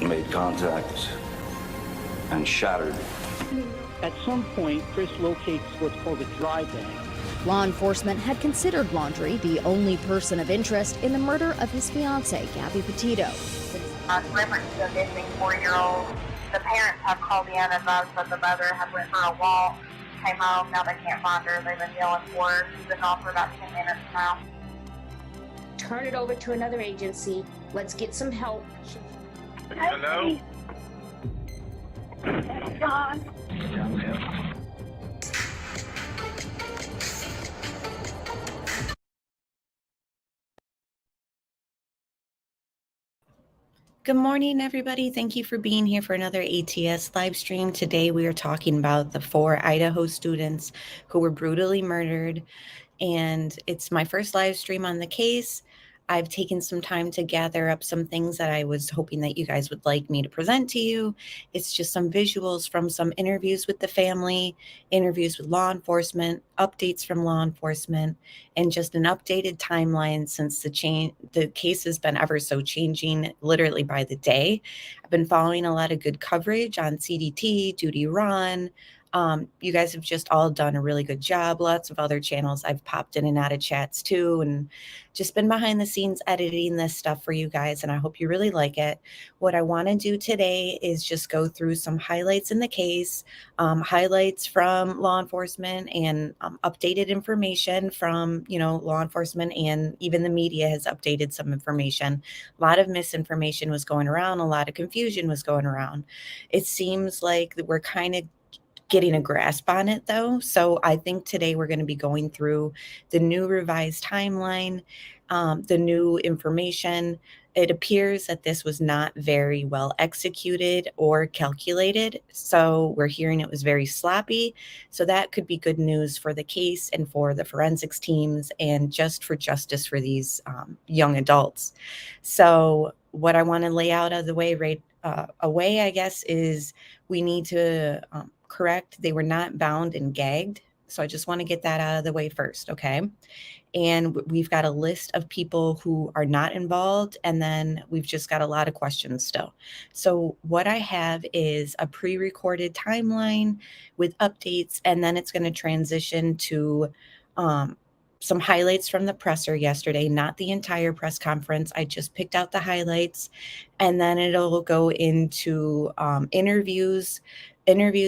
made contact and shattered. At some point, Chris locates what's called a dry bag. Law enforcement had considered Laundrie the only person of interest in the murder of his fiancée, Gabby Petito. On reference to a missing 4-year-old, the parents have called in and advised that the mother had went for a walk, came home, now they can't find her. They've been yelling for her. She's been gone for about 10 minutes now. Turn it over to another agency. Let's get some help. Hello? John. Good morning, everybody. Thank you for being here for another ATS live stream. Today, we are talking about the 4 Idaho students who were brutally murdered. And it's my first live stream on the case. I've taken some time to gather up some things that I was hoping that you guys would like me to present to you. It's just some visuals from some interviews with the family, interviews with law enforcement, updates from law enforcement, and just an updated timeline since the case has been ever so changing literally by the day. I've been following a lot of good coverage on CDT, Duty Run. You guys have just all done a really good job. Lots of other channels I've popped in and out of chats too, and just been behind the scenes editing this stuff for you guys, and I hope you really like it. What I want to do today is just go through some highlights in the case, highlights from law enforcement, and updated information from law enforcement, and even the media has updated some information. A lot of misinformation was going around, a lot of confusion was going around. It seems like we're kind of getting a grasp on it though. So I think today we're going to be going through the new revised timeline, the new information. It appears that this was not very well executed or calculated. So we're hearing it was very sloppy. So that could be good news for the case and for the forensics teams and just for justice for these young adults. So what I want to lay out of the way away, I guess, is we need to correct. They were not bound and gagged. So I just want to get that out of the way first, okay? And we've got a list of people who are not involved, and then we've just got a lot of questions still. So what I have is a pre-recorded timeline with updates, and then it's going to transition to some highlights from the presser yesterday, not the entire press conference. I just picked out the highlights, and then it'll go into interviews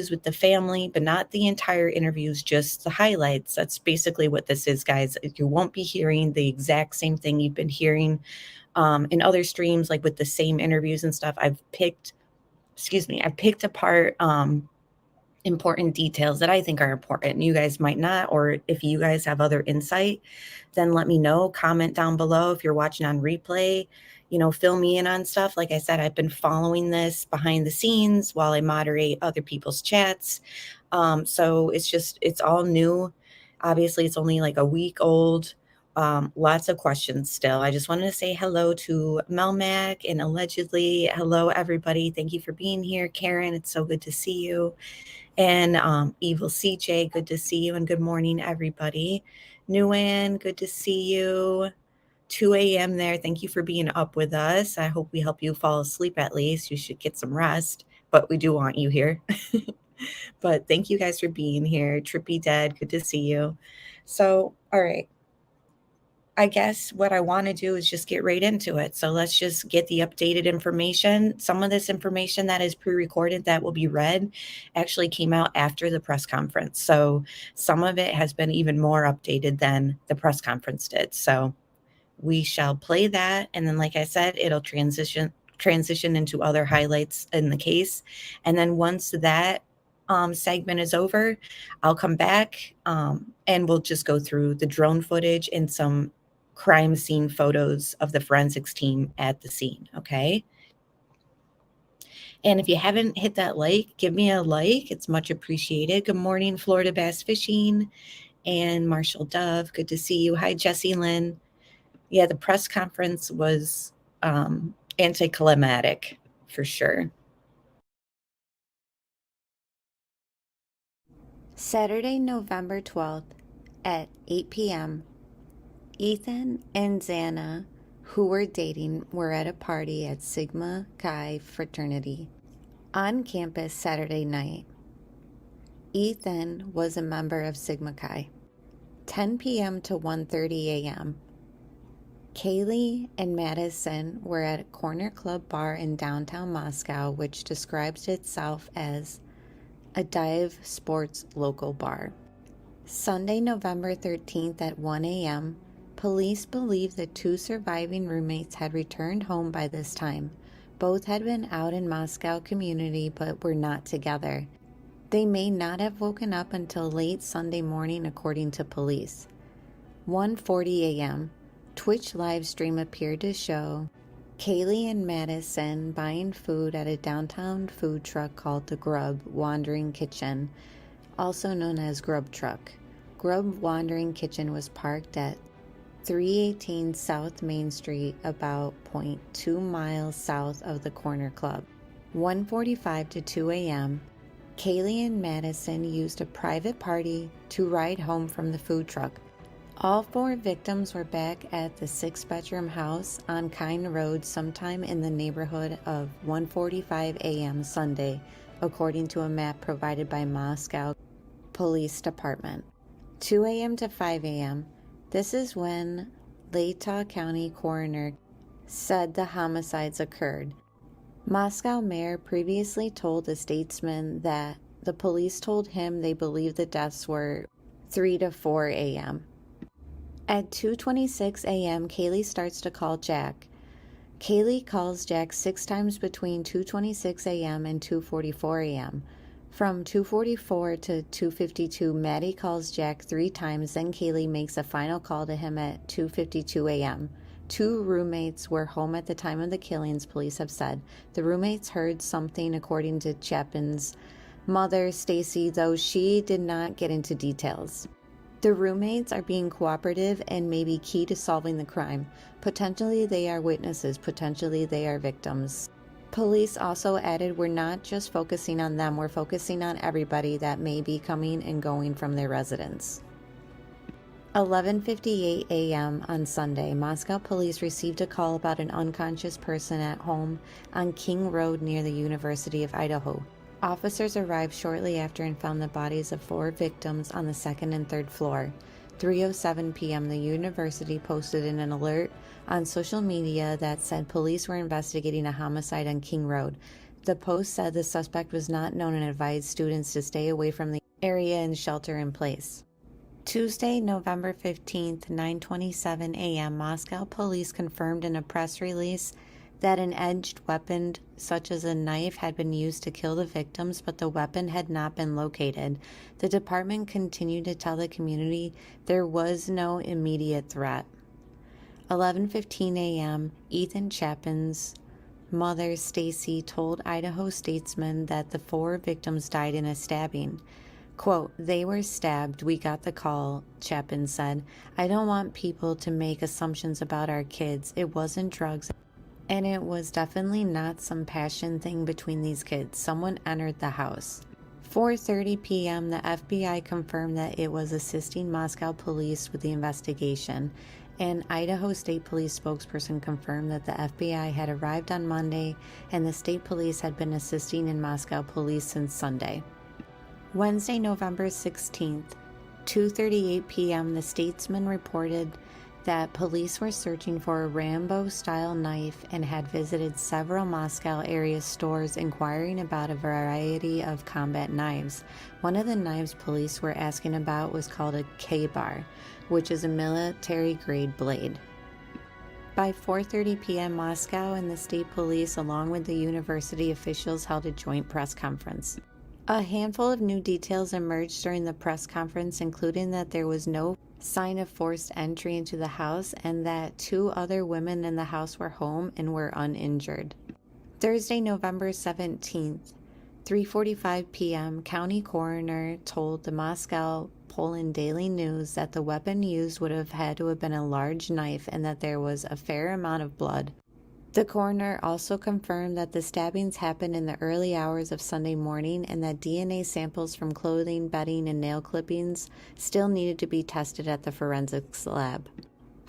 with the family, but not the entire interviews, just the highlights. That's basically what this is, guys. You won't be hearing the exact same thing you've been hearing in other streams, like with the same interviews and stuff. I've picked apart important details that I think are important. You guys might not, or if you guys have other insight, then let me know. Comment down below. If you're watching on replay, fill me in on stuff. Like I said, I've been following this behind the scenes while I moderate other people's chats. So it's all new. Obviously, it's only like a week old. Lots of questions still. I just wanted to say hello to Melmac and allegedly. Hello, everybody. Thank you for being here. Karen, it's so good to see you. And Evil CJ, good to see you. And good morning, everybody. Nguyen, good to see you. 2 a.m. there. Thank you for being up with us. I hope we help you fall asleep at least. You should get some rest, but we do want you here. But thank you guys for being here. Trippy Dead, good to see you. So, all right. I guess what I want to do is just get right into it. So let's just get the updated information. Some of this information that is pre-recorded that will be read actually came out after the press conference. So some of it has been even more updated than the press conference did. So we shall play that. And then, like I said, it'll transition into other highlights in the case. And then once that segment is over, I'll come back and we'll just go through the drone footage and some crime scene photos of the forensics team at the scene, okay? And if you haven't hit that like, give me a like. It's much appreciated. Good morning, Florida Bass Fishing and Marshall Dove. Good to see you. Hi, Jessie Lynn. Yeah, the press conference was anticlimactic for sure. Saturday, November 12th at 8 p.m., Ethan and Xana, who were dating were at a party at Sigma Chi fraternity on campus Saturday night. Ethan was a member of Sigma Chi. 10 p.m. to 1:30 a.m. Kaylee and Madison were at a corner club bar in downtown Moscow, which describes itself as a dive sports local bar. Sunday, November 13th at 1 a.m., police believe the two surviving roommates had returned home by this time. Both had been out in Moscow community but were not together. They may not have woken up until late Sunday morning, according to police. 1:40 a.m., Twitch live stream appeared to show Kaylee and Madison buying food at a downtown food truck called the Grub Wandering Kitchen, also known as Grub Truck. Grub Wandering Kitchen was parked at 318 South Main Street, about 0.2 miles south of the Corner Club. 1:45 to 2 a.m., Kaylee and Madison used a private party to ride home from the food truck. All four victims were back at the 6-bedroom house on Kine Road sometime in the neighborhood of 1:45 a.m. Sunday, according to a map provided by Moscow Police Department. 2 a.m. to 5 a.m., this is when Latah County coroner said the homicides occurred. Moscow mayor previously told the Statesman that the police told him they believed the deaths were 3 to 4 a.m. At 2:26 a.m., Kaylee starts to call Jack. Kaylee calls Jack 6 times between 2:26 a.m. and 2:44 a.m. From 2:44 to 2:52, Maddie calls Jack 3 times, then Kaylee makes a final call to him at 2:52 a.m. 2 roommates were home at the time of the killings, police have said. The roommates heard something, according to Chapin's mother, Stacy, though she did not get into details. The roommates are being cooperative and may be key to solving the crime. Potentially they are witnesses, potentially they are victims. Police also added, we're not just focusing on them, we're focusing on everybody that may be coming and going from their residence. 11:58 a.m. on Sunday, Moscow police received a call about an unconscious person at home on King Road near the University of Idaho. Officers arrived shortly after and found the bodies of 4 victims on the 2nd and 3rd floor. 3:07 p.m., the university posted an alert on social media that said police were investigating a homicide on King Road. The post said the suspect was not known and advised students to stay away from the area and shelter in place. Tuesday, November 15th, 9:27 a.m., Moscow police confirmed in a press release that an edged weapon such as a knife had been used to kill the victims, but the weapon had not been located. The department continued to tell the community there was no immediate threat. 11:15 a.m., Ethan Chapin's mother, Stacy, told Idaho Statesman that the 4 victims died in a stabbing. Quote, they were stabbed, we got the call, Chapin said. I don't want people to make assumptions about our kids. It wasn't drugs. And it was definitely not some passion thing between these kids. Someone entered the house. 4:30 p.m., the FBI confirmed that it was assisting Moscow police with the investigation. An Idaho State Police spokesperson confirmed that the FBI had arrived on Monday and the state police had been assisting in Moscow police since Sunday. Wednesday, November 16th, 2:38 p.m., the Statesman reported that police were searching for a Rambo-style knife and had visited several Moscow area stores inquiring about a variety of combat knives. One of the knives police were asking about was called a K-bar, which is a military-grade blade. By 4:30 p.m., Moscow and the state police, along with the university officials, held a joint press conference. A handful of new details emerged during the press conference, including that there was no sign of forced entry into the house and that 2 other women in the house were home and were uninjured. Thursday, November 17th, 3:45 p.m., county coroner told the Moscow Poland Daily News that the weapon used would have had to have been a large knife and that there was a fair amount of blood. The coroner also confirmed that the stabbings happened in the early hours of Sunday morning and that DNA samples from clothing, bedding, and nail clippings still needed to be tested at the forensics lab.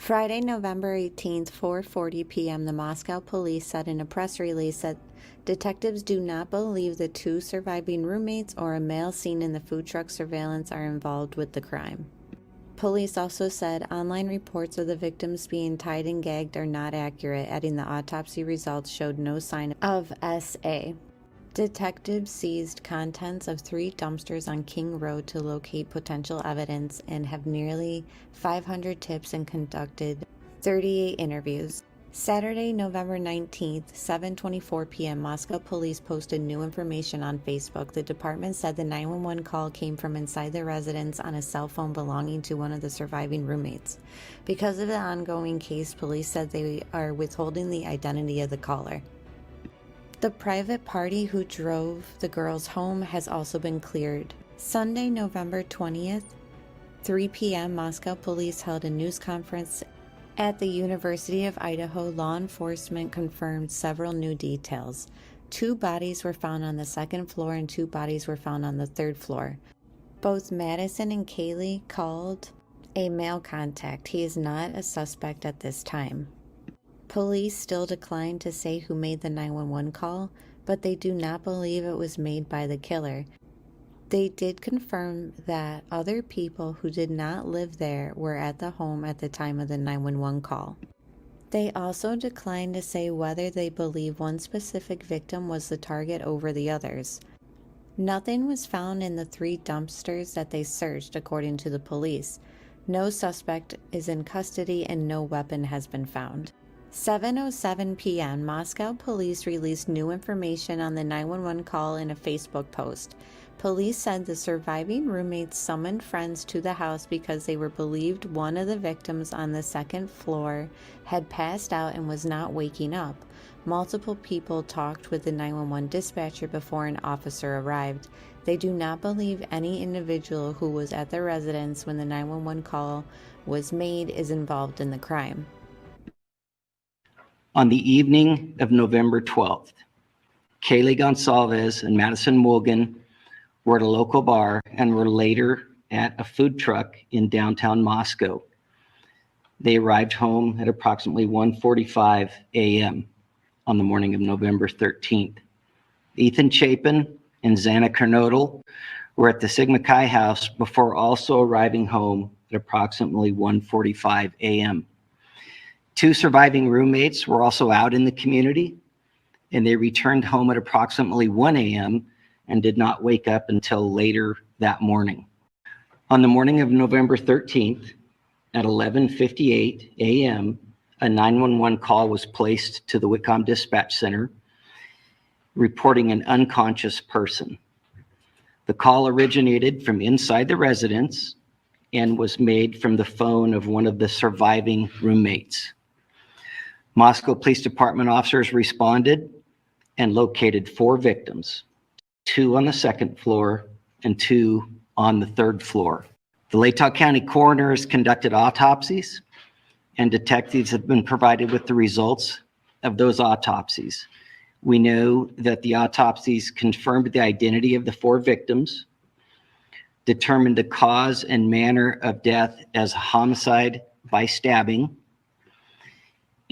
Friday, November 18th, 4:40 p.m., the Moscow police said in a press release that detectives do not believe the two surviving roommates or a male seen in the food truck surveillance are involved with the crime. Police also said online reports of the victims being tied and gagged are not accurate, adding the autopsy results showed no sign of SA. Detectives seized contents of 3 dumpsters on King Road to locate potential evidence and have nearly 500 tips and conducted 38 interviews. Saturday, November 19th, 7:24 p.m., Moscow police posted new information on Facebook. The department said the 911 call came from inside the residence on a cell phone belonging to one of the surviving roommates. Because of the ongoing case, police said they are withholding the identity of the caller. The private party who drove the girls home has also been cleared. Sunday, November 20th, 3 p.m., Moscow police held a news conference at the University of Idaho. Law enforcement confirmed several new details. 2 bodies were found on the 2nd floor and 2 bodies were found on the 3rd floor. Both Madison and Kaylee called a male contact. He is not a suspect at this time. Police still declined to say who made the 911 call, but they do not believe it was made by the killer. They did confirm that other people who did not live there were at the home at the time of the 911 call. They also declined to say whether they believe one specific victim was the target over the others. Nothing was found in the 3 dumpsters that they searched, according to the police. No suspect is in custody and no weapon has been found. 7:07 p.m., Moscow police released new information on the 911 call in a Facebook post. Police said the surviving roommates summoned friends to the house because they were believed one of the victims on the 2nd floor had passed out and was not waking up. Multiple people talked with the 911 dispatcher before an officer arrived. They do not believe any individual who was at the residence when the 911 call was made is involved in the crime. On the evening of November 12th, Kaylee Gonsalves and Madison Morgan were at a local bar and were later at a food truck in downtown Moscow. They arrived home at approximately 1:45 a.m. on the morning of November 13th. Ethan Chapin and Xana Kernodle were at the Sigma Chi house before also arriving home at approximately 1:45 a.m. 2 surviving roommates were also out in the community, and they returned home at approximately 1 a.m. and did not wake up until later that morning. On the morning of November 13th, at 11:58 a.m., a 911 call was placed to the Whitcomb Dispatch Center reporting an unconscious person. The call originated from inside the residence and was made from the phone of one of the surviving roommates. Moscow Police Department officers responded and located 4 victims, 2 on the 2nd floor and 2 on the 3rd floor. The Latah County coroners conducted autopsies, and detectives have been provided with the results of those autopsies. We know that the autopsies confirmed the identity of the 4 victims, determined the cause and manner of death as homicide by stabbing,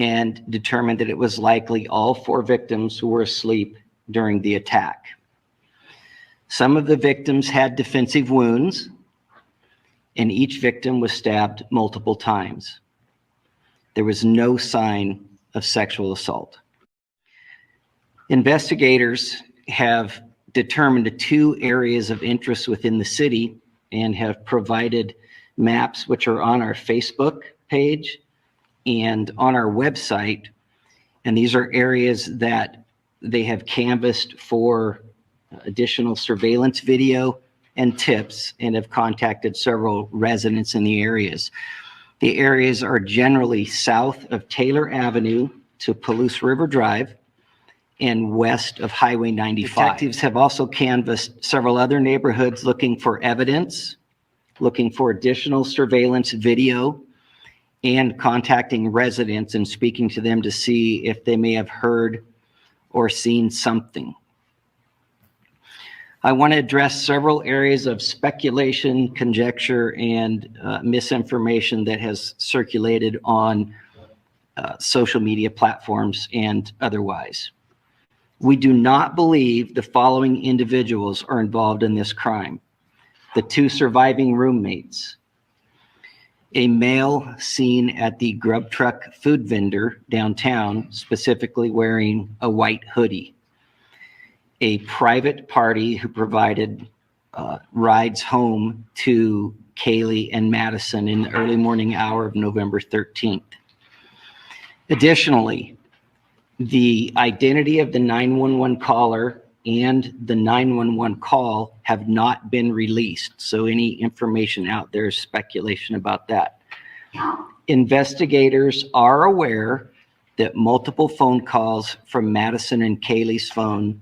and determined that it was likely all 4 victims who were asleep during the attack. Some of the victims had defensive wounds, and each victim was stabbed multiple times. There was no sign of sexual assault. Investigators have determined 2 areas of interest within the city and have provided maps which are on our Facebook page and on our website. And these are areas that they have canvassed for additional surveillance video and tips and have contacted several residents in the areas. The areas are generally south of Taylor Avenue to Palouse River Drive and west of Highway 95. Detectives have also canvassed several other neighborhoods looking for evidence, looking for additional surveillance video, and contacting residents and speaking to them to see if they may have heard or seen something. I want to address several areas of speculation, conjecture, and misinformation that has circulated on social media platforms and otherwise. We do not believe the following individuals are involved in this crime: the 2 surviving roommates, a male seen at the grub truck food vendor downtown, specifically wearing a white hoodie, a private party who provided rides home to Kaylee and Madison in the early morning hour of November 13th. Additionally, the identity of the 911 caller and the 911 call have not been released. So any information out there is speculation about that. Investigators are aware that multiple phone calls from Madison and Kaylee's phone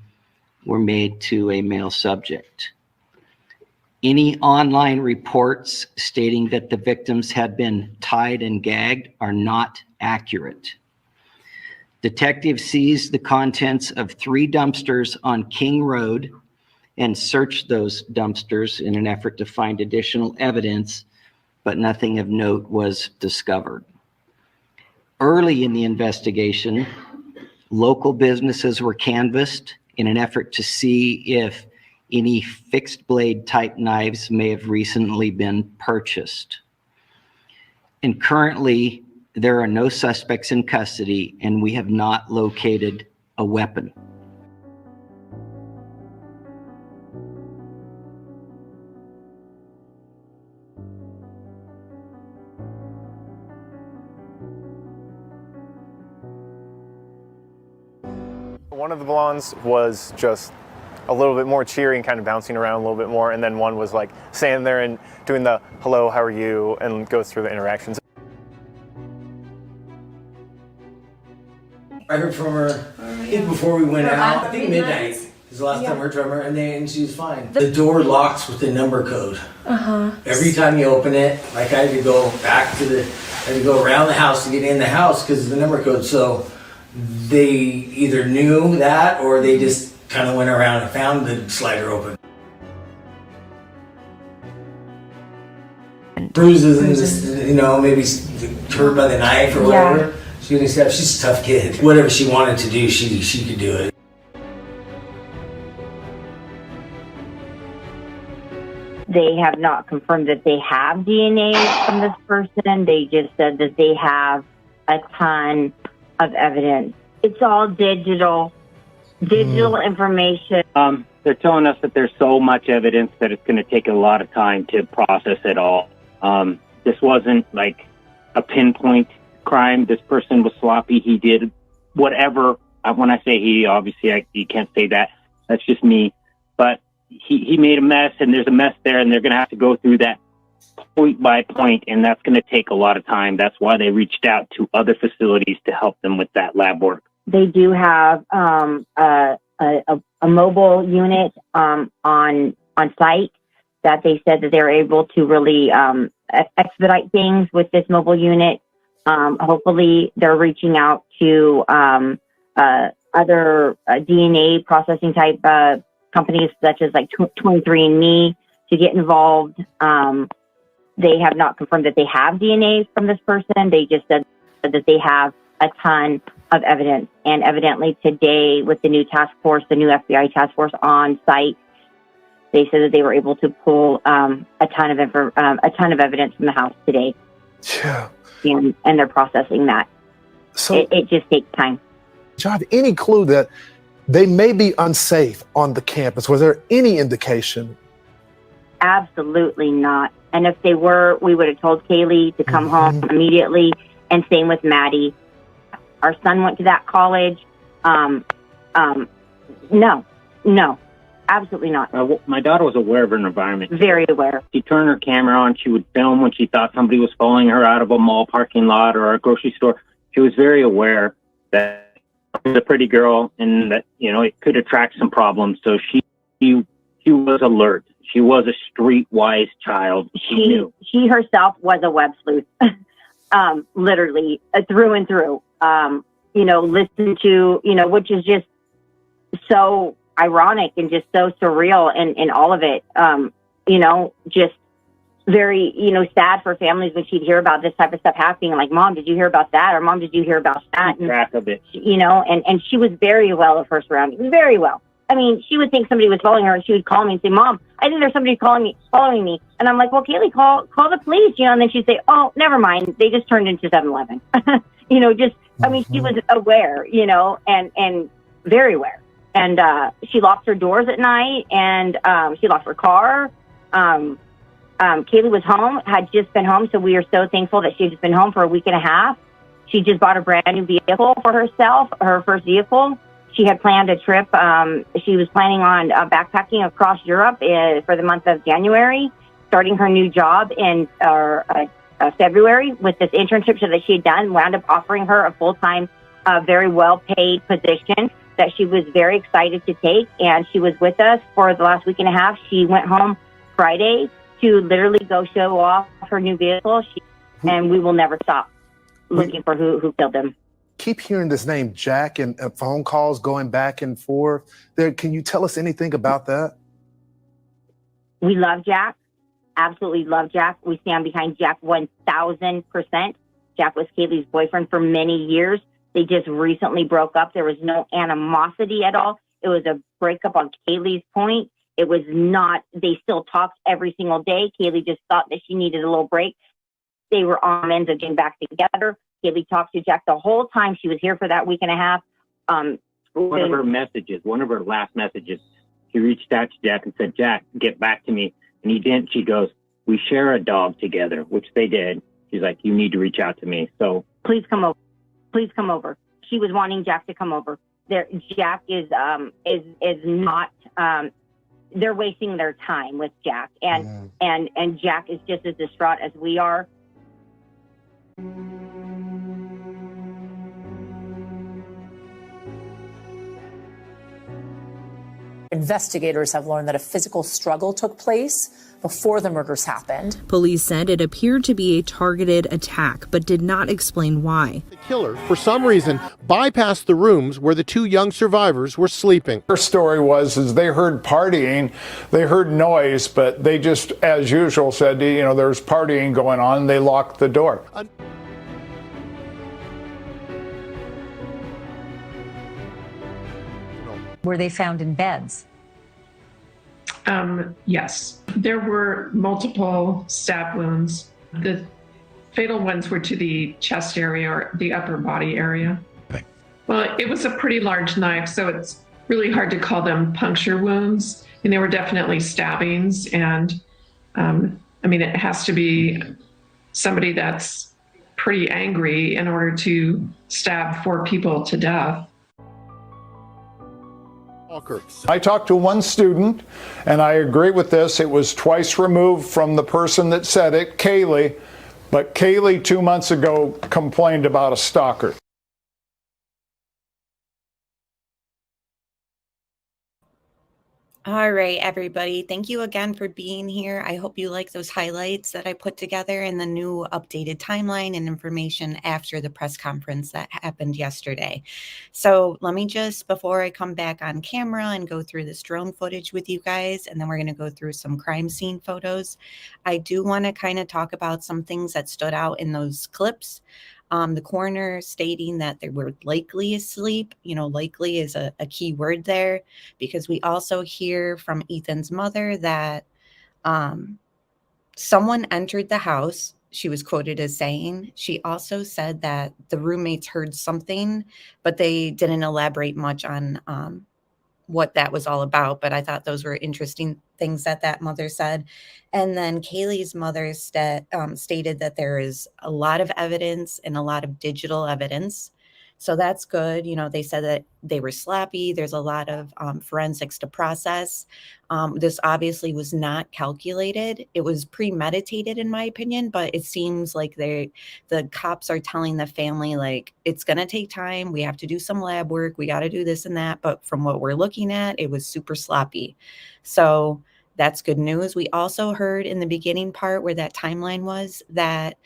were made to a male subject. Any online reports stating that the victims had been tied and gagged are not accurate. Detectives seized the contents of 3 dumpsters on King Road and searched those dumpsters in an effort to find additional evidence, but nothing of note was discovered. Early in the investigation, local businesses were canvassed in an effort to see if any fixed blade type knives may have recently been purchased. And currently, there are no suspects in custody, and we have not located a weapon. One of the blondes was just a little bit more cheery and kind of bouncing around a little bit more, and then one was like standing there and doing the hello, how are you, and goes through the interactions. I heard from her, I think before we went out, I think midnight is the last time I heard from her, and she was fine. The door locks with the number code. Every time you open it, like I had to go around the house to get in the house because of the number code. So they either knew that or they just kind of went around and found the slider open. Bruises and maybe hurt by the knife or whatever. She's a tough kid. Whatever she wanted to do, she could do it. They have not confirmed that they have DNA from this person. They just said that they have a ton of evidence. It's all digital information. They're telling us that there's so much evidence that it's going to take a lot of time to process it all. This wasn't like a pinpoint crime. This person was sloppy. He did whatever. When I say he, obviously you can't say that. That's just me. But he made a mess, and there's a mess there, and they're going to have to go through that point by point, and that's going to take a lot of time. That's why they reached out to other facilities to help them with that lab work. They do have a mobile unit on site that they said that they're able to really expedite things with this mobile unit. Hopefully, they're reaching out to other DNA processing type companies such as like 23andMe to get involved. They have not confirmed that they have DNA from this person. They just said that they have a ton of evidence. And evidently today with the new task force, the new FBI task force on site, they said that they were able to pull a ton of evidence from the house today. Yeah. And they're processing that. So it just takes time. Do you have any clue that they may be unsafe on the campus? Was there any indication? Absolutely not. And if they were, we would have told Kaylee to come home immediately. And same with Maddie. Our son went to that college. No, absolutely not. My daughter was aware of her environment. Very aware. She turned her camera on. She would film when she thought somebody was following her out of a mall parking lot or a grocery store. She was very aware that she was a pretty girl and that, it could attract some problems. So she was alert. She was a streetwise child. She herself was a web sleuth, literally through and through. Listen to, which is just so ironic and just so surreal in all of it. Just very, sad for families when she'd hear about this type of stuff happening. Like, Mom, did you hear about that? Or Mom, did you hear about that? Keep track of it. And she was very well of her surroundings, very well. I mean, she would think somebody was following her, and she would call me and say, Mom, I think there's somebody following me. And I'm like, well, Kaylee, call the police, and then she'd say, oh, never mind. They just turned into 7-Eleven. She was aware, and very aware. And she locked her doors at night, and she locked her car. Kaylee was home, had just been home, so we are so thankful that she had just been home for a week and a half. She just bought a brand new vehicle for herself, her first vehicle. She had planned a trip. She was planning on backpacking across Europe for the month of January, starting her new job in February with this internship that she had done, wound up offering her a full-time, very well-paid position that she was very excited to take. And she was with us for the last week and a half. She went home Friday to literally go show off her new vehicle. And we will never stop looking for who killed him. Keep hearing this name, Jack, and phone calls going back and forth. Can you tell us anything about that? We love Jack. Absolutely love Jack. We stand behind Jack 1,000%. Jack was Kaylee's boyfriend for many years. They just recently broke up. There was no animosity at all. It was a breakup on Kaylee's point. It was not, they still talked every single day. Kaylee just thought that she needed a little break. They were on ends of getting back together. Kaylee talked to Jack the whole time she was here for that week and a half. One of her last messages, she reached out to Jack and said, Jack, get back to me. And he didn't. She goes, we share a dog together, which they did. She's like, you need to reach out to me. So please come over. Please come over. She was wanting Jack to come over. Jack is not, they're wasting their time with Jack. And Jack is just as distraught as we are. Investigators have learned that a physical struggle took place before the murders happened. Police said it appeared to be a targeted attack, but did not explain why. The killer, for some reason, bypassed the rooms where the two young survivors were sleeping. Her story was they heard partying, they heard noise, but they just, as usual, said, there's partying going on. They locked the door. Were they found in beds? Yes. There were multiple stab wounds. The fatal ones were to the chest area or the upper body area. Okay. Well, it was a pretty large knife, so it's really hard to call them puncture wounds. And they were definitely stabbings. And it has to be somebody that's pretty angry in order to stab 4 people to death. I talked to one student, and I agree with this. It was twice removed from the person that said it, Kaylee, but Kaylee 2 months ago complained about a stalker. All right, everybody. Thank you again for being here. I hope you like those highlights that I put together and the new updated timeline and information after the press conference that happened yesterday. So let me just, before I come back on camera and go through this drone footage with you guys, and then we're going to go through some crime scene photos, I do want to kind of talk about some things that stood out in those clips. The coroner stating that they were likely asleep. Likely is a key word there, because we also hear from Ethan's mother that someone entered the house. She was quoted as saying. She also said that the roommates heard something, but they didn't elaborate much on what that was all about. But I thought those were interesting things that mother said. And then Kaylee's mother stated that there is a lot of evidence and a lot of digital evidence. So that's good. They said that they were sloppy. There's a lot of forensics to process. This obviously was not calculated. It was premeditated, in my opinion, but it seems like the cops are telling the family, like, it's going to take time. We have to do some lab work. We got to do this and that. But from what we're looking at, it was super sloppy. So that's good news. We also heard in the beginning part where that timeline was that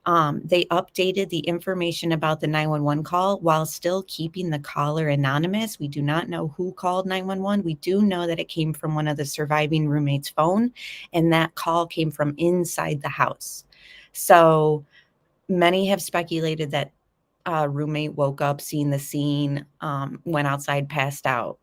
They updated the information about the 911 call while still keeping the caller anonymous. We do not know who called 911. We do know that it came from one of the surviving roommates' phone, and that call came from inside the house. So many have speculated that roommate woke up, seen the scene, went outside, passed out.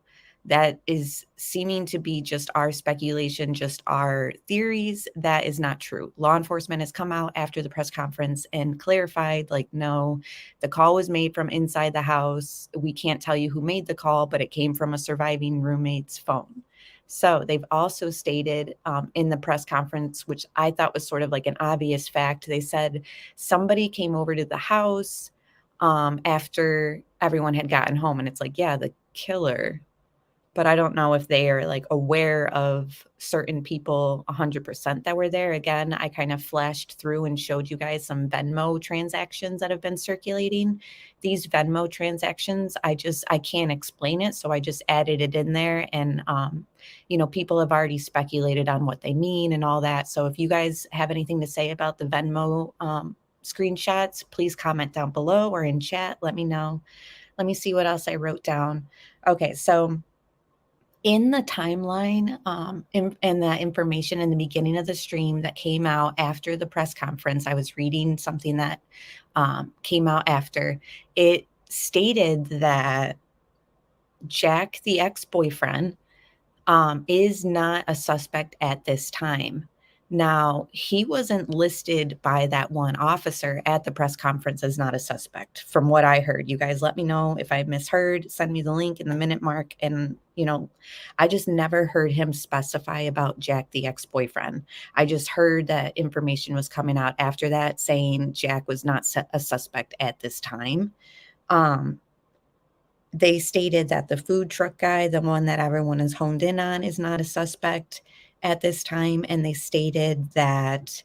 That is seeming to be just our speculation, just our theories. That is not true. Law enforcement has come out after the press conference and clarified, like, no, the call was made from inside the house. We can't tell you who made the call, but it came from a surviving roommate's phone. So they've also stated in the press conference, which I thought was sort of like an obvious fact, they said somebody came over to the house after everyone had gotten home. And it's like, yeah, the killer. But I don't know if they are like aware of certain people 100% that were there. Again, I kind of flashed through and showed you guys some Venmo transactions that have been circulating. These Venmo transactions, I can't explain it. So I just added it in there. And, people have already speculated on what they mean and all that. So if you guys have anything to say about the Venmo screenshots, please comment down below or in chat. Let me know. Let me see what else I wrote down. Okay, so in the timeline and that information in the beginning of the stream that came out after the press conference, I was reading something that came out after. It stated that Jack, the ex-boyfriend, is not a suspect at this time. Now, he wasn't listed by that one officer at the press conference as not a suspect, from what I heard. You guys let me know if I misheard. Send me the link in the minute mark. And, I just never heard him specify about Jack, the ex-boyfriend. I just heard that information was coming out after that saying Jack was not a suspect at this time. They stated that the food truck guy, the one that everyone is honed in on, is not a suspect at this time. And they stated that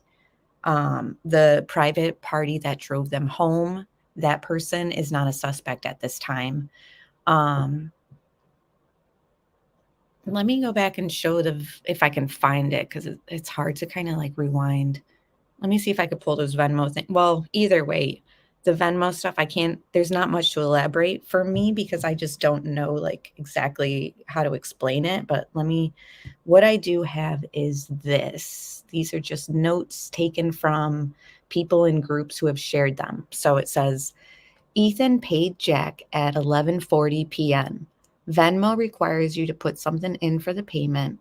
the private party that drove them home, that person is not a suspect at this time. Let me go back and show if I can find it, because it's hard to kind of like rewind. Let me see if I could pull those Venmo things. Well, either way, the Venmo stuff, there's not much to elaborate for me because I just don't know like exactly how to explain it. But what I do have is this. These are just notes taken from people in groups who have shared them. So it says, Ethan paid Jack at 11:40 p.m. Venmo requires you to put something in for the payment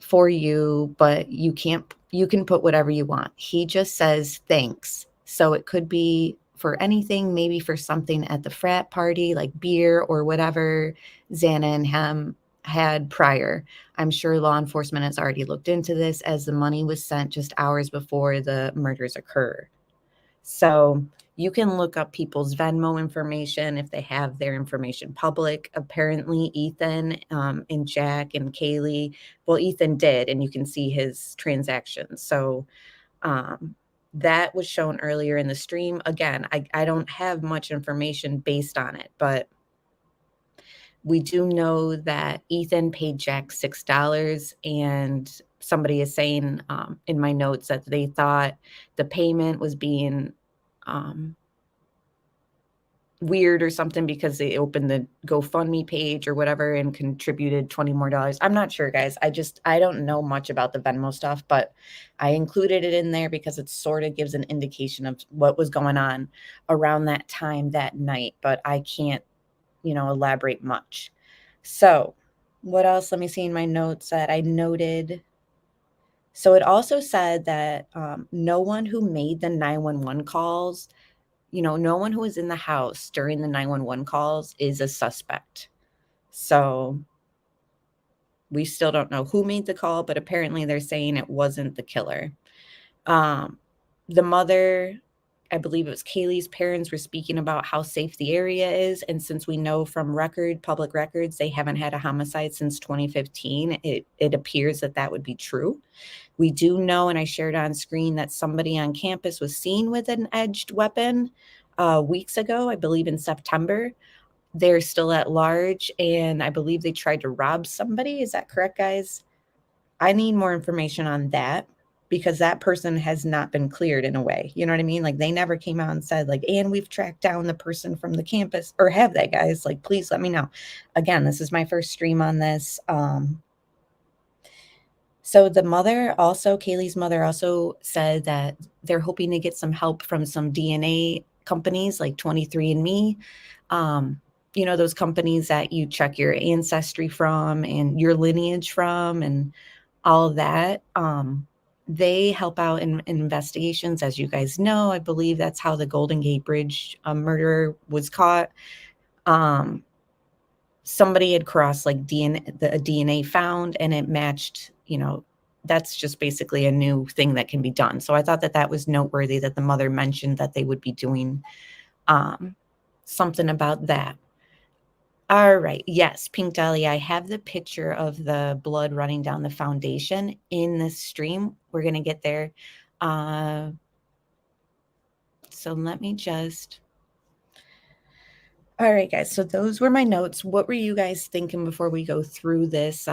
for you, but you can put whatever you want. He just says thanks. So it could be for anything, maybe for something at the frat party, like beer or whatever Xana and him had prior. I'm sure law enforcement has already looked into this, as the money was sent just hours before the murders occur. So you can look up people's Venmo information if they have their information public. Apparently, Ethan and Jack and Kaylee, well, Ethan did, and you can see his transactions. So that was shown earlier in the stream. Again, I don't have much information based on it, but we do know that Ethan paid Jack $6, and somebody is saying in my notes that they thought the payment was being weird or something because they opened the GoFundMe page or whatever and contributed $20 more. I'm not sure, guys. I don't know much about the Venmo stuff, but I included it in there because it sort of gives an indication of what was going on around that time that night, but I can't, elaborate much. So what else? Let me see in my notes that I noted. So it also said that no one who made the 911 calls, no one who was in the house during the 911 calls is a suspect. So we still don't know who made the call, but apparently they're saying it wasn't the killer. The mother, I believe it was Kaylee's parents, were speaking about how safe the area is. And since we know from public records, they haven't had a homicide since 2015, it appears that would be true. We do know, and I shared on screen, that somebody on campus was seen with an edged weapon weeks ago, I believe in September. They're still at large, and I believe they tried to rob somebody. Is that correct, guys? I need more information on that. because that person has not been cleared in a way. You know what I mean? Like they never came out and said like, and we've tracked down the person from the campus, or have they, guys? Like, please let me know. Again, this is my first stream on this. So the mother also, Kaylee's mother also said that they're hoping to get some help from some DNA companies like 23andMe. You know, those companies that you check your ancestry from and your lineage from and all of that. They help out in investigations. As you guys know, I believe that's how the Golden Gate Bridge murder was caught. Somebody had crossed like DNA found, and it matched, you know, that's just basically a new thing that can be done. So I thought that that was noteworthy that the mother mentioned that they would be doing something about that. All right. Yes, Pink Dolly, I have the picture of the blood running down the foundation in this stream. We're going to get there. So let me just... All right, guys. So those were my notes. What were you guys thinking before we go through this?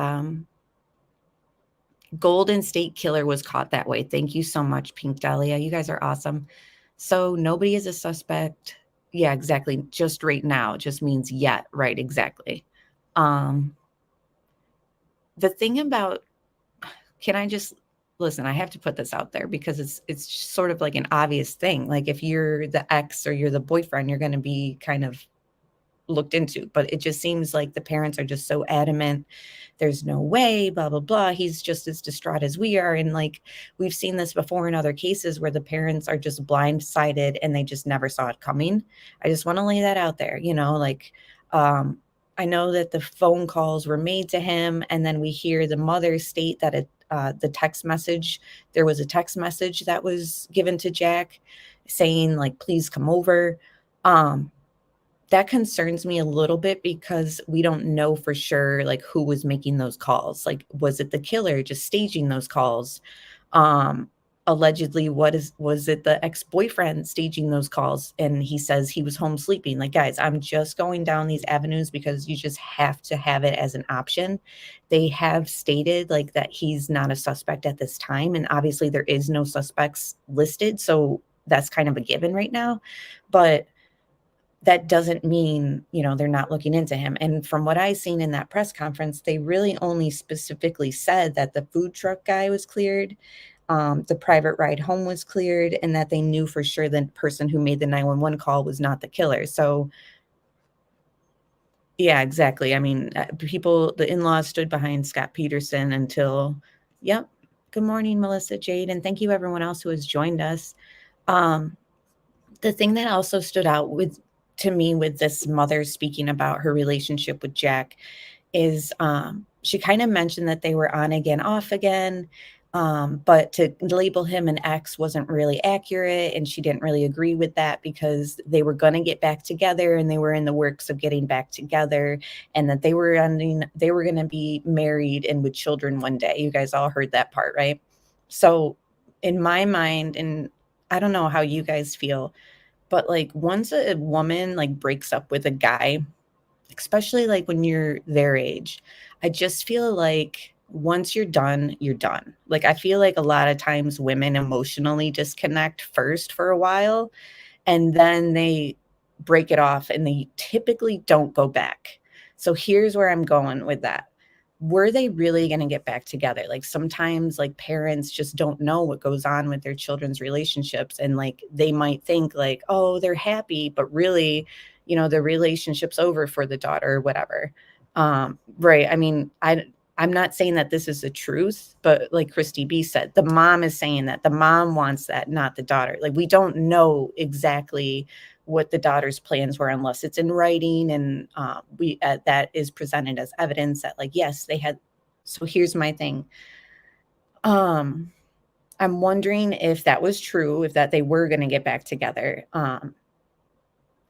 Golden State Killer was caught that way. Thank you so much, Pink Dahlia. You guys are awesome. So nobody is a suspect. Yeah, exactly. Just right now just means yet. Right, exactly. The thing about, can I just listen? I have to put this out there because it's sort of like an obvious thing. Like if you're the ex or you're the boyfriend, you're going to be kind of looked into, but it just seems like the parents are just so adamant. There's no way, blah, blah, blah. He's just as distraught as we are. And like, we've seen this before in other cases where the parents are just blindsided and they just never saw it coming. I just want to lay that out there, you know, like, I know that the phone calls were made to him, and then we hear the mother state that the text message, there was a text message that was given to Jack saying like, please come over. That concerns me a little bit because we don't know for sure like who was making those calls. Like, was it the killer just staging those calls? Allegedly, was it the ex-boyfriend staging those calls? And he says he was home sleeping. Like, guys, I'm just going down these avenues because you just have to have it as an option. They have stated like that he's not a suspect at this time, and obviously there is no suspects listed, so that's kind of a given right now. But that doesn't mean, you know, they're not looking into him. And from what I seen in that press conference, they really only specifically said that the food truck guy was cleared, the private ride home was cleared, and that they knew for sure the person who made the 911 call was not the killer. So yeah, exactly. I mean, the in-laws stood behind Scott Peterson until, yep. Good morning, Melissa, Jade, and thank you everyone else who has joined us. The thing that also stood out to me with this mother speaking about her relationship with Jack is she kind of mentioned that they were on again, off again, but to label him an ex wasn't really accurate, and she didn't really agree with that because they were going to get back together and they were in the works of getting back together, and that they were going to be married and with children one day. You guys all heard that part, right? So in my mind, and I don't know how you guys feel, but like once a woman like breaks up with a guy, especially like when you're their age, I just feel like once you're done, you're done. Like I feel like a lot of times women emotionally disconnect first for a while, and then they break it off and they typically don't go back. So here's where I'm going with that. Were they really going to get back together? Like sometimes like parents just don't know what goes on with their children's relationships, and like they might think like, oh, they're happy, but really, you know, the relationship's over for the daughter or whatever. Right. I mean, I'm not saying that this is the truth, but like Christy B said, the mom is saying that the mom wants that, not the daughter. Like we don't know exactly what the daughter's plans were unless it's in writing, and that is presented as evidence that like, yes, they had. So here's my thing. I'm wondering if that was true, if that they were going to get back together.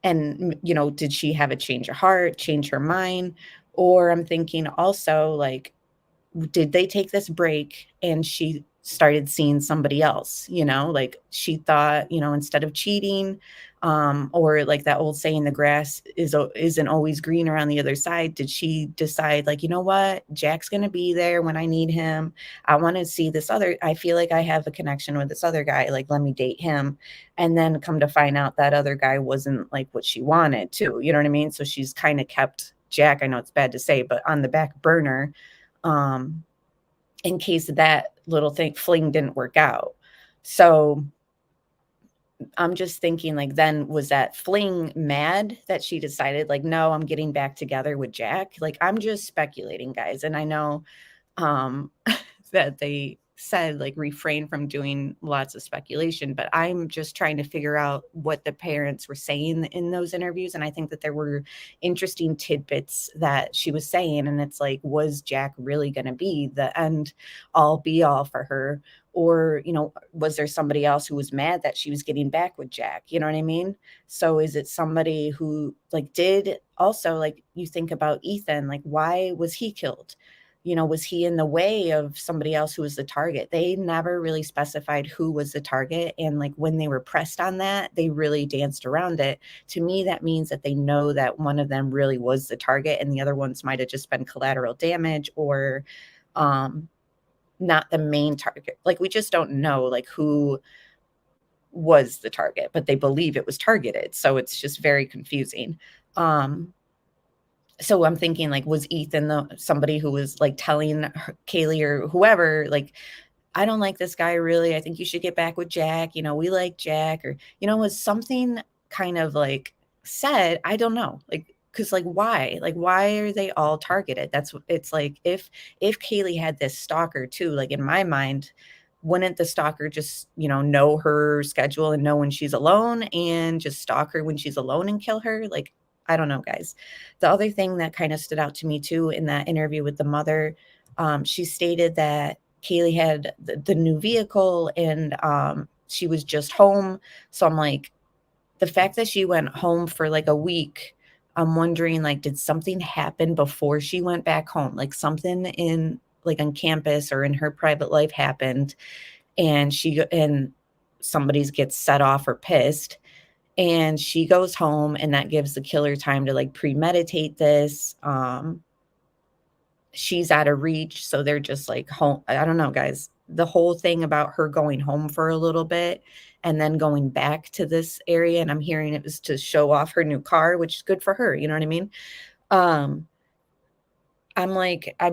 And, you know, did she have a change of heart, change her mind? Or I'm thinking also like, did they take this break and she started seeing somebody else, like she thought, instead of cheating, or like that old saying, the grass isn't always greener on the other side. Did she decide, like, you know what, Jack's going to be there when I need him. I want to see this other, I feel like I have a connection with this other guy. Like, let me date him. And then come to find out that other guy wasn't like what she wanted to, you know what I mean? So she's kind of kept Jack, I know it's bad to say, but on the back burner, in case that little fling didn't work out. So I'm just thinking, like, then was that fling mad that she decided, like, no, I'm getting back together with Jack? Like, I'm just speculating, guys. And I know that they said, like, refrain from doing lots of speculation, but I'm just trying to figure out what the parents were saying in those interviews. And I think that there were interesting tidbits that she was saying. And it's like, was Jack really going to be the end all be all for her? Or, was there somebody else who was mad that she was getting back with Jack? You know what I mean? So is it somebody who, like, did also, like, you think about Ethan, like, why was he killed? Was he in the way of somebody else who was the target? They never really specified who was the target. And like, when they were pressed on that, they really danced around it. To me, that means that they know that one of them really was the target and the other ones might have just been collateral damage, or not the main target. Like, we just don't know, like, who was the target, but they believe it was targeted. So it's just very confusing. So I'm thinking, like, was Ethan somebody who was like telling Kaylee or whoever, like, I don't like this guy really. I think you should get back with Jack. We like Jack, or, was something kind of like said, I don't know, like, because like, why are they all targeted? It's like, if Kaylee had this stalker too, like, in my mind, wouldn't the stalker just, know her schedule and know when she's alone and just stalk her when she's alone and kill her? Like, I don't know, guys. The other thing that kind of stood out to me too in that interview with the mother, she stated that Kaylee had the new vehicle and she was just home. So I'm like, the fact that she went home for like a week, I'm wondering, like, did something happen before she went back home? Like, something in, like, on campus or in her private life happened, and somebody gets set off or pissed, and she goes home, and that gives the killer time to like premeditate this. She's out of reach, so they're just like home. I don't know, guys. The whole thing about her going home for a little bit and then going back to this area, and I'm hearing it was to show off her new car, which is good for her. You know what I mean? I'm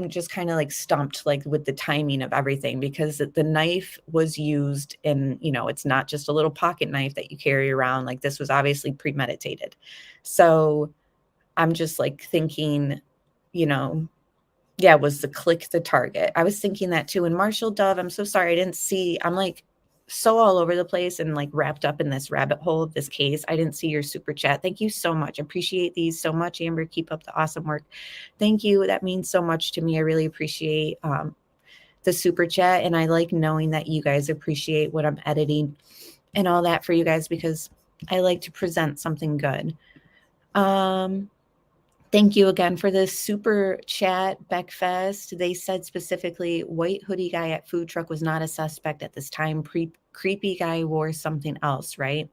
just kind of like stumped, like, with the timing of everything, because the knife was used and, it's not just a little pocket knife that you carry around. Like, this was obviously premeditated. So I'm just like thinking, yeah, was the click the target? I was thinking that too. And Marshall Dove, I'm so sorry I didn't see. I'm like so all over the place and like wrapped up in this rabbit hole of this case. I didn't see your super chat. Thank you so much. Appreciate these so much, Amber. Keep up the awesome work. Thank you. That means so much to me. I really appreciate the super chat. And I like knowing that you guys appreciate what I'm editing and all that for you guys, because I like to present something good. Thank you again for the super chat, Beckfest. They said specifically, white hoodie guy at food truck was not a suspect at this time. Creepy guy wore something else, right?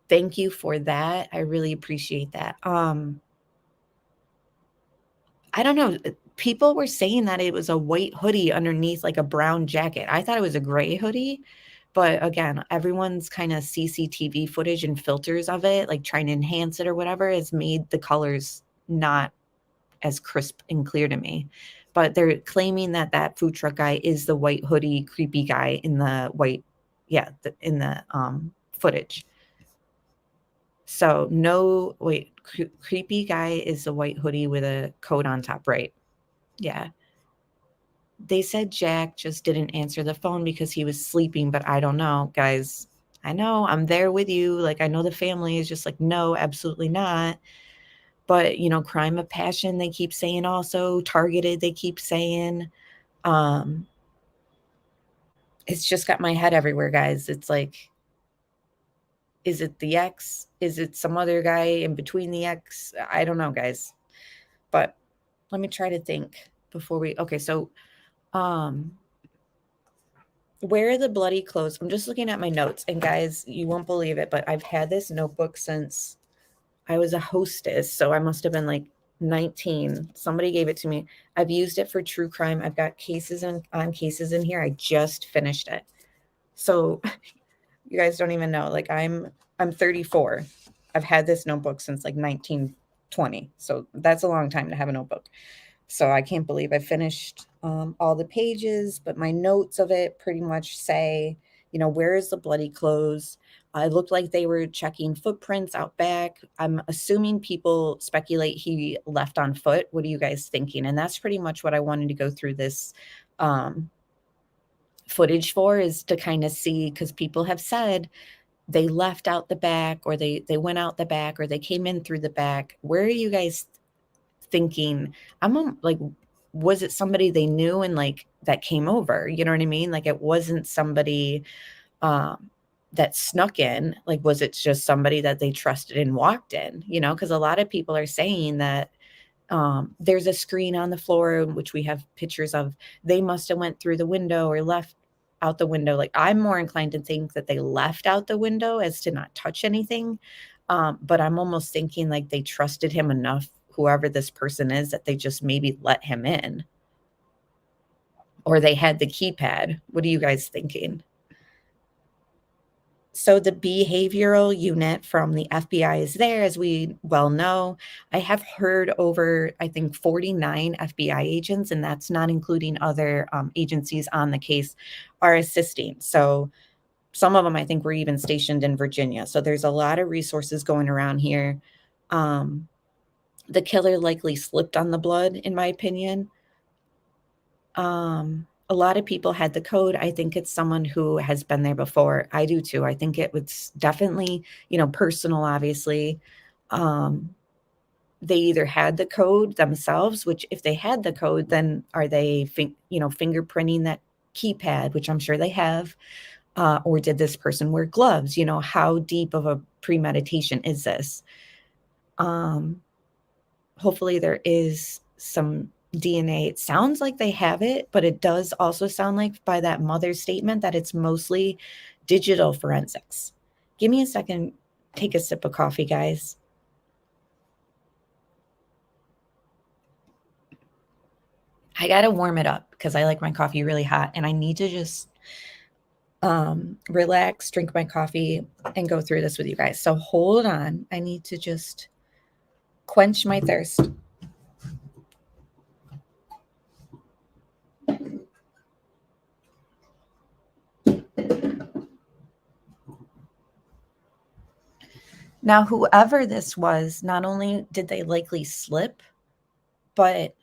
Thank you for that. I really appreciate that. I don't know. People were saying that it was a white hoodie underneath like a brown jacket. I thought it was a gray hoodie. But again, everyone's kind of CCTV footage and filters of it, like trying to enhance it or whatever, has made the colors not as crisp and clear to me. But they're claiming that that food truck guy is the white hoodie creepy guy in the white, in the footage. So no, wait, creepy guy is the white hoodie with a coat on top, right? Yeah. They said Jack just didn't answer the phone because he was sleeping, but I don't know, guys. I know I'm there with you. Like, I know the family is just like, no, absolutely not. But, crime of passion, they keep saying, also targeted, they keep saying. It's just got my head everywhere, guys. It's like, is it the ex? Is it some other guy in between the ex? I don't know, guys. But let me try to think before we, okay, so Where are the bloody clothes? I'm just looking at my notes, and guys, you won't believe it, but I've had this notebook since I was a hostess, so I must have been like 19. Somebody gave it to me. I've used it for true crime. I've got cases on cases in here. I just finished it. So you guys don't even know. Like I'm 34. I've had this notebook since like 1920. So that's a long time to have a notebook. So I can't believe I finished all the pages, but my notes of it pretty much say, where is the bloody clothes? It looked like they were checking footprints out back. I'm assuming people speculate he left on foot. What are you guys thinking? And that's pretty much what I wanted to go through this footage for, is to kind of see, because people have said they left out the back, or they went out the back, or they came in through the back. Where are you guys thinking? Like, was it somebody they knew and like that came over? You know what I mean? Like it wasn't somebody that snuck in. Like, was it just somebody that they trusted and walked in? Because a lot of people are saying that there's a screen on the floor, which we have pictures of. They must have went through the window or left out the window. Like, I'm more inclined to think that they left out the window as to not touch anything. But I'm almost thinking like they trusted him enough, whoever this person is, that they just maybe let him in. Or they had the keypad. What are you guys thinking? So the behavioral unit from the FBI is there, as we well know. I have heard over, I think, 49 FBI agents, and that's not including other agencies on the case, are assisting. So some of them, I think, were even stationed in Virginia. So there's a lot of resources going around here. The killer likely slipped on the blood, in my opinion. A lot of people had the code. I think it's someone who has been there before. I do too. I think it was definitely, personal, obviously. They either had the code themselves, which if they had the code, then are they, fingerprinting that keypad, which I'm sure they have, or did this person wear gloves? How deep of a premeditation is this? Hopefully there is some DNA. It sounds like they have it, but it does also sound like, by that mother's statement, that it's mostly digital forensics. Give me a second. Take a sip of coffee, guys. I got to warm it up because I like my coffee really hot, and I need to just relax, drink my coffee, and go through this with you guys. So hold on. I need to just quench my thirst. Now, whoever this was, not only did they likely slip, but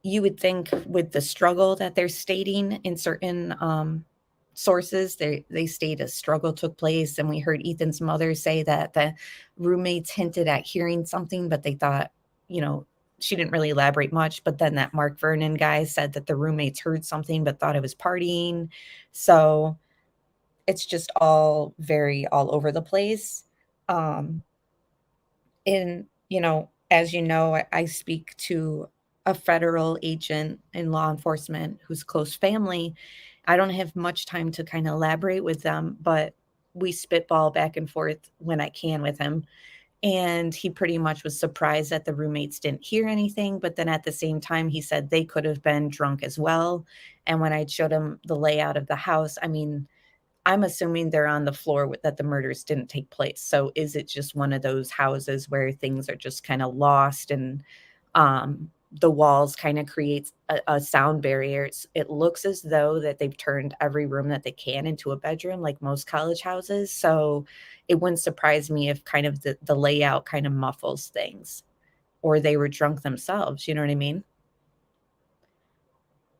you would think with the struggle that they're stating in certain sources, they state a struggle took place. And we heard Ethan's mother say that the roommates hinted at hearing something, but they thought, she didn't really elaborate much. But then that Mark Vernon guy said that the roommates heard something, but thought it was partying. So it's just all over the place. And, as you know, I speak to a federal agent in law enforcement who's close family. I don't have much time to kind of elaborate with them, but we spitball back and forth when I can with him. And he pretty much was surprised that the roommates didn't hear anything. But then at the same time, he said they could have been drunk as well. And when I showed him the layout of the house, I mean, I'm assuming they're on the floor that the murders didn't take place. So is it just one of those houses where things are just kind of lost, and the walls kind of creates a sound barrier? It looks as though that they've turned every room that they can into a bedroom, like most college houses. So it wouldn't surprise me if kind of the layout kind of muffles things, or they were drunk themselves. You know what I mean?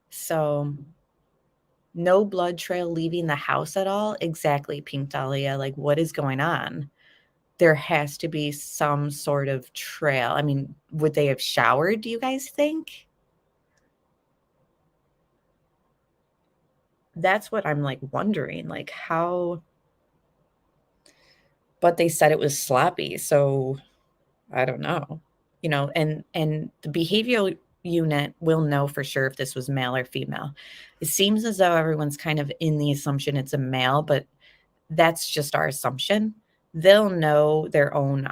So no blood trail leaving the house at all. Exactly, Pink Dahlia. Like, what is going on? There has to be some sort of trail. I mean, would they have showered, do you guys think? That's what I'm like wondering, like how. But they said it was sloppy, so I don't know. And the unit will know for sure if this was male or female. It seems as though everyone's kind of in the assumption it's a male, but that's just our assumption. They'll know their own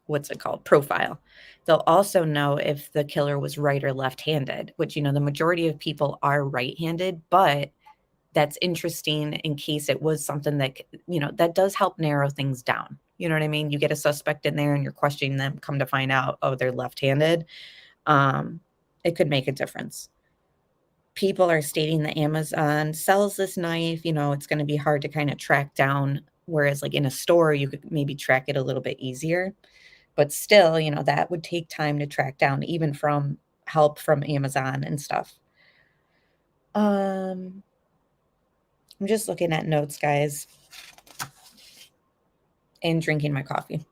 what's it called, profile. They'll also know if the killer was right or left-handed, which, you know, the majority of people are right-handed, but that's interesting in case it was something that, you know, that does help narrow things down. You know what I mean? You get a suspect in there and you're questioning them, come to find out, oh, they're left-handed. It could make a difference. People are stating that Amazon sells this knife. You know, it's going to be hard to kind of track down, whereas like in a store, you could maybe track it a little bit easier. But still, you know, that would take time to track down, even from help from Amazon and stuff. I'm just looking at notes, guys, and drinking my coffee.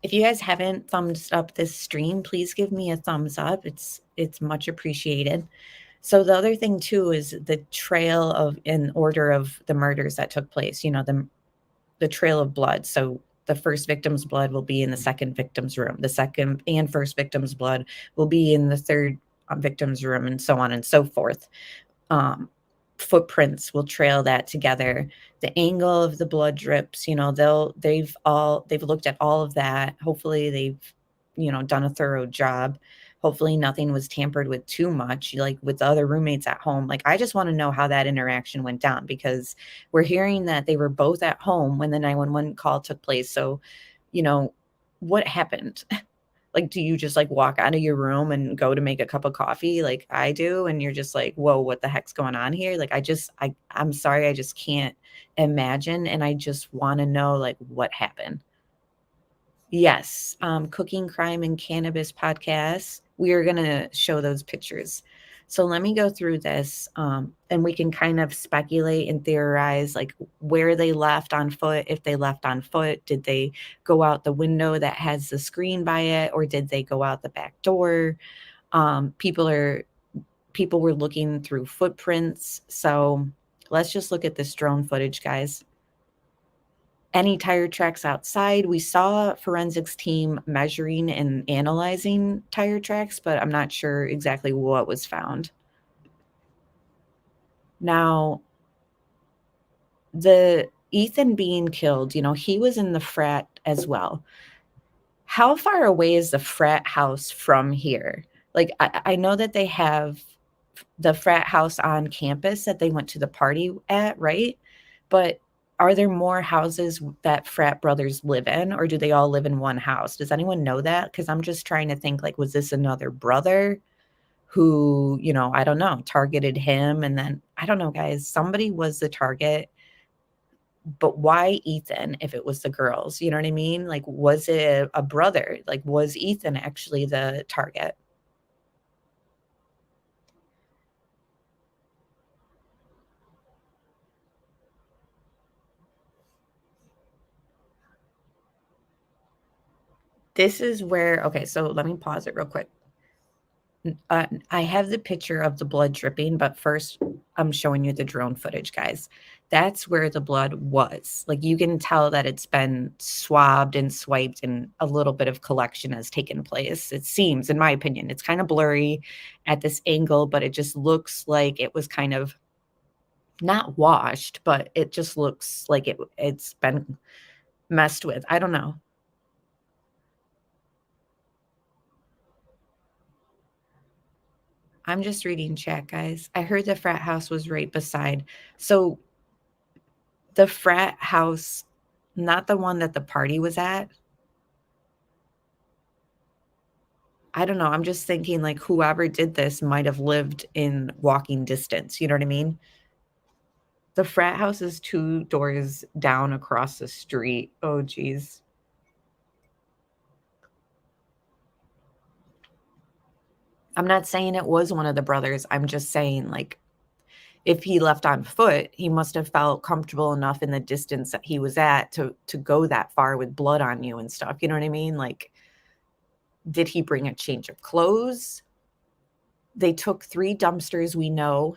If you guys haven't thumbs up this stream, please give me a thumbs up. It's much appreciated. So the other thing too is the trail of in order of the murders that took place, you know, the trail of blood. So the first victim's blood will be in the second victim's room. The second and first victim's blood will be in the third victim's room, and so on and so forth. Footprints will trail that together. The angle of the blood drips, you know, they've looked at all of that. Hopefully they've, you know, done a thorough job. Hopefully nothing was tampered with too much, like with the other roommates at home. Like, I just want to know how that interaction went down, because we're hearing that they were both at home when the 911 call took place. So, you know, what happened? Like, do you just like walk out of your room and go to make a cup of coffee like I do? And you're just like, whoa, what the heck's going on here? Like, I'm sorry, I just can't imagine. And I just want to know like what happened. Yes. Cooking Crime and Cannabis podcast. We are going to show those pictures. So let me go through this, and we can kind of speculate and theorize like where they left on foot. If they left on foot, did they go out the window that has the screen by it, or did they go out the back door? People were looking through footprints. So let's just look at this drone footage, guys. Any tire tracks outside? We saw a forensics team measuring and analyzing tire tracks, but I'm not sure exactly what was found. Now, the Ethan being killed, you know, he was in the frat as well. How far away is the frat house from here? Like, I know that they have the frat house on campus that they went to the party at, right? But are there more houses that frat brothers live in, or do they all live in one house? Does anyone know that? Because I'm just trying to think, like, was this another brother who, you know, I don't know, targeted him? And then, I don't know, guys, somebody was the target. But why Ethan if it was the girls? You know what I mean? Like, was it a brother? Like, was Ethan actually the target? This is where, okay, so let me pause it real quick. I have the picture of the blood dripping, but first I'm showing you the drone footage, guys. That's where the blood was. Like, you can tell that it's been swabbed and swiped and a little bit of collection has taken place. It seems, in my opinion, it's kind of blurry at this angle, but it just looks like it was kind of not washed, but it just looks like it's been messed with. I don't know. I'm just reading chat, guys. I heard the frat house was right beside. So the frat house, not the one that the party was at. I don't know. I'm just thinking like whoever did this might have lived in walking distance. You know what I mean? The frat house is 2 doors down across the street. Oh, geez. I'm not saying it was one of the brothers. I'm just saying, like, if he left on foot, he must have felt comfortable enough in the distance that he was at to go that far with blood on you and stuff. You know what I mean? Like, did he bring a change of clothes? They took 3 dumpsters, we know.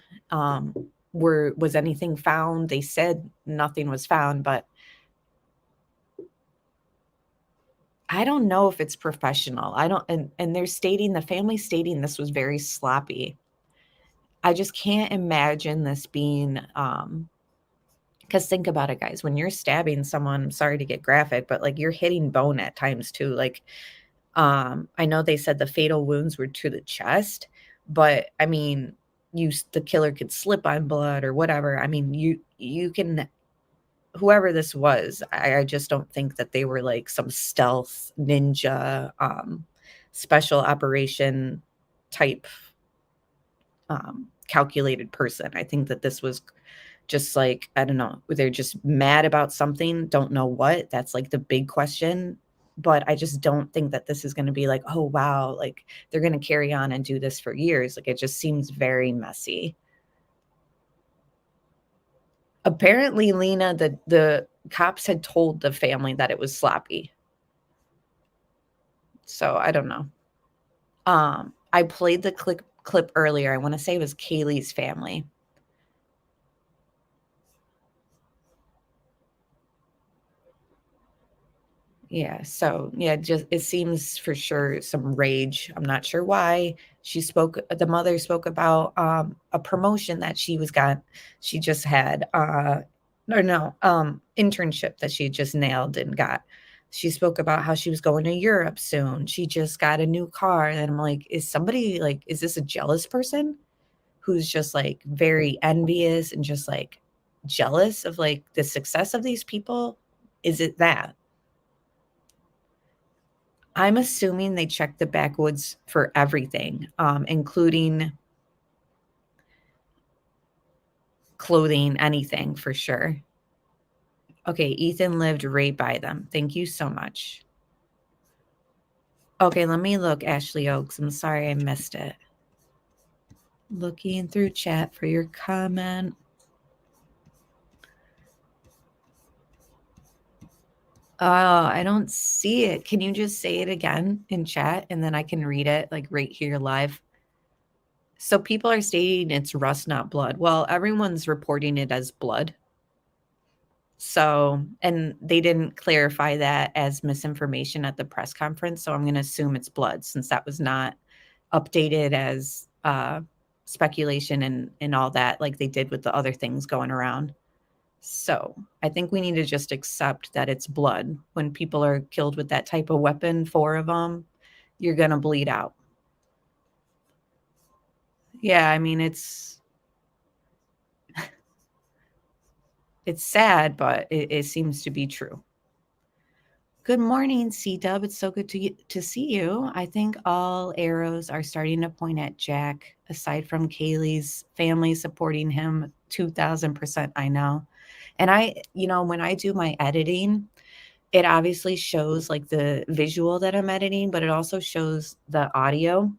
Was anything found? They said nothing was found, but I don't know if it's professional. I don't, and they're stating, the family stating this was very sloppy. I just can't imagine this being, because think about it, guys, when you're stabbing someone, I'm sorry to get graphic, but like you're hitting bone at times too. Like, I know they said the fatal wounds were to the chest, but I mean, the killer could slip on blood or whatever. I mean, you can, whoever this was, I just don't think that they were like some stealth ninja, special operation type, calculated person. I think that this was just like, I don't know, they're just mad about something, don't know what. That's like the big question. But I just don't think that this is going to be like, oh, wow, like they're going to carry on and do this for years. Like it just seems very messy. Apparently, Lena, the cops had told the family that it was sloppy. So I don't know. I played the clip earlier. I want to say it was Kaylee's family. Yeah, so yeah, just it seems for sure some rage. I'm not sure why. The mother spoke about a promotion that she just had, internship that she just nailed and got. She spoke about how she was going to Europe soon. She just got a new car. And I'm like, is this a jealous person who's just like very envious and just like jealous of like the success of these people? Is it that? I'm assuming they checked the backwoods for everything, including clothing, anything for sure. Okay, Ethan lived right by them. Thank you so much. Okay, let me look, Ashley Oaks. I'm sorry I missed it. Looking through chat for your comment. Oh, I don't see it. Can you just say it again in chat and then I can read it like right here live? So people are stating it's rust, not blood. Well, everyone's reporting it as blood. So, and they didn't clarify that as misinformation at the press conference. So I'm going to assume it's blood since that was not updated as speculation and all that, like they did with the other things going around. So I think we need to just accept that it's blood. When people are killed with that type of weapon, 4 of them, you're going to bleed out. Yeah, I mean, it's sad, but it seems to be true. Good morning, C-Dub. It's so good to see you. I think all arrows are starting to point at Jack, aside from Kaylee's family supporting him 2,000%, I know. And when I do my editing, it obviously shows like the visual that I'm editing, but it also shows the audio.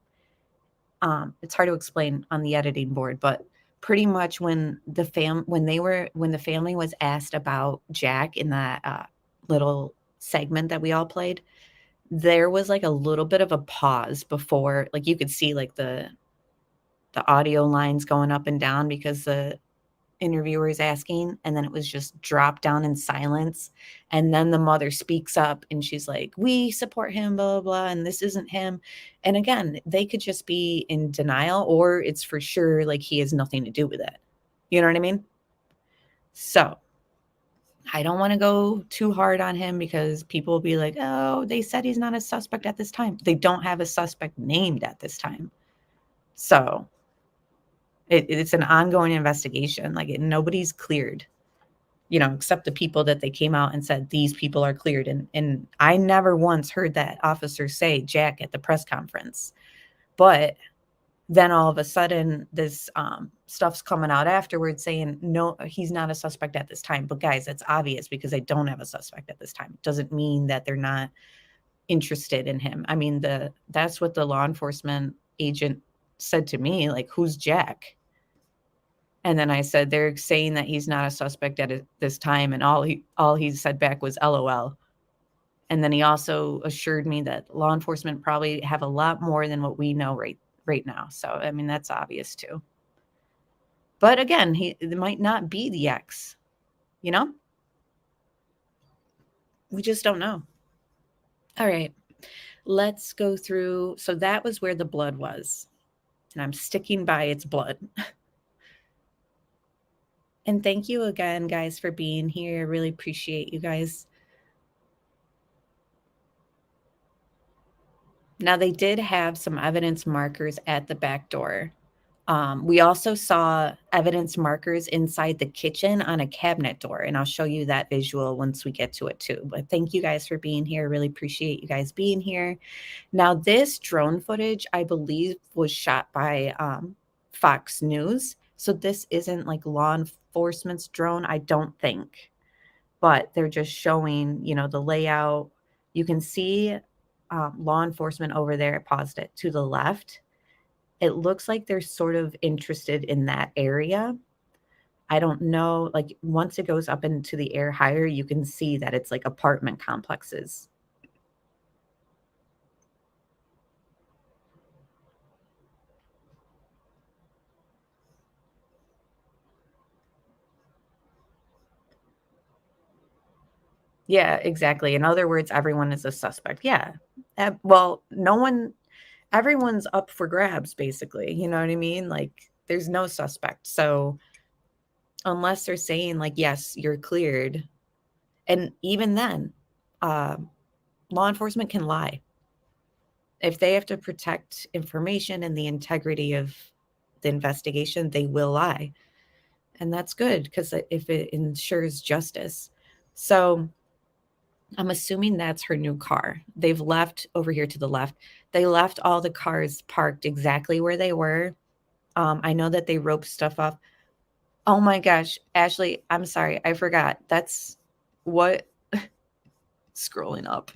It's hard to explain on the editing board, but pretty much when the family was asked about Jack in that little segment that we all played, there was like a little bit of a pause before, like you could see like the audio lines going up and down because the interviewer is asking, and then it was just dropped down in silence. And then the mother speaks up and she's like, we support him, blah, blah, blah, and this isn't him. And again, they could just be in denial, or it's for sure like he has nothing to do with it. You know what I mean? So I don't want to go too hard on him because people will be like, oh, they said he's not a suspect at this time. They don't have a suspect named at this time. So it's an ongoing investigation. Like nobody's cleared, except the people that they came out and said, these people are cleared. And I never once heard that officer say Jack at the press conference. But then all of a sudden this stuff's coming out afterwards saying, no, he's not a suspect at this time. But guys, it's obvious because they don't have a suspect at this time. It doesn't mean that they're not interested in him. I mean, that's what the law enforcement agent said to me, like, who's Jack? And then I said, they're saying that he's not a suspect at this time. And all he said back was LOL. And then he also assured me that law enforcement probably have a lot more than what we know right now. So, I mean, that's obvious too. But again, it might not be the ex, We just don't know. All right, let's go through. So that was where the blood was, and I'm sticking by its blood. And thank you again, guys, for being here. I really appreciate you guys. Now, they did have some evidence markers at the back door. We also saw evidence markers inside the kitchen on a cabinet door, and I'll show you that visual once we get to it too. But thank you guys for being here. Really appreciate you guys being here. Now, this drone footage, I believe, was shot by Fox News. So this isn't like law enforcement's drone, I don't think. But they're just showing, you know, the layout. You can see law enforcement over there. I paused it to the left. It looks like they're sort of interested in that area. I don't know, like once it goes up into the air higher, you can see that it's like apartment complexes. Yeah, exactly. In other words, everyone is a suspect. Yeah. Well, everyone's up for grabs, basically. You know what I mean? Like, there's no suspect. So, unless they're saying, like, yes, you're cleared. And even then, law enforcement can lie. If they have to protect information and the integrity of the investigation, they will lie. And that's good because if it ensures justice. So, I'm assuming that's her new car. They've left over here to the left. They left all the cars parked exactly where they were. I know that they roped stuff off. Oh my gosh, Ashley, I'm sorry. I forgot. That's what scrolling up.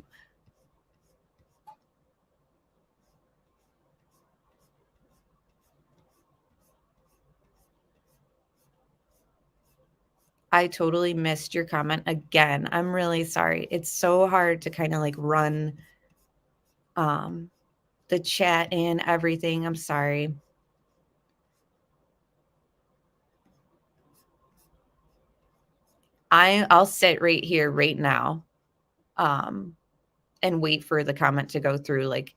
I totally missed your comment again. I'm really sorry. It's so hard to kind of like run the chat and everything. I'm sorry. I'll sit right here right now and wait for the comment to go through. Like,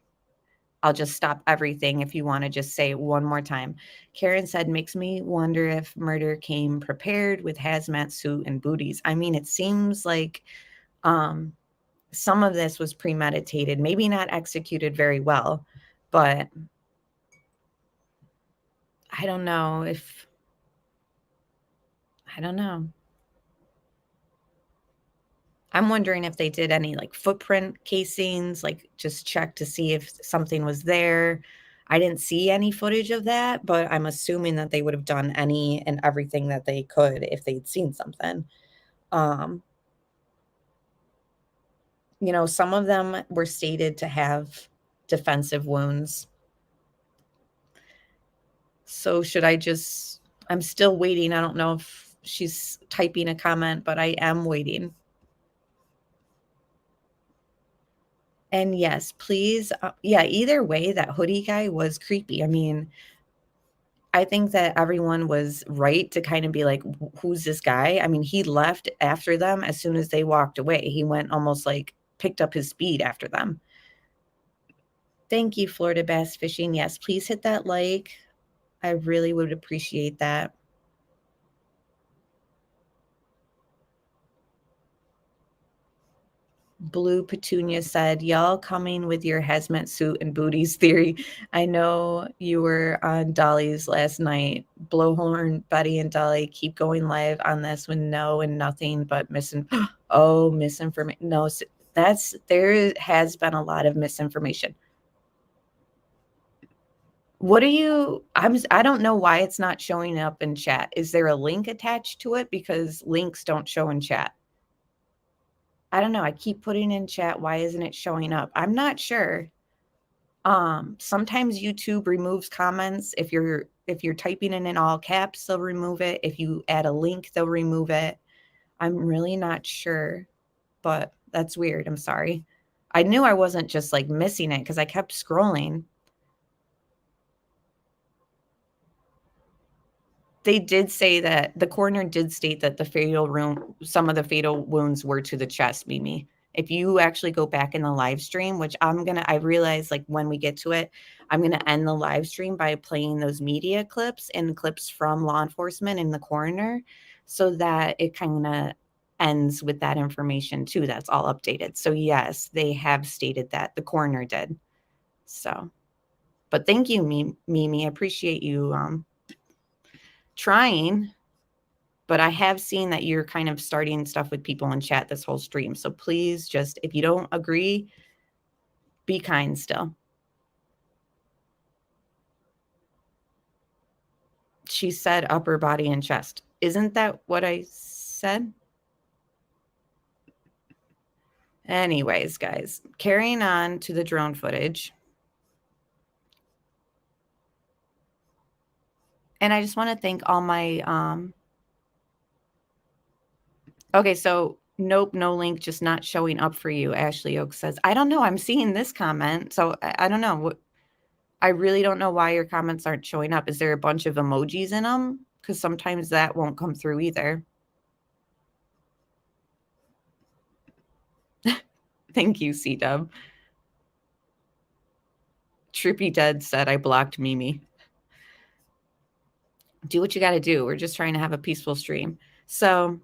I'll just stop everything if you want to just say it one more time. Karen said, makes me wonder if murder came prepared with hazmat suit and booties. I mean, it seems like some of this was premeditated, maybe not executed very well, but I don't know. I'm wondering if they did any like footprint casings, like just check to see if something was there. I didn't see any footage of that, but I'm assuming that they would have done any and everything that they could if they'd seen something. You know, some of them were stated to have defensive wounds. So I'm still waiting. I don't know if she's typing a comment, but I am waiting. And yes, please. Yeah, either way, that hoodie guy was creepy. I mean, I think that everyone was right to kind of be like, who's this guy? I mean, he left after them as soon as they walked away. He went almost like picked up his speed after them. Thank you, Florida Bass Fishing. Yes, please hit that like. I really would appreciate that. Blue Petunia said, y'all coming with your hazmat suit and booties theory. I know you were on Dolly's last night. Blowhorn, Betty, and Dolly keep going live on this with no and nothing but misinformation. No, there has been a lot of misinformation. I don't know why it's not showing up in chat. Is there a link attached to it? Because links don't show in chat. I don't know. I keep putting in chat. Why isn't it showing up? I'm not sure. Sometimes YouTube removes comments. If you're typing in all caps, they'll remove it. If you add a link, they'll remove it. I'm really not sure, but that's weird. I'm sorry. I knew I wasn't just like missing it because I kept scrolling. They did say that the coroner did state that some of the fatal wounds were to the chest, Mimi. If you actually go back in the live stream, which I realize like when we get to it, I'm going to end the live stream by playing those media clips and clips from law enforcement and the coroner so that it kind of ends with that information too. That's all updated. So yes, they have stated that the coroner did. So, but thank you, Mimi. I appreciate you trying. But I have seen that you're kind of starting stuff with people in chat this whole stream. So please just, if you don't agree, be kind still. She said upper body and chest. Isn't that what I said? Anyways, guys, carrying on to the drone footage. And I just want to thank all my, okay, so nope, no link, just not showing up for you. Ashley Oak says, I don't know. I'm seeing this comment. So I don't know. I really don't know why your comments aren't showing up. Is there a bunch of emojis in them? Because sometimes that won't come through either. Thank you, C-Dub. Trippy Dead said, I blocked Mimi. Do what you got to do. We're just trying to have a peaceful stream. So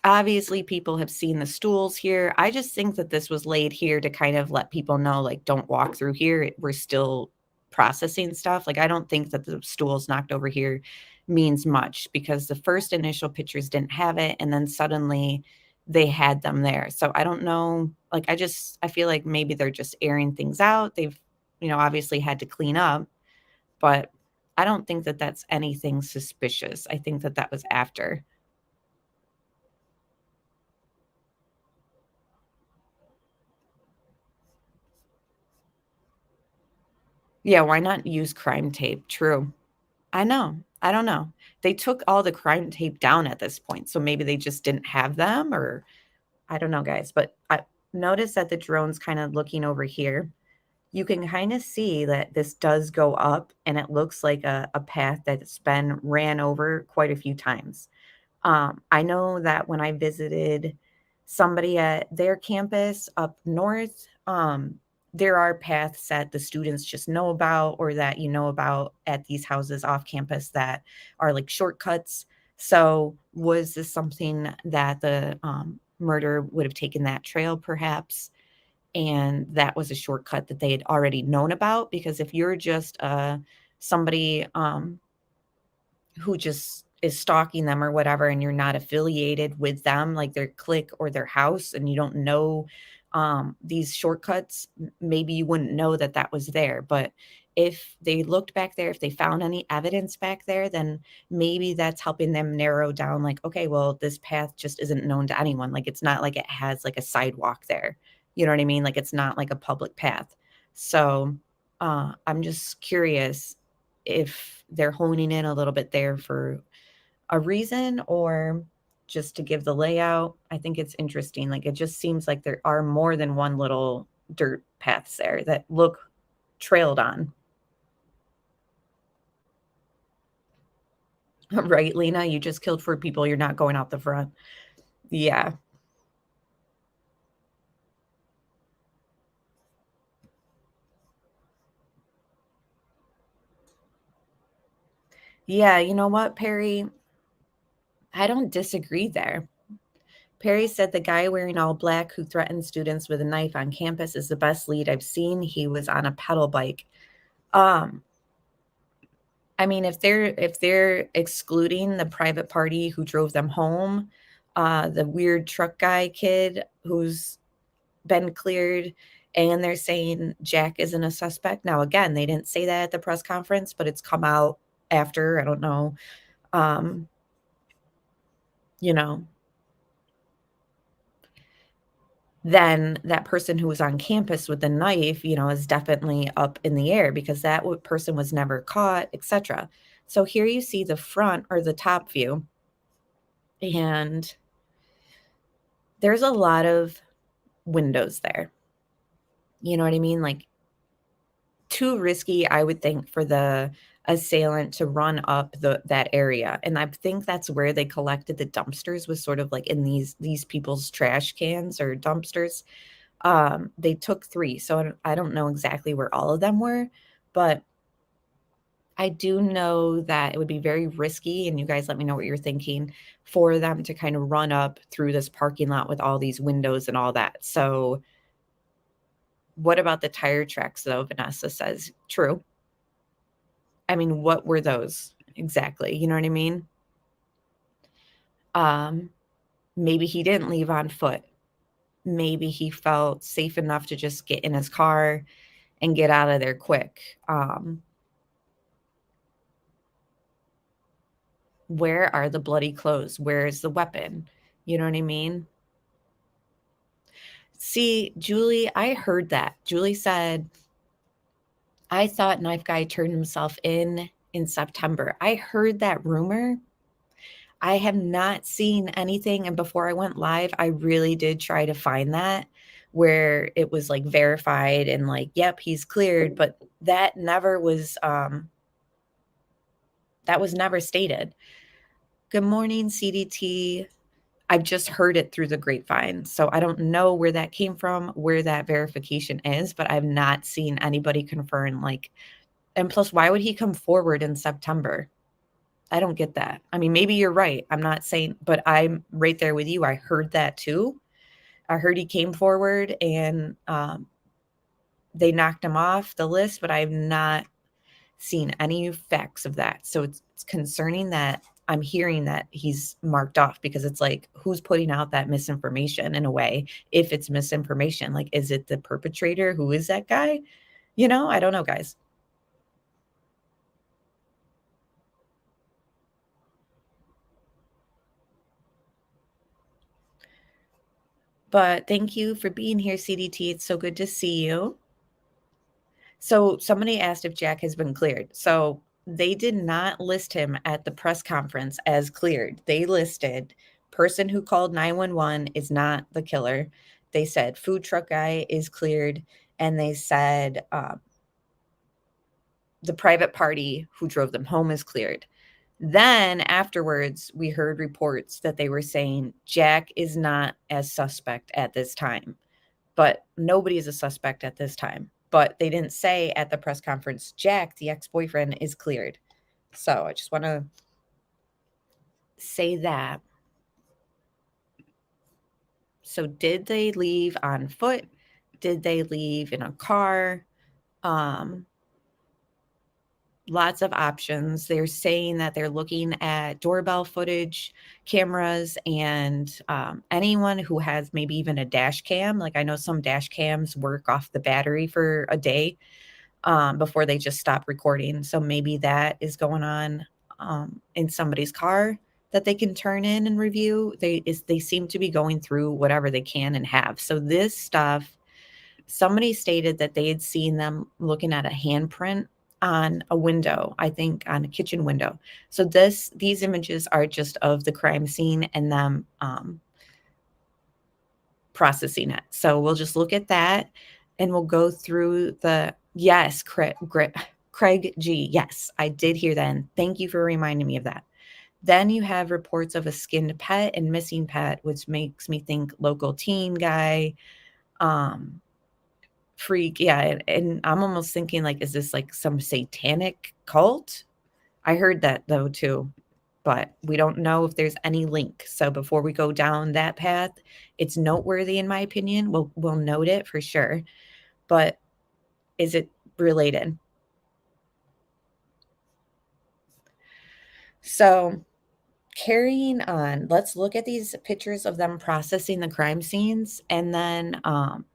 obviously people have seen the stools here. I just think that this was laid here to kind of let people know, like, don't walk through here. We're still processing stuff. Like, I don't think that the stools knocked over here means much because the first initial pictures didn't have it. And then suddenly they had them there. So I don't know. Like, I feel like maybe they're just airing things out. They've, obviously had to clean up, but I don't think that that's anything suspicious. I think that that was after. Yeah, why not use crime tape? True. I know. I don't know. They took all the crime tape down at this point, so maybe they just didn't have them, or I don't know, guys. But I notice that the drone's kind of looking over here. You can kind of see that this does go up, and it looks like a path that's been ran over quite a few times. I know that when I visited somebody at their campus up north, there are paths that the students just know about or that you know about at these houses off campus that are like shortcuts. So was this something that the murder would have taken that trail perhaps? And that was a shortcut that they had already known about? Because if you're just somebody who just is stalking them or whatever, and you're not affiliated with them, like their clique or their house, and you don't know these shortcuts, maybe you wouldn't know that that was there. But if they looked back there, if they found any evidence back there, then maybe that's helping them narrow down, like, okay, well, this path just isn't known to anyone. Like, it's not like it has like a sidewalk there. You know what I mean? Like, it's not like a public path. So I'm just curious if they're honing in a little bit there for a reason or just to give the layout. I think it's interesting. Like, it just seems like there are more than one little dirt paths there that look trailed on. Right, Lena? You just killed 4 people. You're not going out the front. Yeah. Yeah, you know what, Perry? I don't disagree there. Perry said the guy wearing all black who threatened students with a knife on campus is the best lead I've seen. He was on a pedal bike. I mean, if they're excluding the private party who drove them home, the weird truck guy kid who's been cleared, and they're saying Jack isn't a suspect. Now, again, they didn't say that at the press conference, but it's come out after. I don't know. You know, then that person who was on campus with the knife, is definitely up in the air because that person was never caught, etc. So here you see the front or the top view, and there's a lot of windows there. You know what I mean? Like too risky, I would think, for the assailant to run up that area. And I think that's where they collected the dumpsters, was sort of like in these people's trash cans or dumpsters. They took 3, so I don't know exactly where all of them were, but I do know that it would be very risky, and you guys let me know what you're thinking, for them to kind of run up through this parking lot with all these windows and all that. So what about the tire tracks, though? Vanessa says, true. I mean, what were those exactly? You know what I mean? Maybe he didn't leave on foot. Maybe he felt safe enough to just get in his car and get out of there quick. Where are the bloody clothes? Where's the weapon? You know what I mean? See, Julie, I heard that. Julie said, I thought Knife Guy turned himself in September. I heard that rumor. I have not seen anything. And before I went live, I really did try to find that, where it was like verified and like, yep, he's cleared. But that never was, that was never stated. Good morning, CDT. I've just heard it through the grapevine. So I don't know where that came from, where that verification is, but I've not seen anybody confirm, like, and plus, why would he come forward in September? I don't get that. I mean, maybe you're right. I'm not saying, but I'm right there with you. I heard that too. I heard he came forward and they knocked him off the list, but I've not seen any facts of that. So it's concerning that I'm hearing that he's marked off, because it's like, who's putting out that misinformation in a way? If it's misinformation, like, is it the perpetrator? Who is that guy? You know, I don't know, guys. But thank you for being here, CDT. It's so good to see you. So somebody asked if Jack has been cleared. So they did not list him at the press conference as cleared. They listed person who called 911 is not the killer. They said food truck guy is cleared. And they said the private party who drove them home is cleared. Then afterwards, we heard reports that they were saying Jack is not as suspect at this time, but nobody is a suspect at this time. But they didn't say at the press conference, Jack, the ex-boyfriend, is cleared. So I just want to say that. So did they leave on foot? Did they leave in a car? Lots of options. They're saying that they're looking at doorbell footage, cameras, and anyone who has maybe even a dash cam. Like, I know some dash cams work off the battery for a day before they just stop recording. So maybe that is going on in somebody's car that they can turn in and review. They seem to be going through whatever they can and have. So this stuff, somebody stated that they had seen them looking at a handprint on a window, I think on a kitchen window. So these images are just of the crime scene and them processing it. So we'll just look at that and we'll go through the, yes, Craig G. Yes, I did hear that. And thank you for reminding me of that. Then you have reports of a skinned pet and missing pet, which makes me think local teen guy, freak. Yeah. And I'm almost thinking, like, is this like some satanic cult? I heard that though too, but we don't know if there's any link. So before we go down that path, it's noteworthy in my opinion. We'll note it for sure, but is it related? So carrying on, let's look at these pictures of them processing the crime scenes, and then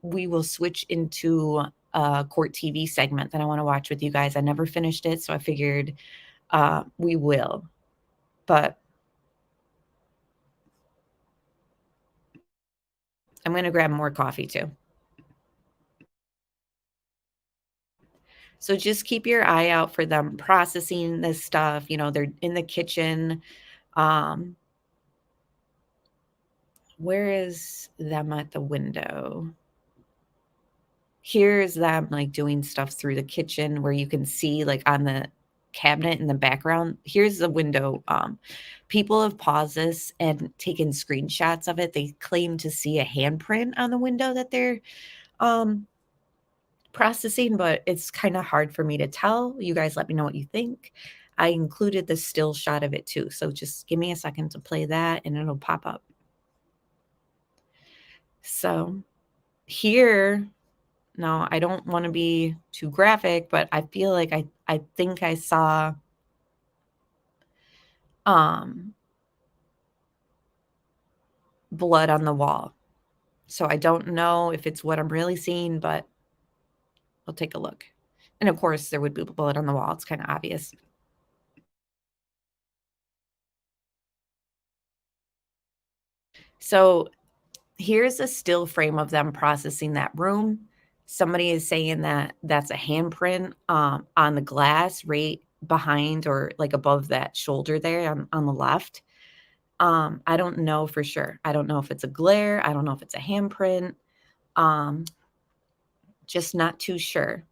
we will switch into a court TV segment that I want to watch with you guys. I never finished it, so I figured we will. But I'm going to grab more coffee too. So just keep your eye out for them processing this stuff. You know, they're in the kitchen. Where is them at the window? here's them like doing stuff through the kitchen where you can see like on the cabinet in the background. Here's the window. People have paused this and taken screenshots of it. They claim to see a handprint on the window that they're processing, but it's kind of hard for me to tell. You guys let me know what you think. I included the still shot of it too. So just give me a second to play that and it'll pop up. So here, no, I don't want to be too graphic, but I feel like I think I saw blood on the wall. So I don't know if it's what I'm really seeing, but we'll take a look. And of course, there would be blood on the wall. It's kind of obvious. So here's a still frame of them processing that room. Somebody is saying that that's a handprint on the glass right behind or like above that shoulder there on the left. I don't know for sure. I don't know if it's a glare. I don't know if it's a handprint. Just not too sure.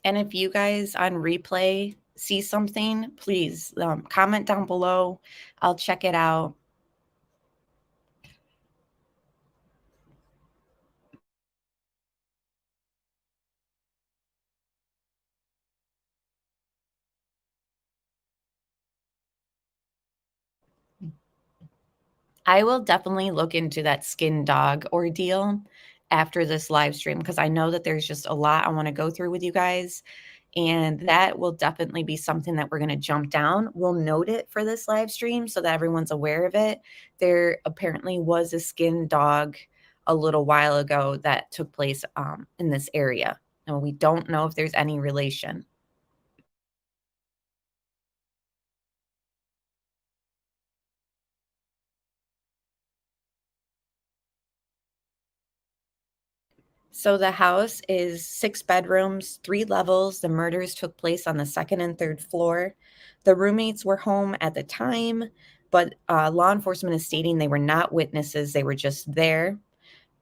And if you guys on replay see something, please comment down below. I'll check it out. I will definitely look into that skin dog ordeal after this live stream because I know that there's just a lot I want to go through with you guys. And that will definitely be something that we're going to jump down. We'll note it for this live stream so that everyone's aware of it. There apparently was a skin dog a little while ago that took place in this area. And we don't know if there's any relation. So the house is 6 bedrooms, 3 levels. The murders took place on the 2nd and 3rd floor. The roommates were home at the time, but law enforcement is stating they were not witnesses. They were just there.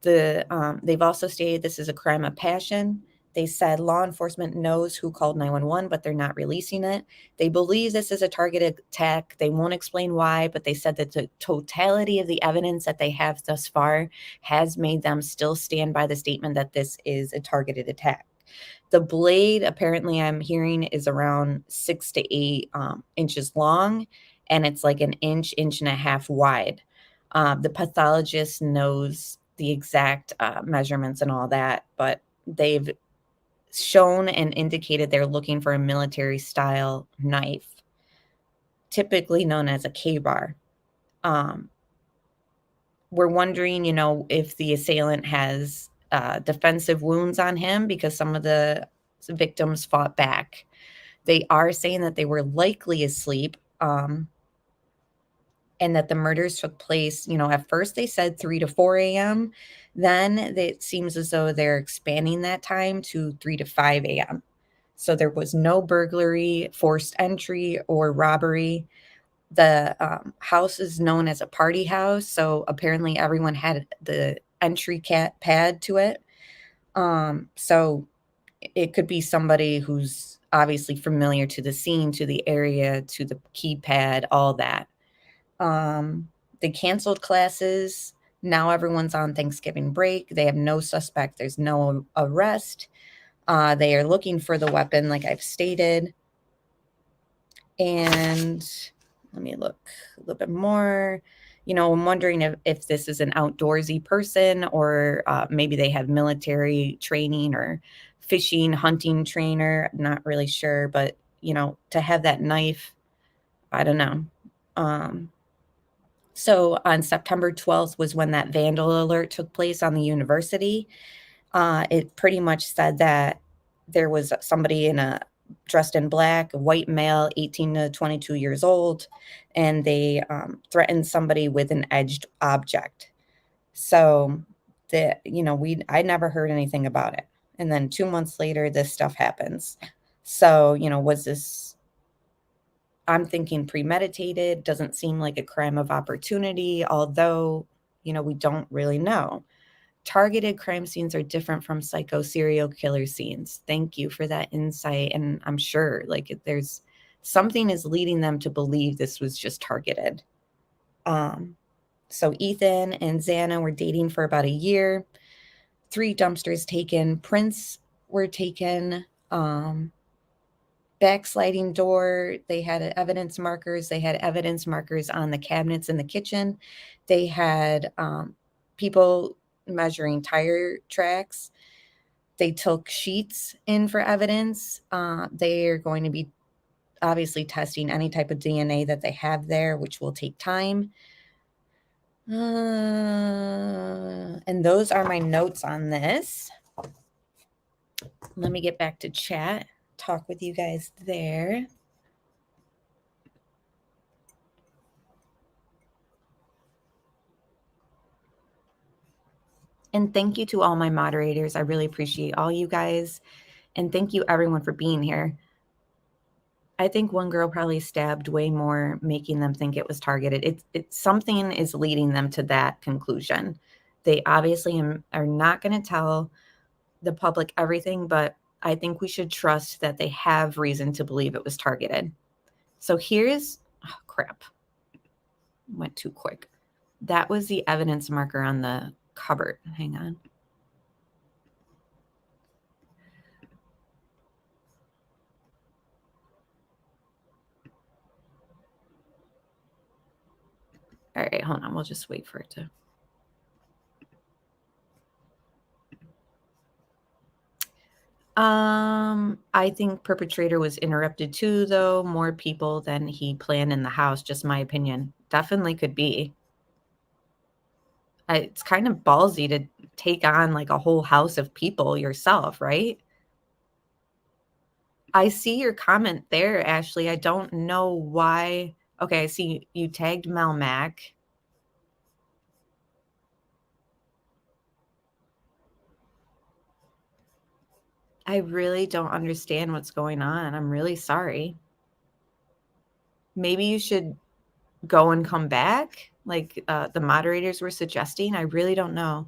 They've also stated this is a crime of passion. They said law enforcement knows who called 911, but they're not releasing it. They believe this is a targeted attack. They won't explain why, but they said that the totality of the evidence that they have thus far has made them still stand by the statement that this is a targeted attack. The blade, apparently I'm hearing, is around 6 to 8 inches long, and it's like an inch and a half wide. The pathologist knows the exact measurements and all that, but they've shown and indicated they're looking for a military style knife, typically known as a K-bar. We're wondering, if the assailant has defensive wounds on him because some of the victims fought back. They are saying that they were likely asleep and that the murders took place, at first they said 3 to 4 a.m. Then it seems as though they're expanding that time to 3 to 5 a.m. So there was no burglary, forced entry, or robbery. The house is known as a party house, so apparently everyone had the entry pad to it. So it could be somebody who's obviously familiar to the scene, to the area, to the keypad, all that. They canceled classes. Now everyone's on Thanksgiving break. They have no suspect. There's no arrest. They are looking for the weapon, like I've stated. And let me look a little bit more. I'm wondering if this is an outdoorsy person or maybe they have military training or fishing, hunting trainer. I'm not really sure, but, to have that knife, I don't know. So on September 12th was when that vandal alert took place on the university. It pretty much said that there was somebody in a dressed in black, a white male, 18 to 22 years old, and they threatened somebody with an edged object. So I never heard anything about it. And then 2 months later, this stuff happens. So, was this, I'm thinking premeditated, doesn't seem like a crime of opportunity, although, we don't really know. Targeted crime scenes are different from psycho serial killer scenes. Thank you for that insight. And I'm sure there's something is leading them to believe this was just targeted. So Ethan and Xana were dating for about a year. 3 dumpsters taken. Prints were taken. Backsliding door. They had evidence markers. They had evidence markers on the cabinets in the kitchen. They had people measuring tire tracks. They took sheets in for evidence. They are going to be obviously testing any type of DNA that they have there, which will take time. And those are my notes on this. Let me get back to chat, talk with you guys there. And thank you to all my moderators. I really appreciate all you guys. And thank you everyone for being here. I think one girl probably stabbed way more, making them think it was targeted. It's something is leading them to that conclusion. They obviously are not going to tell the public everything, but I think we should trust that they have reason to believe it was targeted. So here's, oh crap, went too quick. That was the evidence marker on the cupboard. Hang on. All right, hold on. We'll just wait for it to. I think perpetrator was interrupted too, though. More people than he planned in the house, just my opinion. Definitely could be. It's kind of ballsy to take on like a whole house of people yourself, right? I see your comment there, Ashley. I don't know why. Okay, I see you tagged Mel Mac. I really don't understand what's going on. I'm really sorry. Maybe you should go and come back like the moderators were suggesting. I really don't know.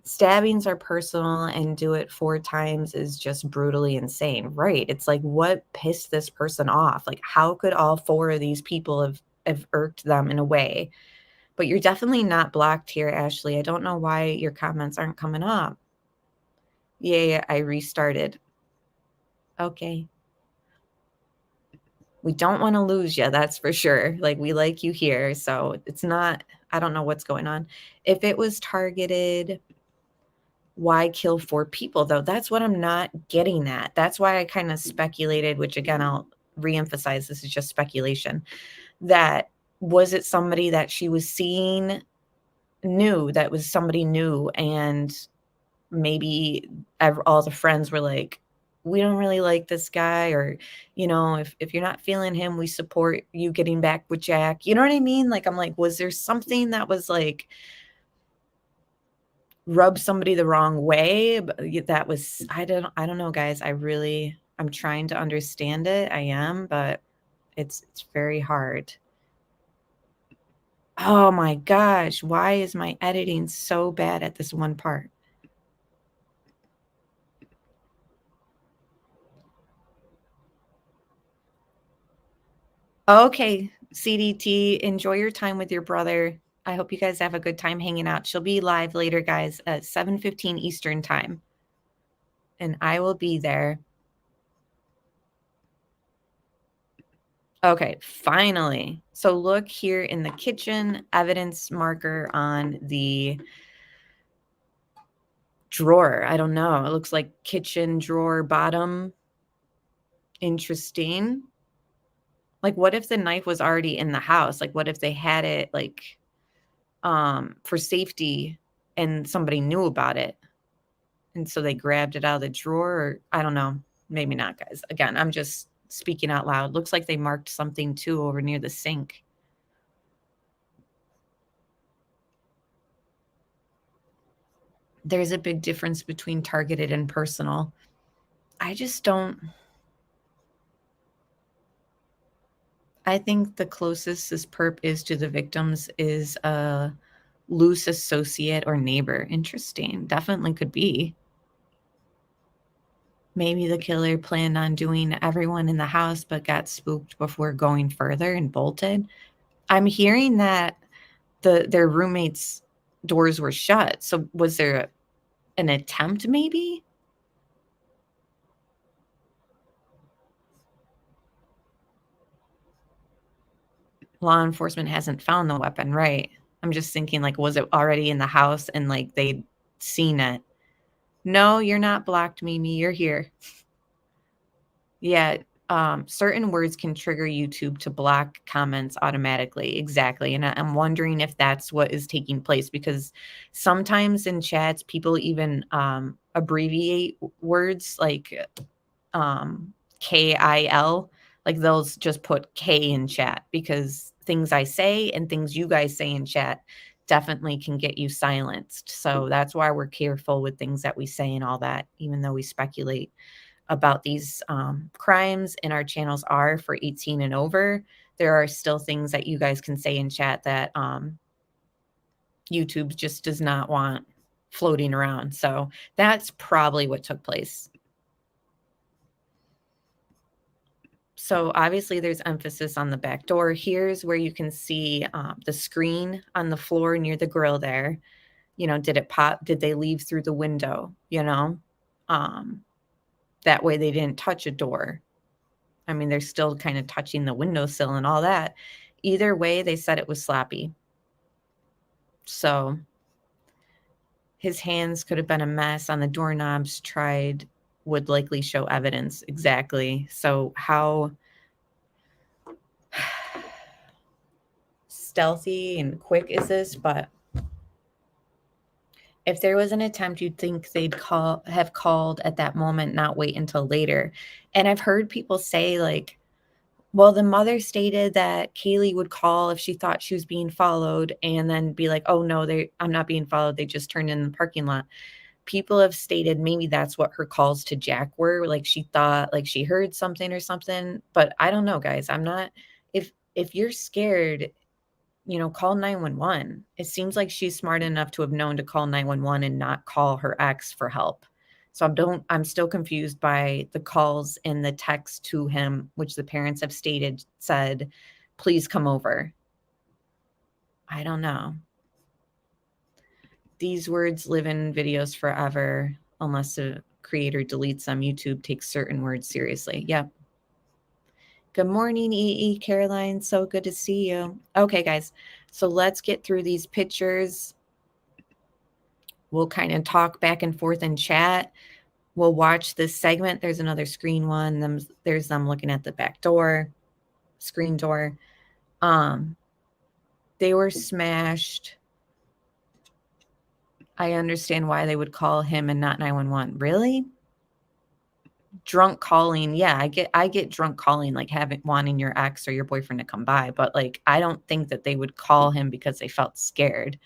Stabbings are personal, and do it 4 times is just brutally insane. Right. It's like, what pissed this person off? Like, how could all 4 of these people have irked them in a way? But you're definitely not blocked here, Ashley. I don't know why your comments aren't coming up. Yeah, I restarted. Okay. We don't want to lose you, that's for sure. Like, we like you here. So it's not, I don't know what's going on. If it was targeted, why kill 4 people, though? That's what I'm not getting at. That's why I kind of speculated, which again, I'll reemphasize, this is just speculation, that was it somebody that she was seeing new, that was somebody new, and maybe all the friends were like, we don't really like this guy, or, if you're not feeling him, we support you getting back with Jack. You know what I mean? Like, I'm like, was there something that was like, rub somebody the wrong way? That was, I don't know, guys. I'm trying to understand it. I am, but it's very hard. Oh my gosh. Why is my editing so bad at this one part? Okay, CDT, enjoy your time with your brother. I hope you guys have a good time hanging out. She'll be live later, guys, at 7:15 Eastern time. And I will be there. Okay, finally. So look here in the kitchen, evidence marker on the drawer. I don't know. It looks like kitchen drawer bottom. Interesting. Like, what if the knife was already in the house? Like, what if they had it like for safety and somebody knew about it? And so they grabbed it out of the drawer, or I don't know. maybe not, guys. Again, I'm just speaking out loud. Looks like they marked something too over near the sink. There's a big difference between targeted and personal. I just don't. I think the closest this perp is to the victims is a loose associate or neighbor. Interesting. Definitely could be. Maybe the killer planned on doing everyone in the house but got spooked before going further and bolted. I'm hearing that their roommates' doors were shut. So was there an attempt maybe? Law enforcement hasn't found the weapon, right? I'm just thinking, like, was it already in the house and, like, they'd seen it? No, you're not blocked, Mimi. You're here. Yeah, certain words can trigger YouTube to block comments automatically. Exactly. And I'm wondering if that's what is taking place, because sometimes in chats, people even abbreviate words like KIL. Like they'll just put K in chat, because things I say and things you guys say in chat definitely can get you silenced. So that's why we're careful with things that we say and all that, even though we speculate about these crimes and our channels are for 18 and over. There are still things that you guys can say in chat that YouTube just does not want floating around. So that's probably what took place. So obviously there's emphasis on the back door. Here's where you can see the screen on the floor near the grill there. You know, did it pop? Did they leave through the window? You know, that way they didn't touch a door. I mean, they're still kind of touching the windowsill and all that. Either way, they said it was sloppy. So his hands could have been a mess on the doorknobs. Tried would likely show evidence. Exactly. So how stealthy and quick is this? But if there was an attempt, you'd think they'd have called at that moment, not wait until later. And I've heard people say, like, well, the mother stated that Kaylee would call if she thought she was being followed, and then be like, oh no, I'm not being followed. They just turned in the parking lot. People have stated maybe that's what her calls to Jack were. Like she thought like she heard something or something, but I don't know, guys. I'm not, if you're scared, you know, call 911. It seems like she's smart enough to have known to call 911 and not call her ex for help. So I'm still confused by the calls and the text to him, which the parents have stated said, please come over. I don't know. These words live in videos forever unless the creator deletes them. YouTube takes certain words seriously. Yep. Good morning, EE Caroline. So good to see you. Okay, guys. So let's get through these pictures. We'll kind of talk back and forth in chat. We'll watch this segment. There's another screen one. There's them looking at the back door, screen door. They were smashed. I understand why they would call him and not 911. Really? Drunk calling. Yeah, I get drunk calling, like wanting your ex or your boyfriend to come by, but like I don't think that they would call him because they felt scared.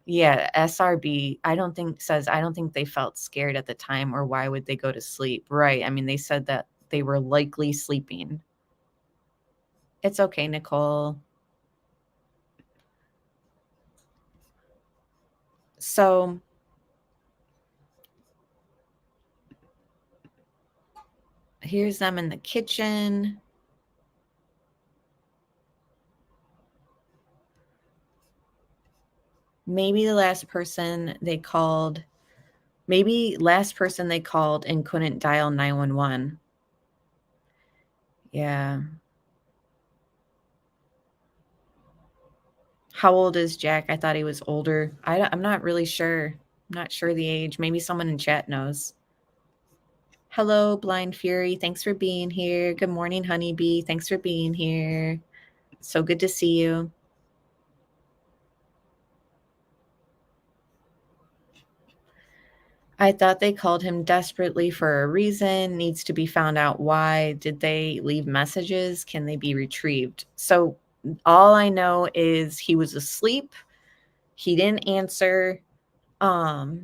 Yeah, SRB, I don't think they felt scared at the time, or why would they go to sleep? Right. I mean, they said that they were likely sleeping. It's okay, Nicole. So here's them in the kitchen. Maybe last person they called and couldn't dial 911. Yeah. How old is Jack? I thought he was older. I'm not really sure. I'm not sure the age. Maybe someone in chat knows. Hello, Blind Fury. Thanks for being here. Good morning, Honeybee. Thanks for being here. So good to see you. I thought they called him desperately for a reason. Needs to be found out why. Did they leave messages? Can they be retrieved? So all I know is he was asleep. He didn't answer. What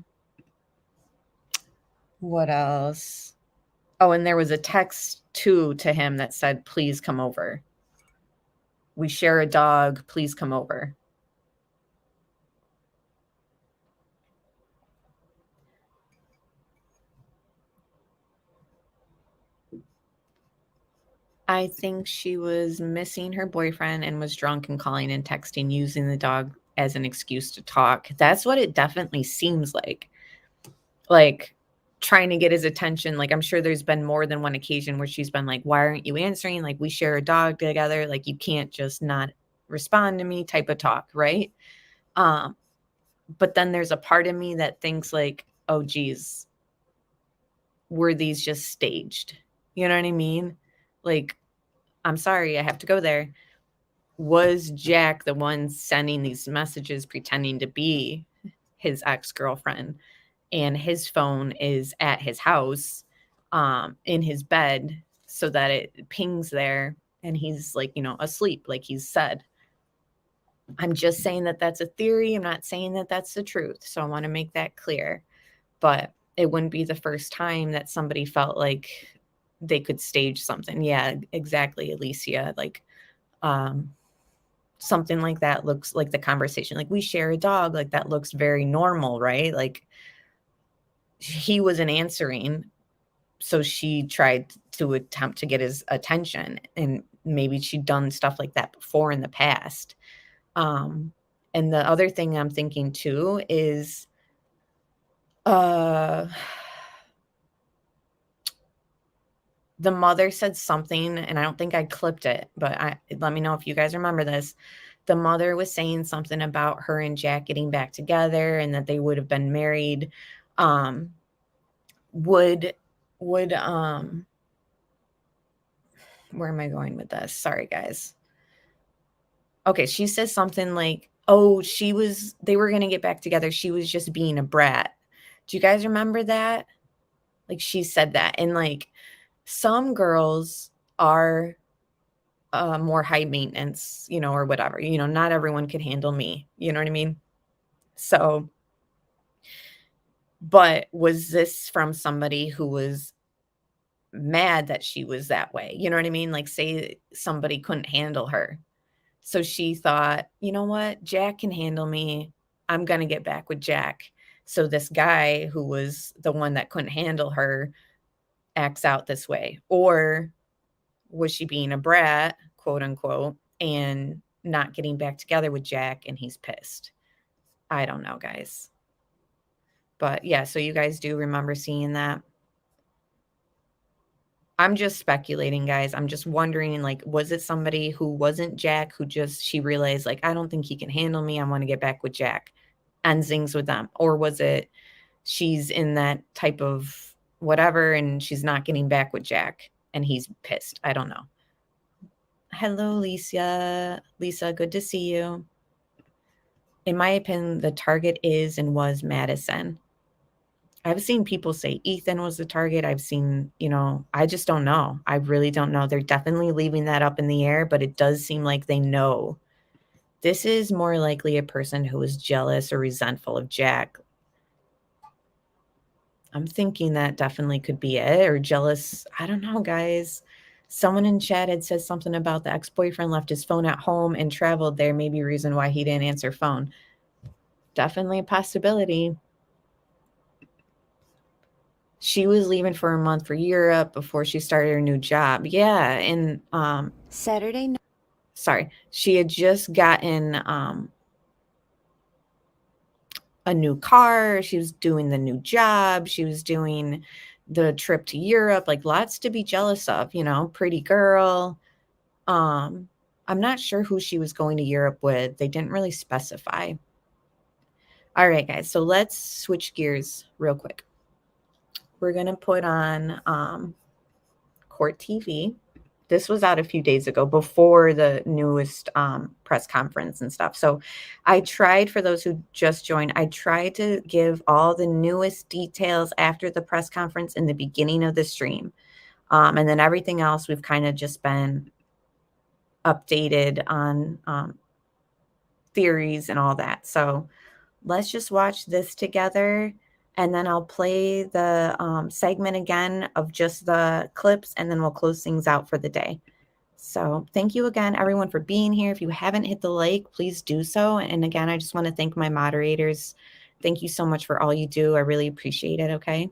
else? Oh, and there was a text too to him that said, please come over. We share a dog. Please come over. I think she was missing her boyfriend and was drunk and calling and texting, using the dog as an excuse to talk. That's what it definitely seems like. Like trying to get his attention. Like I'm sure there's been more than one occasion where she's been like, why aren't you answering? Like we share a dog together. Like you can't just not respond to me type of talk, right? But then there's a part of me that thinks like, oh geez, were these just staged? You know what I mean? Like, I'm sorry, I have to go there. Was Jack the one sending these messages pretending to be his ex-girlfriend, and his phone is at his house in his bed so that it pings there and he's like, asleep, like he's said. I'm just saying that that's a theory. I'm not saying that that's the truth. So I want to make that clear. But it wouldn't be the first time that somebody felt like they could stage something. Yeah, exactly, Alicia. Like, something like that looks like the conversation. Like we share a dog. Like that looks very normal, right? Like he wasn't answering. So she tried to attempt to get his attention, and maybe she'd done stuff like that before in the past. And the other thing I'm thinking too is, the mother said something, and I don't think I clipped it, but let me know if you guys remember this. The mother was saying something about her and Jack getting back together and that they would have been married. Would where am I going with this? Sorry, guys. Okay, she says something like, oh, they were going to get back together. She was just being a brat. Do you guys remember that? Like she said that. And like some girls are more high maintenance, or whatever, not everyone can handle me. You know what I mean? So, but was this from somebody who was mad that she was that way? You know what I mean? Like say somebody couldn't handle her. So she thought, you know what? Jack can handle me. I'm going to get back with Jack. So this guy who was the one that couldn't handle her acts out this way. Or was she being a brat, quote unquote, and not getting back together with Jack and he's pissed? I don't know, guys. But yeah, so you guys do remember seeing that? I'm just speculating, guys. I'm just wondering, like, was it somebody who wasn't Jack who she realized, like, I don't think he can handle me. I want to get back with Jack, ends things with them? Or was it she's in that type of whatever and she's not getting back with Jack and he's pissed? I don't know. Hello, Lisa. Lisa, good to see you. In my opinion, the target is and was Madison. I've seen people say Ethan was the target. I've seen, I just don't know. I really don't know. They're definitely leaving that up in the air, but it does seem like they know. This is more likely a person who is jealous or resentful of Jack. I'm thinking that definitely could be it, or jealous. I don't know, guys. Someone in chat had said something about the ex-boyfriend left his phone at home and traveled there. Maybe reason why he didn't answer phone. Definitely a possibility. She was leaving for a month for Europe before she started her new job. Yeah, and Saturday night. Sorry, she had just gotten a new car. She was doing the new job. She was doing the trip to Europe. Like lots to be jealous of, pretty girl. I'm not sure who she was going to Europe with. They didn't really specify. All right, guys. So let's switch gears real quick. We're going to put on Court TV. this was out a few days ago before the newest press conference and stuff. So I tried, for those who just joined, I tried to give all the newest details after the press conference in the beginning of the stream. And then everything else we've kind of just been updated on theories and all that. So let's just watch this together, and then I'll play the segment again of just the clips, and then we'll close things out for the day. So thank you again, everyone, for being here. If you haven't hit the like, please do so. And again, I just want to thank my moderators. Thank you so much for all you do. I really appreciate it. Okay.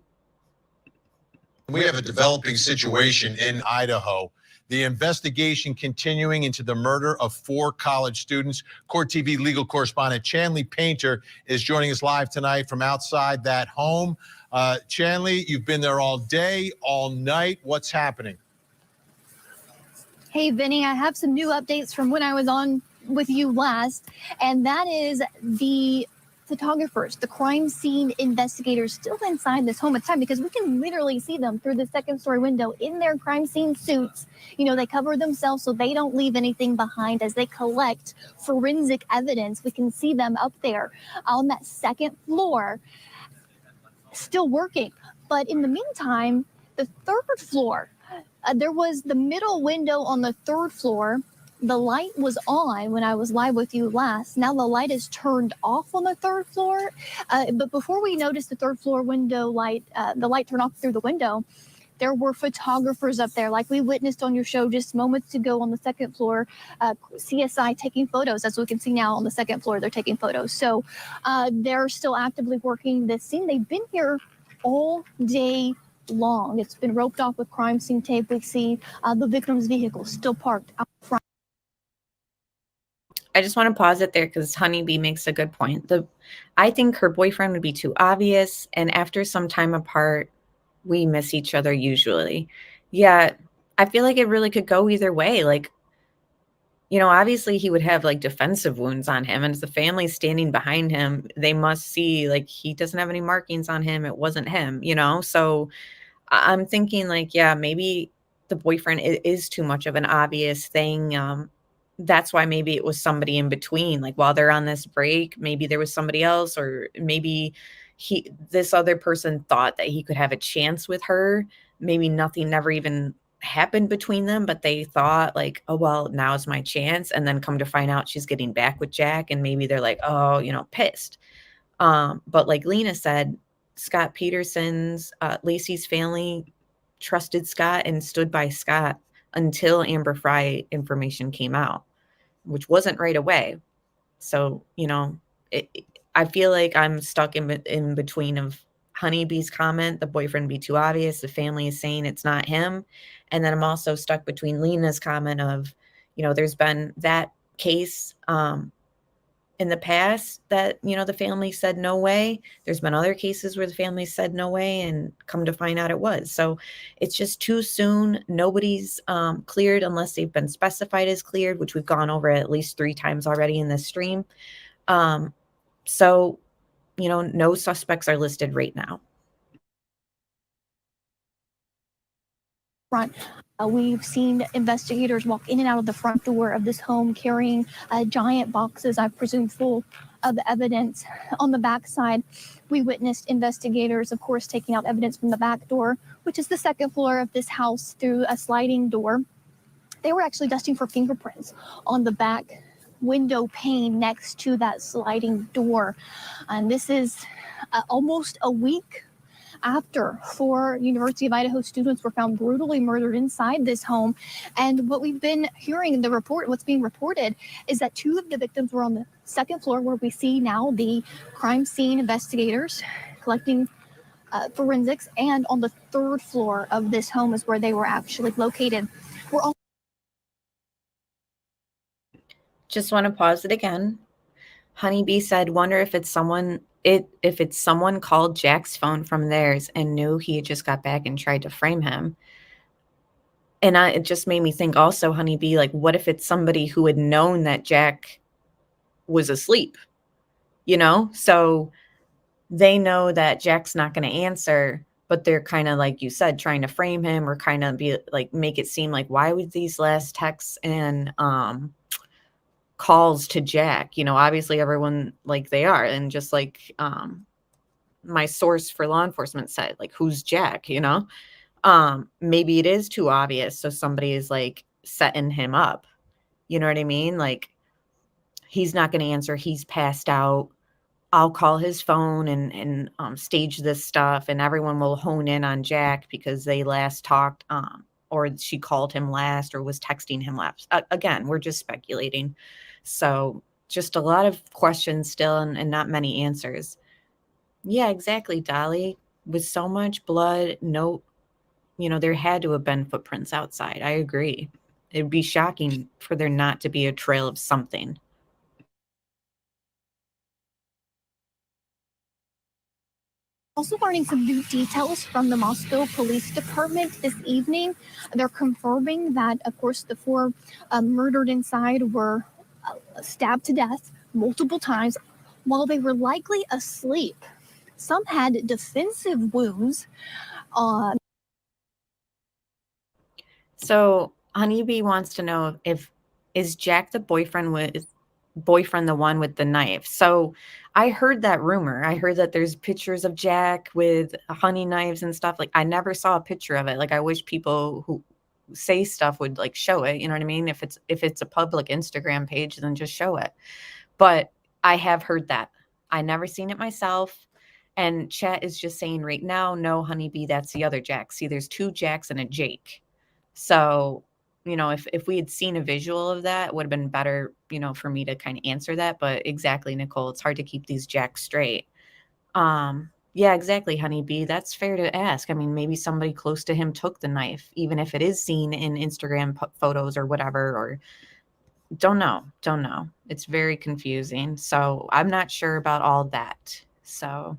We have a developing situation in Idaho. The investigation continuing into the murder of 4 college students. Court TV legal correspondent Chanley Painter is joining us live tonight from outside that home. Chanley, you've been there all day, all night. What's happening? Hey, Vinny, I have some new updates from when I was on with you last, and that is the photographers, the crime scene investigators still inside this home at the time, because we can literally see them through the second-story window in their crime scene suits. You know, they cover themselves so they don't leave anything behind as they collect forensic evidence. We can see them up there on that second floor still working. But in the meantime, the third floor, there was the middle window on the third floor. The light was on when I was live with you last. Now the light is turned off on the third floor. But before we noticed the third floor window light, the light turn off through the window, there were photographers up there, like we witnessed on your show just moments ago on the second floor, CSI taking photos. As we can see now on the second floor, they're taking photos. So they're still actively working this scene. They've been here all day long. It's been roped off with crime scene tape. We see the victim's vehicle still parked out front. I just want to pause it there because Honeybee makes a good point. I think her boyfriend would be too obvious, and after some time apart, we miss each other usually. Yeah, I feel like it really could go either way. Like, you know, obviously he would have like defensive wounds on him, and as the family standing behind him, they must see like he doesn't have any markings on him. It wasn't him, you know? So I'm thinking like, yeah, maybe the boyfriend is too much of an obvious thing. That's why maybe it was somebody in between, like while they're on this break, maybe there was somebody else, or maybe this other person thought that he could have a chance with her. Maybe nothing never even happened between them, but they thought like, oh, well, now's my chance. And then come to find out she's getting back with Jack. And maybe they're like, oh, you know, pissed. But like Lena said, Scott Peterson's, Lacey's family trusted Scott and stood by Scott until Amber Fry information came out, which wasn't right away. So, you know, I feel like I'm stuck in between of Honeybee's comment, the boyfriend be too obvious, the family is saying it's not him. And then I'm also stuck between Lena's comment of, you know, there's been that case in the past that, you know, the family said no way. There's been other cases where the family said no way, and come to find out it was. So it's just too soon. Nobody's cleared unless they've been specified as cleared, which we've gone over at least 3 times already in this stream. So, you know, no suspects are listed right now. Front. We've seen investigators walk in and out of the front door of this home carrying giant boxes, I presume full of evidence. On the back side, we witnessed investigators, of course, taking out evidence from the back door, which is the second floor of this house, through a sliding door. They were actually dusting for fingerprints on the back window pane next to that sliding door. And this is almost a week after 4 University of Idaho students were found brutally murdered inside this home. And what we've been hearing in the report, what's being reported, is that 2 of the victims were on the second floor, where we see now the crime scene investigators collecting forensics, and on the third floor of this home is where they were actually located. We're all just want to pause it again. Honeybee said, wonder if it's someone called Jack's phone from theirs and knew he had just got back and tried to frame him. And it just made me think also, Honeybee, like, what if it's somebody who had known that Jack was asleep, you know? So they know that Jack's not going to answer, but they're kind of, like you said, trying to frame him or kind of be like, make it seem like, why would these last texts and calls to Jack? Obviously everyone, like, they are. And just like my source for law enforcement said, like, who's Jack? Maybe it is too obvious. So somebody is like setting him up. You know what I mean? Like, he's not going to answer. He's passed out. I'll call his phone and stage this stuff, and everyone will hone in on Jack because they last talked, or she called him last or was texting him last. Again, we're just speculating. So just a lot of questions still and not many answers. Yeah, exactly, Dolly. With so much blood, no, there had to have been footprints outside. I agree. It'd be shocking for there not to be a trail of something. Also learning some new details from the Moscow Police Department this evening. They're confirming that, of course, the 4 murdered inside were stabbed to death multiple times while they were likely asleep. Some had defensive wounds. So Honeybee wants to know is Jack the boyfriend the one with the knife? So I heard that rumor. I heard that there's pictures of Jack with honey knives and stuff. Like, I never saw a picture of it. Like, I wish people who say stuff would, like, show it. You know what I mean? If it's a public Instagram page, then just show it. But I have heard that. I never seen it myself. And chat is just saying right now, no, Honeybee, that's the other Jack. See, there's 2 Jacks and a Jake. So, if we had seen a visual of that, it would have been better, for me to kind of answer that. But exactly, Nicole, it's hard to keep these Jacks straight. Yeah, exactly, Honeybee. That's fair to ask. I mean, maybe somebody close to him took the knife, even if it is seen in Instagram photos or whatever, or don't know. It's very confusing. So I'm not sure about all that. So.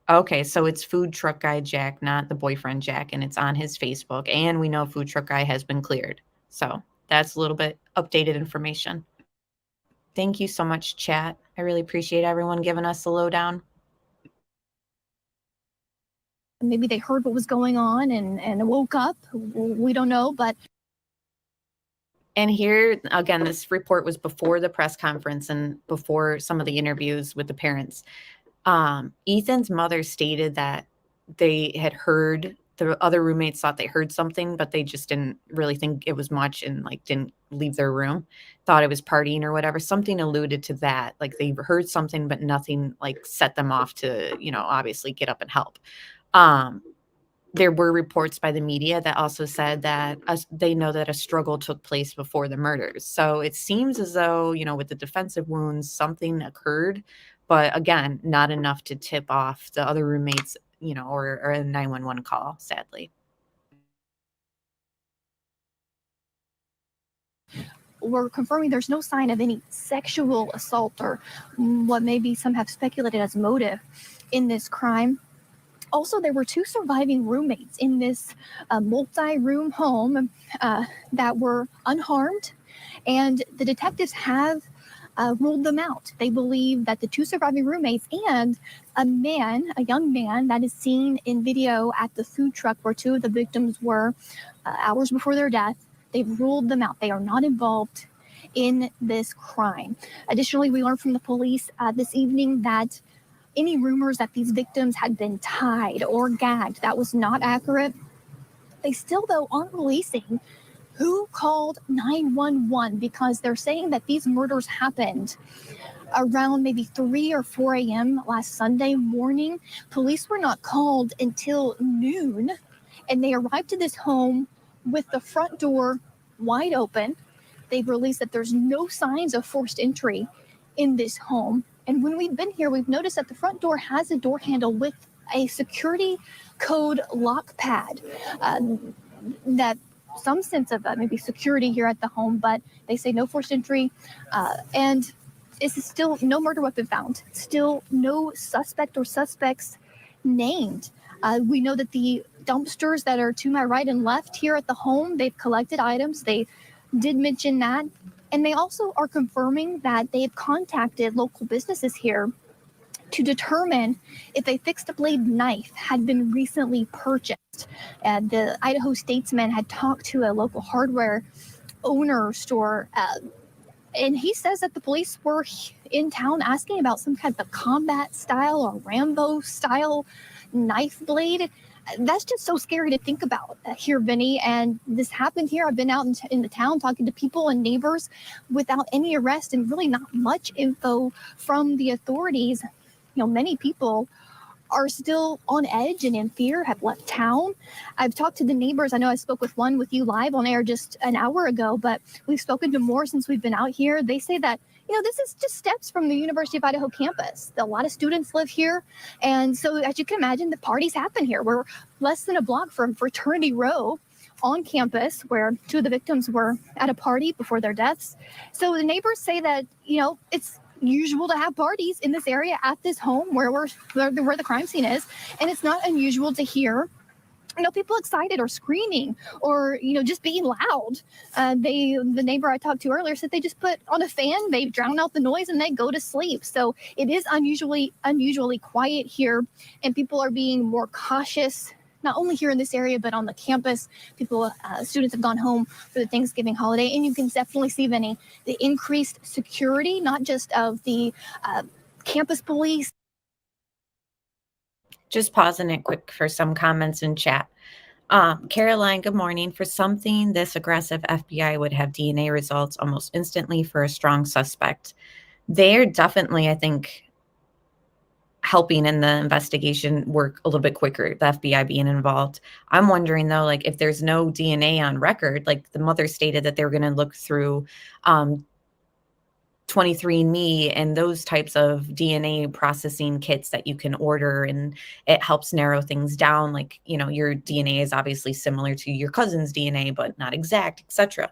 Okay, so it's food truck guy Jack, not the boyfriend Jack, and it's on his Facebook. And we know food truck guy has been cleared. So that's a little bit updated information. Thank you so much, chat. I really appreciate everyone giving us the lowdown. Maybe they heard what was going on and woke up. We don't know, but. And here, again, this report was before the press conference and before some of the interviews with the parents. Ethan's mother stated that they had heard, the other roommates thought they heard something, but they just didn't really think it was much and, like, didn't leave their room, thought it was partying or whatever. Something alluded to that. Like, they heard something, but nothing, like, set them off to, obviously get up and help. There were reports by the media that also said that they know that a struggle took place before the murders. So it seems as though, with the defensive wounds, something occurred, but again, not enough to tip off the other roommates, or a 911 call, sadly. We're confirming there's no sign of any sexual assault or what maybe some have speculated as motive in this crime. Also, there were 2 surviving roommates in this multi-room home that were unharmed, and the detectives have ruled them out. They believe that the 2 surviving roommates and a young man that is seen in video at the food truck where 2 of the victims were hours before their death, they've ruled them out. They are not involved in this crime. Additionally, we learned from the police this evening that any rumors that these victims had been tied or gagged, that was not accurate. They still, though, aren't releasing who called 911 because they're saying that these murders happened around maybe 3 or 4 a.m. last Sunday morning. Police were not called until noon, and they arrived to this home with the front door wide open. They've released that there's no signs of forced entry in this home. And when we've been here, we've noticed that the front door has a door handle with a security code lock pad that some sense of maybe security here at the home, but they say no forced entry. And it's still no murder weapon found. Still no suspect or suspects named. We know that the dumpsters that are to my right and left here at the home, they've collected items. They did mention that. And they also are confirming that they've contacted local businesses here to determine if a fixed blade knife had been recently purchased. The Idaho Statesman had talked to a local hardware owner store, and he says that the police were in town asking about some kind of a combat style or Rambo style knife blade. That's just so scary to think about here, Vinny. And this happened here. I've been out in the town talking to people and neighbors without any arrest and really not much info from the authorities. Many people are still on edge and in fear, have left town. I've talked to the neighbors. I know I spoke with one with you live on air just an hour ago, but we've spoken to more since we've been out here. They say that, this is just steps from the University of Idaho campus. A lot of students live here. And so as you can imagine, the parties happen here. We're less than a block from Fraternity Row on campus, where two of the victims were at a party before their deaths. So the neighbors say that, it's usual to have parties in this area at this home where the crime scene is, and it's not unusual to hear people excited or screaming or just being loud. The neighbor I talked to earlier said they just put on a fan, they drown out the noise, and they go to sleep. So it is unusually quiet here, and people are being more cautious, not only here in this area, but on the campus. Students have gone home for the Thanksgiving holiday, and you can definitely see, Vinny, the increased security, not just of the campus police. Just pausing it quick for some comments in chat. Caroline, good morning. For something this aggressive, FBI would have DNA results almost instantly for a strong suspect. They're definitely, I think, helping in the investigation work a little bit quicker, the FBI being involved. I'm wondering, though, if there's no DNA on record, the mother stated that they were going to look through 23andMe and those types of DNA processing kits that you can order, and it helps narrow things down. Your DNA is obviously similar to your cousin's DNA, but not exact, etc.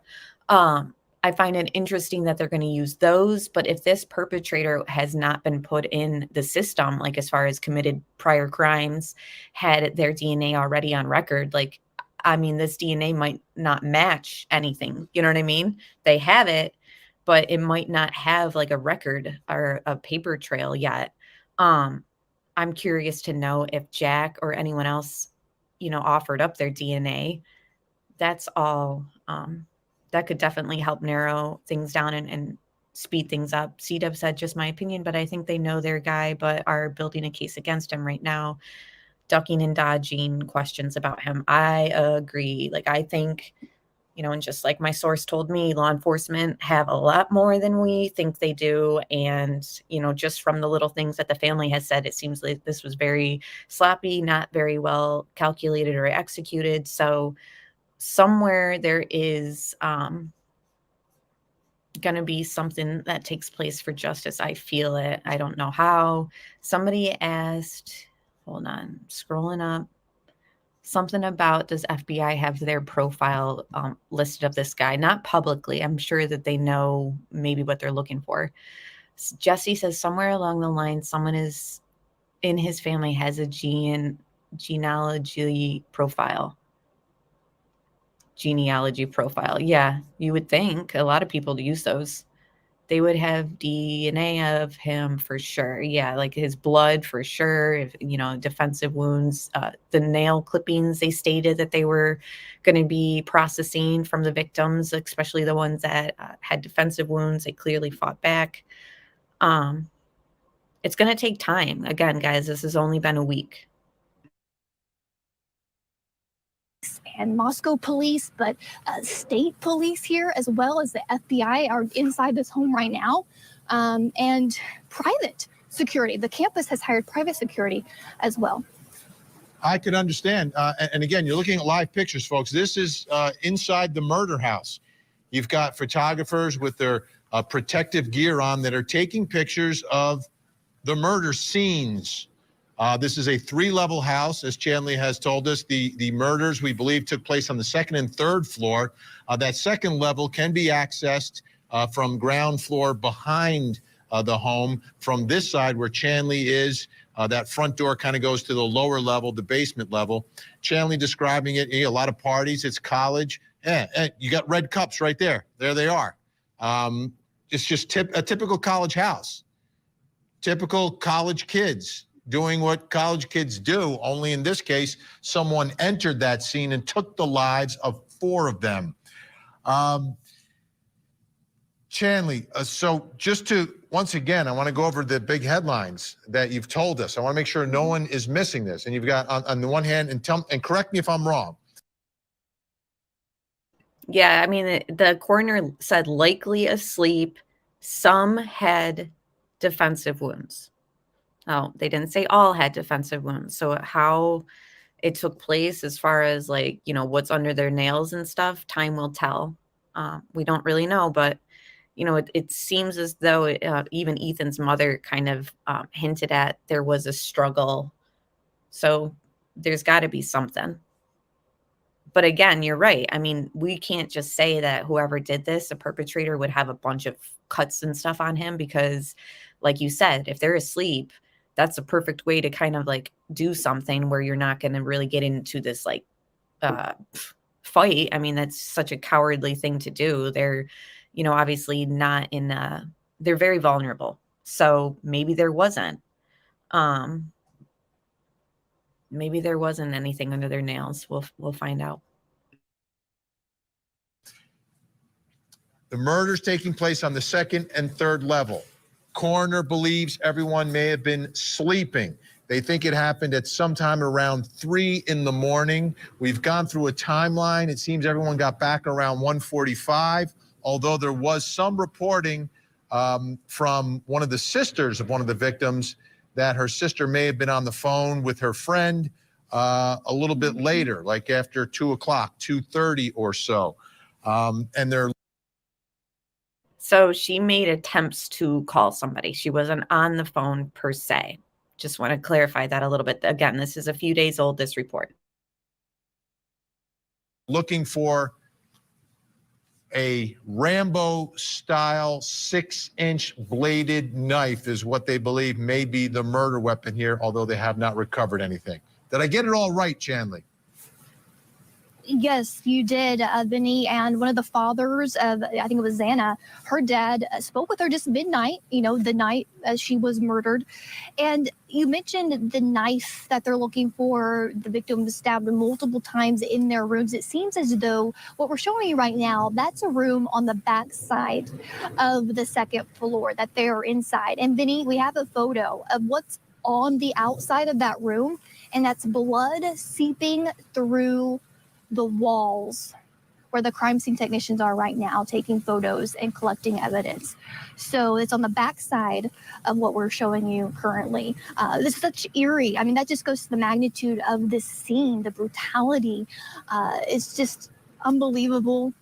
I find it interesting that they're going to use those, but if this perpetrator has not been put in the system, as far as committed prior crimes, had their DNA already on record, this DNA might not match anything. You know what I mean? They have it, but it might not have a record or a paper trail yet. I'm curious to know if Jack or anyone else, offered up their DNA. That's all. That could definitely help narrow things down and speed things up. C-Dub said, just my opinion, but I think they know their guy, but are building a case against him right now, ducking and dodging questions about him. I agree. I think, and just like my source told me, law enforcement have a lot more than we think they do. And, just from the little things that the family has said, it seems like this was very sloppy, not very well calculated or executed. So somewhere there is going to be something that takes place for justice. I feel it. I don't know how. Somebody asked, hold on, scrolling up, something about, does FBI have their profile listed of this guy? Not publicly. I'm sure that they know maybe what they're looking for. Jesse says somewhere along the line, someone is in his family has a genealogy profile. Yeah, you would think a lot of people use those. They would have DNA of him for sure. Yeah, his blood for sure. If, defensive wounds, the nail clippings, they stated that they were going to be processing from the victims, especially the ones that had defensive wounds. They clearly fought back. It's going to take time. Again, guys, this has only been a week. And Moscow police, but state police here, as well as the FBI, are inside this home right now. And private security. The campus has hired private security as well. I could understand. And again, you're looking at live pictures, folks. This is inside the murder house. You've got photographers with their protective gear on that are taking pictures of the murder scenes. This is a 3-level house, as Chanley has told us. The murders, we believe, took place on the 2nd and 3rd floor. That 2nd level can be accessed from ground floor behind the home. From this side where Chanley is, that front door kind of goes to the lower level, the basement level. Chanley describing it, a lot of parties, it's college. You got red cups right there. There they are. It's just a typical college house. Typical college kids doing what college kids do, only in this case, someone entered that scene and took the lives of 4 of them. Chanley, so just to, once again, I want to go over the big headlines that you've told us. I want to make sure no one is missing this. And you've got, on the one hand, and correct me if I'm wrong. Yeah, I mean, the coroner said likely asleep. Some had defensive wounds. Oh, they didn't say all had defensive wounds. So how it took place as far as like, you know, what's under their nails and stuff, time will tell. We don't really know, but you know, it seems as though even Ethan's mother kind of hinted at there was a struggle. So there's got to be something. But again, you're right. I mean, we can't just say that whoever did this, a perpetrator, would have a bunch of cuts and stuff on him because, like you said, if they're asleep, that's a perfect way to kind of like do something where you're not going to really get into this like fight. I mean, that's such a cowardly thing to do. They're, you know, obviously not in they're very vulnerable. So maybe there wasn't anything under their nails. We'll find out. The murders taking place on the 2nd and 3rd level. Coroner believes everyone may have been sleeping. They think it happened at sometime around 3 in the morning. We've gone through a timeline. It seems everyone got back around 1:45, although there was some reporting from one of the sisters of one of the victims that her sister may have been on the phone with her friend a little bit later, like after 2 o'clock, 2:30 or so. And they're So she made attempts to call somebody. She wasn't on the phone per se. Just want to clarify that a little bit. Again, this is a few days old, this report. looking for a Rambo-style 6-inch bladed knife is what they believe may be the murder weapon here, although they have not recovered anything. Did I get it all right, Chanley? Yes, you did, Vinny. And one of the fathers of, I think it was Xana, her dad spoke with her just midnight, you know, the night as she was murdered. And you mentioned the knife that they're looking for. The victim was stabbed multiple times in their rooms. It seems as though what we're showing you right now, that's a room on the back side of the 2nd floor that they're inside. And Vinny, we have a photo of what's on the outside of that room, and that's blood seeping through the walls where the crime scene technicians are right now, taking photos and collecting evidence. So it's on the back side of what we're showing you currently. This is such eerie. I mean, that just goes to the magnitude of this scene, the brutality. It's just unbelievable.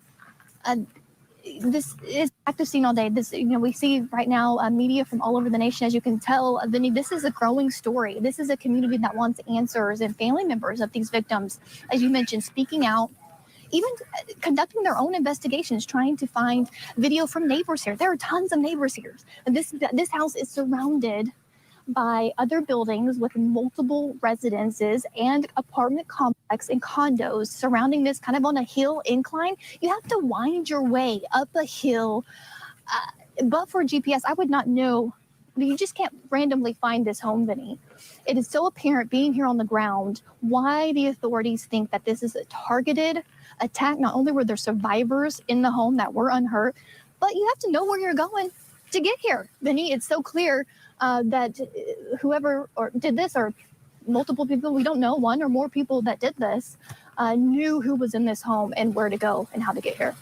This is active scene all day. This, you know, we see right now media from all over the nation, as you can tell. Vinny, this is a growing story. This is a community that wants answers, and family members of these victims, as you mentioned, speaking out, even conducting their own investigations, trying to find video from neighbors here. There are tons of neighbors here. And this house is surrounded by other buildings with multiple residences and apartment complex and condos surrounding this, kind of on a hill incline. You have to wind your way up a hill. But for GPS, I would not know. I mean, you just can't randomly find this home, Vinny. It is so apparent being here on the ground why the authorities think that this is a targeted attack. Not only were there survivors in the home that were unhurt, but you have to know where you're going to get here, Vinny. It's so clear that whoever did this, or multiple people, we don't know, one or more people that did this, knew who was in this home and where to go and how to get here.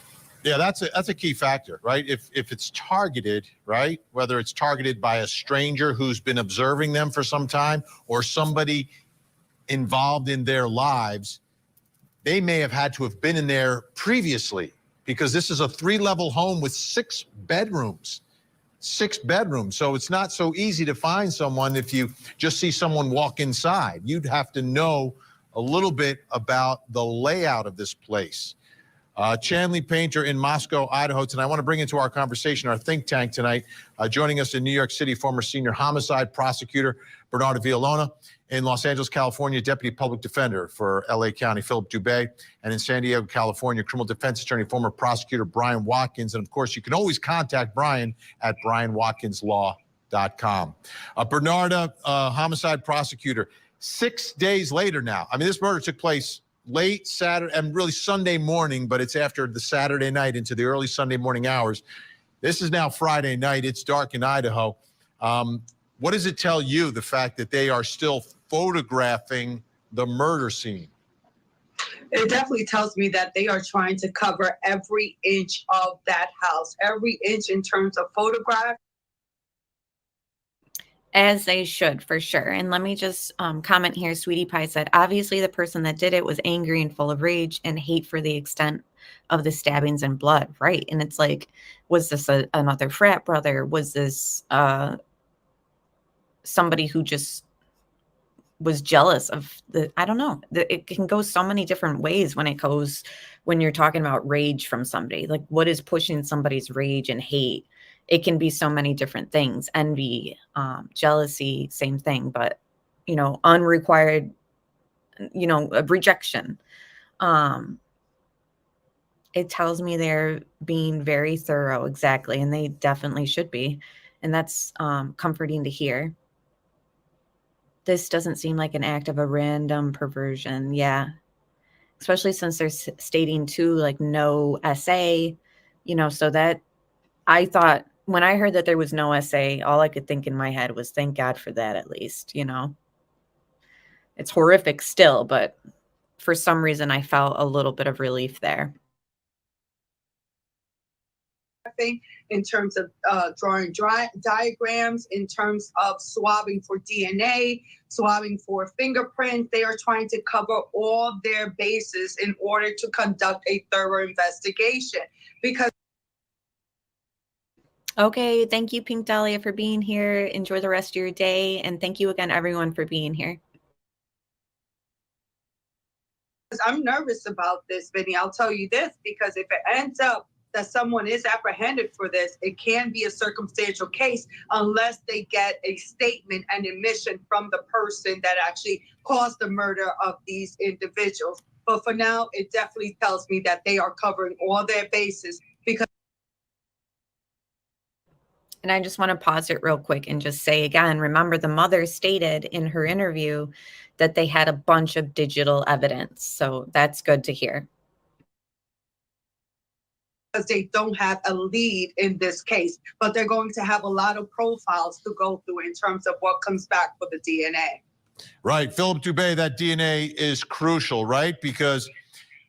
Yeah, that's a key factor, right? If it's targeted, right, whether it's targeted by a stranger who's been observing them for some time or somebody involved in their lives, they may have had to have been in there previously, because this is a 3-level home with 6 bedrooms. 6 bedrooms. So it's not so easy to find someone if you just see someone walk inside. You'd have to know a little bit about the layout of this place. Chanley Painter in Moscow, Idaho. Tonight, I want to bring into our conversation our think tank tonight. Joining us in New York City, former senior homicide prosecutor Bernardo Villalona. In Los Angeles, California, deputy public defender for LA County, Philip Dubé. And in San Diego, California, criminal defense attorney, former prosecutor Brian Watkins. And of course, you can always contact Brian at Brian Watkins Law Venmo.com. Bernarda, homicide prosecutor, 6 days later now. I mean, this murder took place late Saturday and really Sunday morning, but it's after the Saturday night into the early Sunday morning hours. This is now Friday night. It's dark in Idaho. What does it tell you, the fact that they are still photographing the murder scene? It definitely tells me that they are trying to cover every inch of that house, every inch in terms of photograph. As they should, for sure. And let me just comment here. Sweetie Pie said, obviously the person that did it was angry and full of rage and hate for the extent of the stabbings and blood, right? And it's like, was this another frat brother? Was this somebody who just was jealous of I don't know. It can go so many different ways when you're talking about rage from somebody. Like, what is pushing somebody's rage and hate? It can be so many different things. Envy, jealousy, same thing, but, unrequired, rejection. It tells me they're being very thorough. Exactly. And they definitely should be. And that's comforting to hear. This doesn't seem like an act of a random perversion. Yeah. Especially since they're stating too, like, no SA, so that I thought, when I heard that there was no SA, all I could think in my head was, thank God for that, at least, It's horrific still, but for some reason I felt a little bit of relief there. In terms of drawing diagrams, in terms of swabbing for DNA, swabbing for fingerprints. They are trying to cover all their bases in order to conduct a thorough investigation. Because Okay, thank you, Pink Dahlia, for being here. Enjoy the rest of your day, and thank you again, everyone, for being here. I'm nervous about this, Vinny. I'll tell you this, because if it ends up that someone is apprehended for this, it can be a circumstantial case unless they get a statement and admission from the person that actually caused the murder of these individuals. But for now, it definitely tells me that they are covering all their bases. Because And I just want to pause it real quick and just say again, remember, the mother stated in her interview that they had a bunch of digital evidence. So that's good to hear. Because they don't have a lead in this case, but they're going to have a lot of profiles to go through in terms of what comes back for the DNA. Right. Philip Dubé, that DNA is crucial, right? Because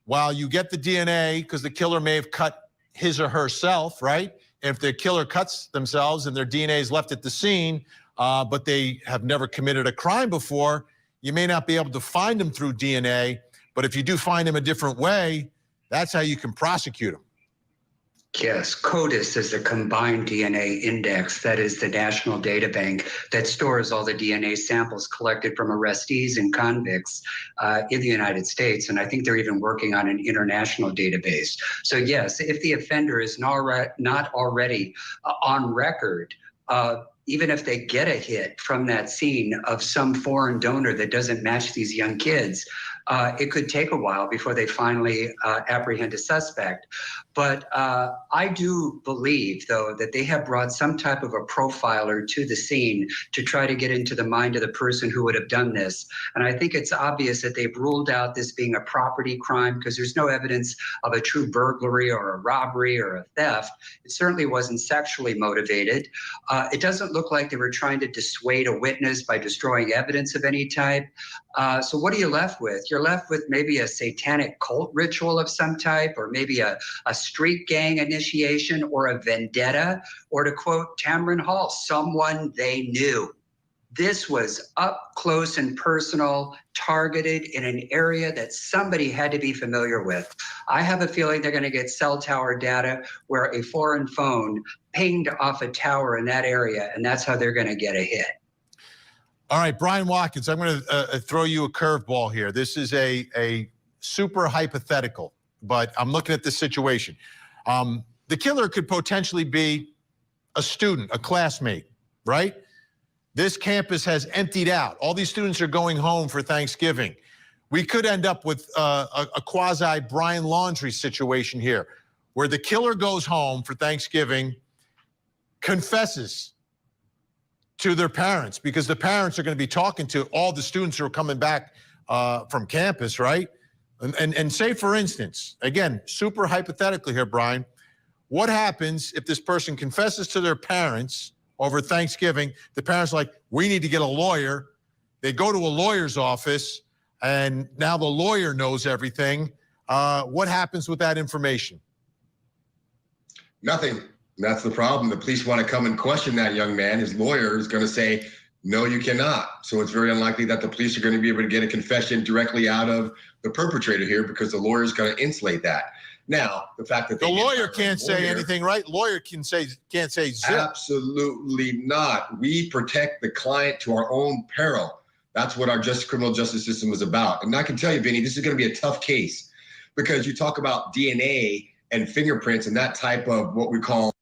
while you get the DNA, because the killer may have cut his or herself, right? If the killer cuts themselves and their DNA is left at the scene, but they have never committed a crime before, you may not be able to find them through DNA. But if you do find them a different way, that's how you can prosecute them. Yes, CODIS is a combined DNA index. That is the national data bank that stores all the DNA samples collected from arrestees and convicts in the United States. And I think they're even working on an international database. So yes, if the offender is not already on record, even if they get a hit from that scene of some foreign donor that doesn't match these young kids, it could take a while before they finally apprehend a suspect. But I do believe, though, that they have brought some type of a profiler to the scene to try to get into the mind of the person who would have done this. And I think it's obvious that they've ruled out this being a property crime because there's no evidence of a true burglary or a robbery or a theft. It certainly wasn't sexually motivated. It doesn't look like they were trying to dissuade a witness by destroying evidence of any type. So what are you left with? You're left with maybe a satanic cult ritual of some type, or maybe a street gang initiation, or a vendetta, or to quote Tamron Hall, someone they knew. This was up close and personal, targeted in an area that somebody had to be familiar with. I have a feeling they're going to get cell tower data where a foreign phone pinged off a tower in that area, and that's how they're going to get a hit. All right, Brian Watkins, I'm going to throw you a curveball here. This is a super hypothetical, but I'm looking at the situation. The killer could potentially be a student, a classmate, right? This campus has emptied out. All these students are going home for Thanksgiving. We could end up with a quasi Brian Laundrie situation here, where the killer goes home for Thanksgiving, confesses to their parents, because the parents are going to be talking to all the students who are coming back from campus, right? And say, for instance, again, super hypothetically here, Brian, what happens if this person confesses to their parents over Thanksgiving? The parents are like, we need to get a lawyer. They go to a lawyer's office, and now the lawyer knows everything. What happens with that information? Nothing. That's the problem. The police want to come and question that young man. His lawyer is going to say, no, you cannot. So it's very unlikely that the police are going to be able to get a confession directly out of the perpetrator here, because the lawyer is going to insulate that. Now, the fact that the lawyer can't say anything, right? Lawyer can't say zip. Absolutely not. We protect the client to our own peril. That's what our criminal justice system is about. And I can tell you, Vinny, this is going to be a tough case, because you talk about DNA and fingerprints and that type of what we call.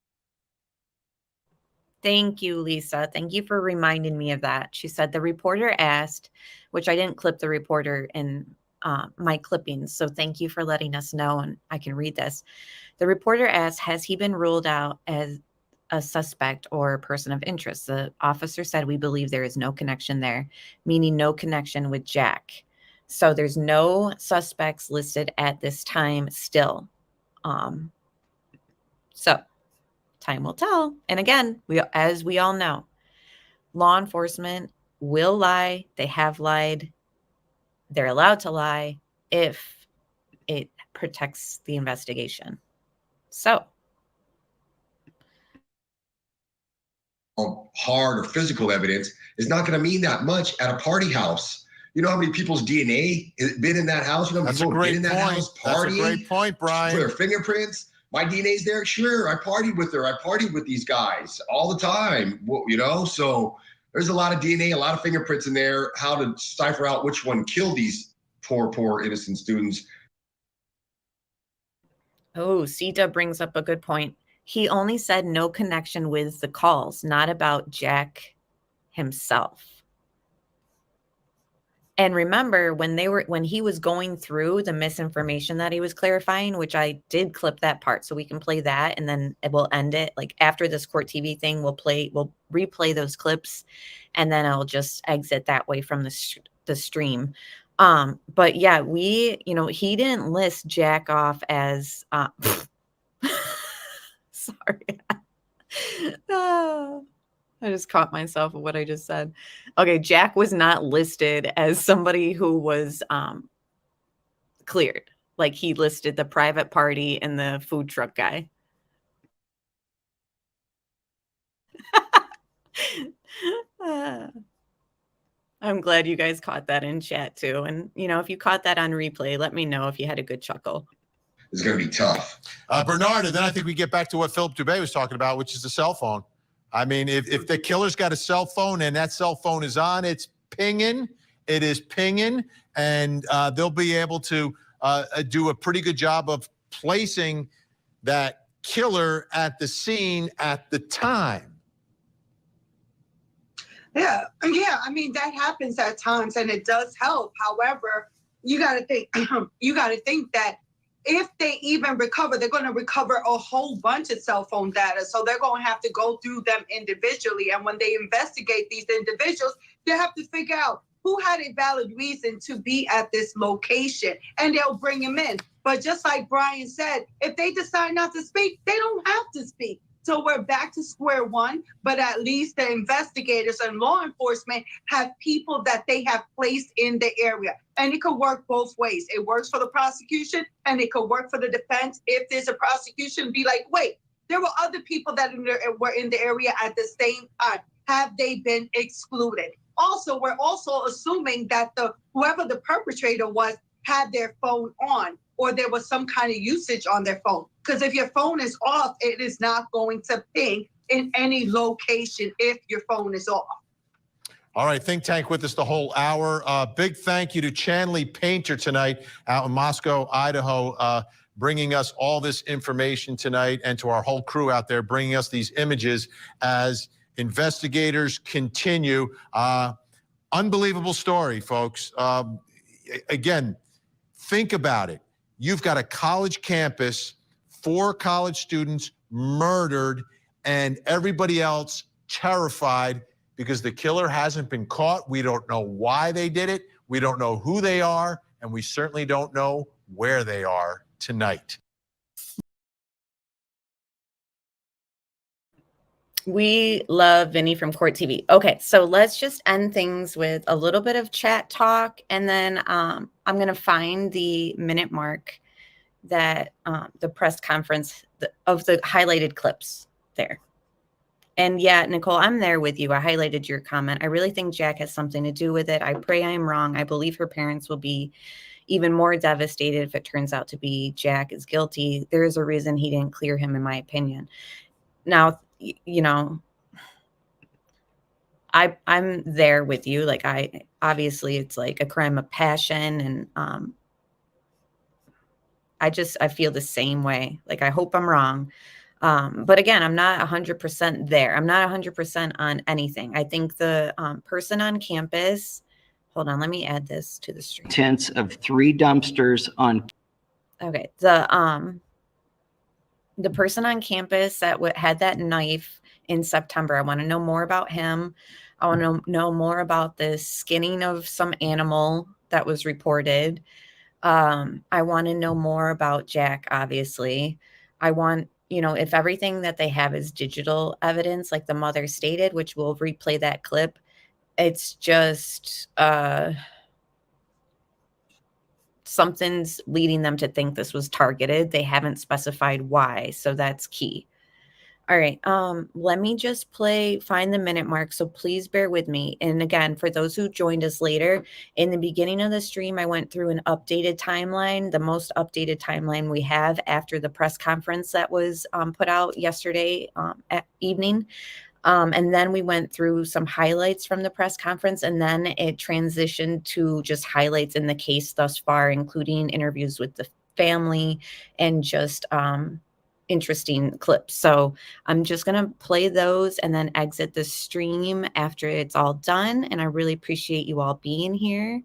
Thank you, Lisa. Thank you for reminding me of that. She said the reporter asked, which I didn't clip the reporter in my clippings, so thank you for letting us know, and I can read this. The reporter asked, has he been ruled out as a suspect or a person of interest? The officer said, we believe there is no connection there, meaning no connection with Jack. So there's no suspects listed at this time still. So time will tell. And again, as we all know, law enforcement will lie. They have lied. They're allowed to lie if it protects the investigation. So hard or physical evidence is not going to mean that much at a party house. You know how many people's DNA has been in that house? You know how many people have been in that house partying? That's a great point, Brian. Their fingerprints. My DNA's there. Sure, I partied with her. I partied with these guys all the time. Well, you know, so there's a lot of DNA, a lot of fingerprints in there. How to cipher out which one killed these poor innocent students. Oh, Sita brings up a good point. He only said no connection with the calls, not about Jack himself. And remember, when he was going through the misinformation that he was clarifying, which I did clip that part, so we can play that, and then we'll end it. Like after this Court TV thing, we'll replay those clips, and then I'll just exit that way from the stream. But yeah, he didn't list Jack off as sorry. I just caught myself of what I just said. Okay, Jack was not listed as somebody who was cleared. Like he listed the private party and the food truck guy. I'm glad you guys caught that in chat too. And, if you caught that on replay, let me know if you had a good chuckle. It's going to be tough. Bernard, and then I think we get back to what Philip Dubé was talking about, which is the cell phone. I mean, if the killer's got a cell phone and that cell phone is on, it's pinging. It is pinging, and they'll be able to do a pretty good job of placing that killer at the scene at the time. Yeah. I mean, that happens at times, and it does help. However, you got to think that if they even recover, they're going to recover a whole bunch of cell phone data. So they're going to have to go through them individually. And when they investigate these individuals, they have to figure out who had a valid reason to be at this location, and they'll bring him in. But just like Brian said, if they decide not to speak, they don't have to speak. So we're back to square one, but at least the investigators and law enforcement have people that they have placed in the area. And it could work both ways. It works for the prosecution and it could work for the defense. If there's a prosecution, be like, wait, there were other people that were in the area at the same time. Have they been excluded? Also, we're also assuming that whoever the perpetrator was had their phone on, or there was some kind of usage on their phone. Because if your phone is off, it is not going to ping in any location if your phone is off. All right, Think Tank with us the whole hour. Big thank you to Chanley Painter tonight out in Moscow, Idaho, bringing us all this information tonight, and to our whole crew out there bringing us these images as investigators continue. Unbelievable story, folks. Again, think about it. You've got a college campus, 4 college students murdered, and everybody else terrified. because the killer hasn't been caught. We don't know why they did it. We don't know who they are, and we certainly don't know where they are tonight. We love Vinny from Court TV. Okay, so let's just end things with a little bit of chat talk, and then I'm going to find the minute mark that the press conference of the highlighted clips there. And yeah, Nicole, I'm there with you. I highlighted your comment. I really think Jack has something to do with it. I pray I am wrong. I believe her parents will be even more devastated if it turns out to be Jack is guilty. There is a reason he didn't clear him, in my opinion. Now, you know, I'm there with you. Like, obviously it's like a crime of passion, and I feel the same way. Like, I hope I'm wrong. But again, I'm not 100% there. I'm not 100% on anything. I think the person on campus, hold on, let me add this to the stream. Contents of 3 dumpsters on. Okay, the person on campus that had that knife in September, I want to know more about him. I want to know more about the skinning of some animal that was reported. I want to know more about Jack, obviously. I want, you know, if everything that they have is digital evidence, like the mother stated, which we'll replay that clip, it's just something's leading them to think this was targeted. They haven't specified why, so that's key. All right, let me just find the minute mark, so please bear with me. And again, for those who joined us later, in the beginning of the stream, I went through an updated timeline, the most updated timeline we have after the press conference that was put out yesterday evening. And then we went through some highlights from the press conference, and then it transitioned to just highlights in the case thus far, including interviews with the family and just interesting clips. So I'm just going to play those and then exit the stream after it's all done. And I really appreciate you all being here.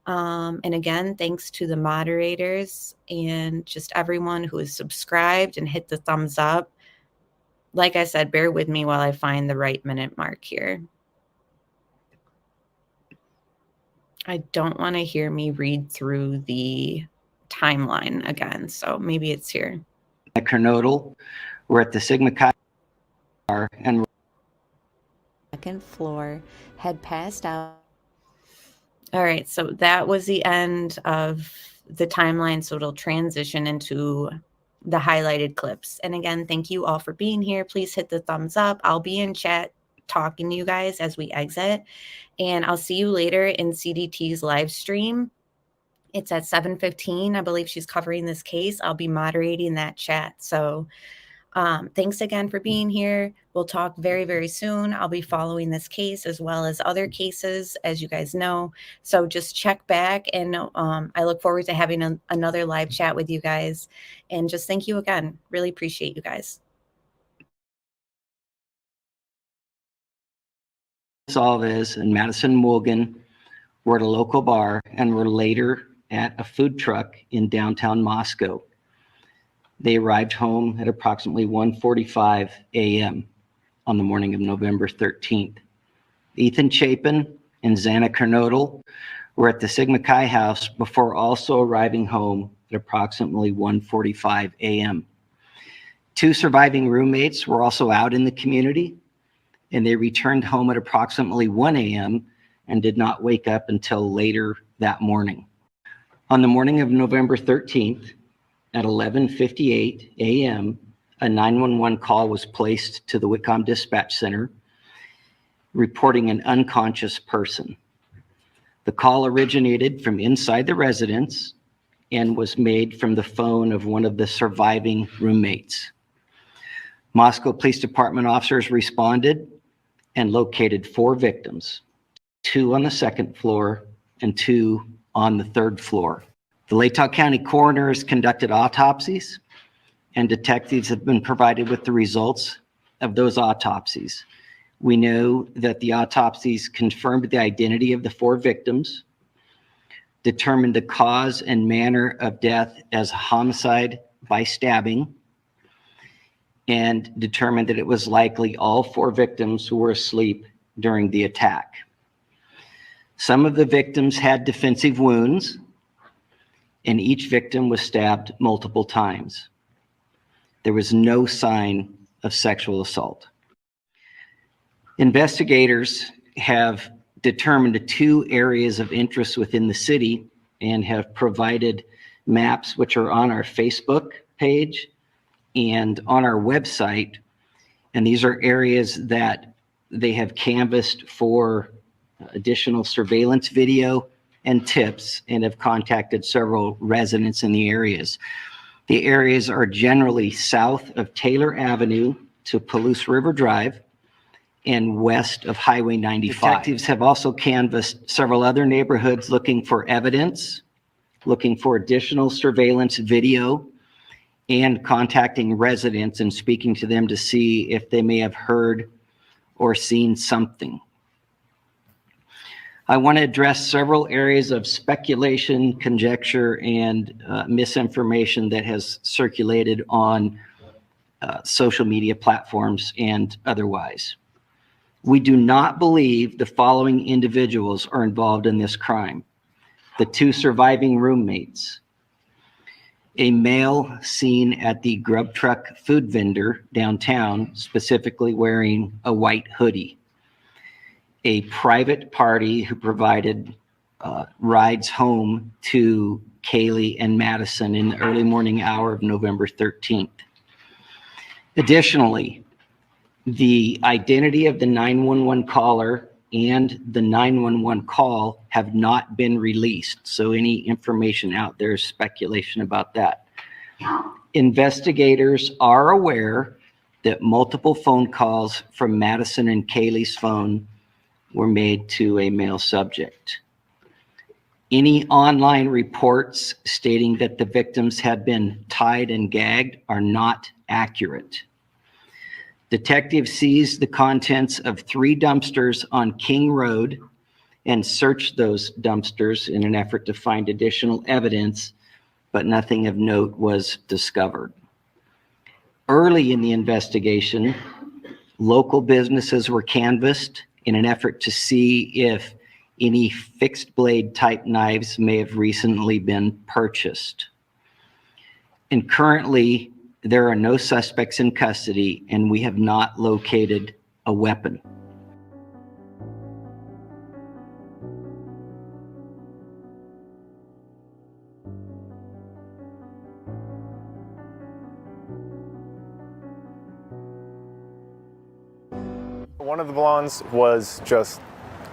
And again, thanks to the moderators and just everyone who is subscribed and hit the thumbs up. Like I said, bear with me while I find the right minute mark here. I don't want to hear me read through the timeline again, so maybe it's here. Kernodle. We're at the Sigma Chi bar and Second floor, had passed out. All right, so that was the end of the timeline, so it'll transition into the highlighted clips. And again, thank you all for being here. Please hit the thumbs up. I'll be in chat talking to you guys as we exit, and I'll see you later in CDT's live stream. It's at 7:15. I believe she's covering this case. I'll be moderating that chat. So thanks again for being here. We'll talk very, very soon. I'll be following this case as well as other cases, as you guys know. So just check back, and I look forward to having another live chat with you guys. And just thank you again. Really appreciate you guys. Salvez and Madison Morgan were at a local bar and were later at a food truck in downtown Moscow. They arrived home at approximately 1:45 a.m. on the morning of November 13th. Ethan Chapin and Xana Kernodle were at the Sigma Chi house before also arriving home at approximately 1:45 a.m. 2 surviving roommates were also out in the community, and they returned home at approximately 1 a.m. and did not wake up until later that morning. On the morning of November 13th, at 11:58 a.m., a 911 call was placed to the Whitcomb Dispatch Center reporting an unconscious person. The call originated from inside the residence and was made from the phone of one of the surviving roommates. Moscow Police Department officers responded and located 4 victims, 2 on the 2nd floor and 2 on the 3rd floor. The Latah County coroners conducted autopsies, and detectives have been provided with the results of those autopsies. We know that the autopsies confirmed the identity of the 4 victims, determined the cause and manner of death as homicide by stabbing, and determined that it was likely all 4 victims who were asleep during the attack. Some of the victims had defensive wounds, and each victim was stabbed multiple times. There was no sign of sexual assault. Investigators have determined 2 areas of interest within the city and have provided maps which are on our Facebook page and on our website. And these are areas that they have canvassed for additional surveillance video and tips and have contacted several residents in the areas. The areas are generally south of Taylor Avenue to Palouse River Drive and west of Highway 95. Detectives have also canvassed several other neighborhoods looking for evidence, looking for additional surveillance video, and contacting residents and speaking to them to see if they may have heard or seen something. I want to address several areas of speculation, conjecture, and misinformation that has circulated on social media platforms and otherwise. We do not believe the following individuals are involved in this crime: the 2 surviving roommates, a male seen at the grub truck food vendor downtown, specifically wearing a white hoodie, a private party who provided rides home to Kaylee and Madison in the early morning hour of November 13th. Additionally, the identity of the 911 caller and the 911 call have not been released, so any information out there is speculation about that. Investigators are aware that multiple phone calls from Madison and Kaylee's phone were made to a male subject. Any online reports stating that the victims had been tied and gagged are not accurate. Detectives seized the contents of 3 dumpsters on King Road and searched those dumpsters in an effort to find additional evidence, but nothing of note was discovered. Early in the investigation, local businesses were canvassed in an effort to see if any fixed blade type knives may have recently been purchased. And currently, there are no suspects in custody, and we have not located a weapon. One of the blondes was just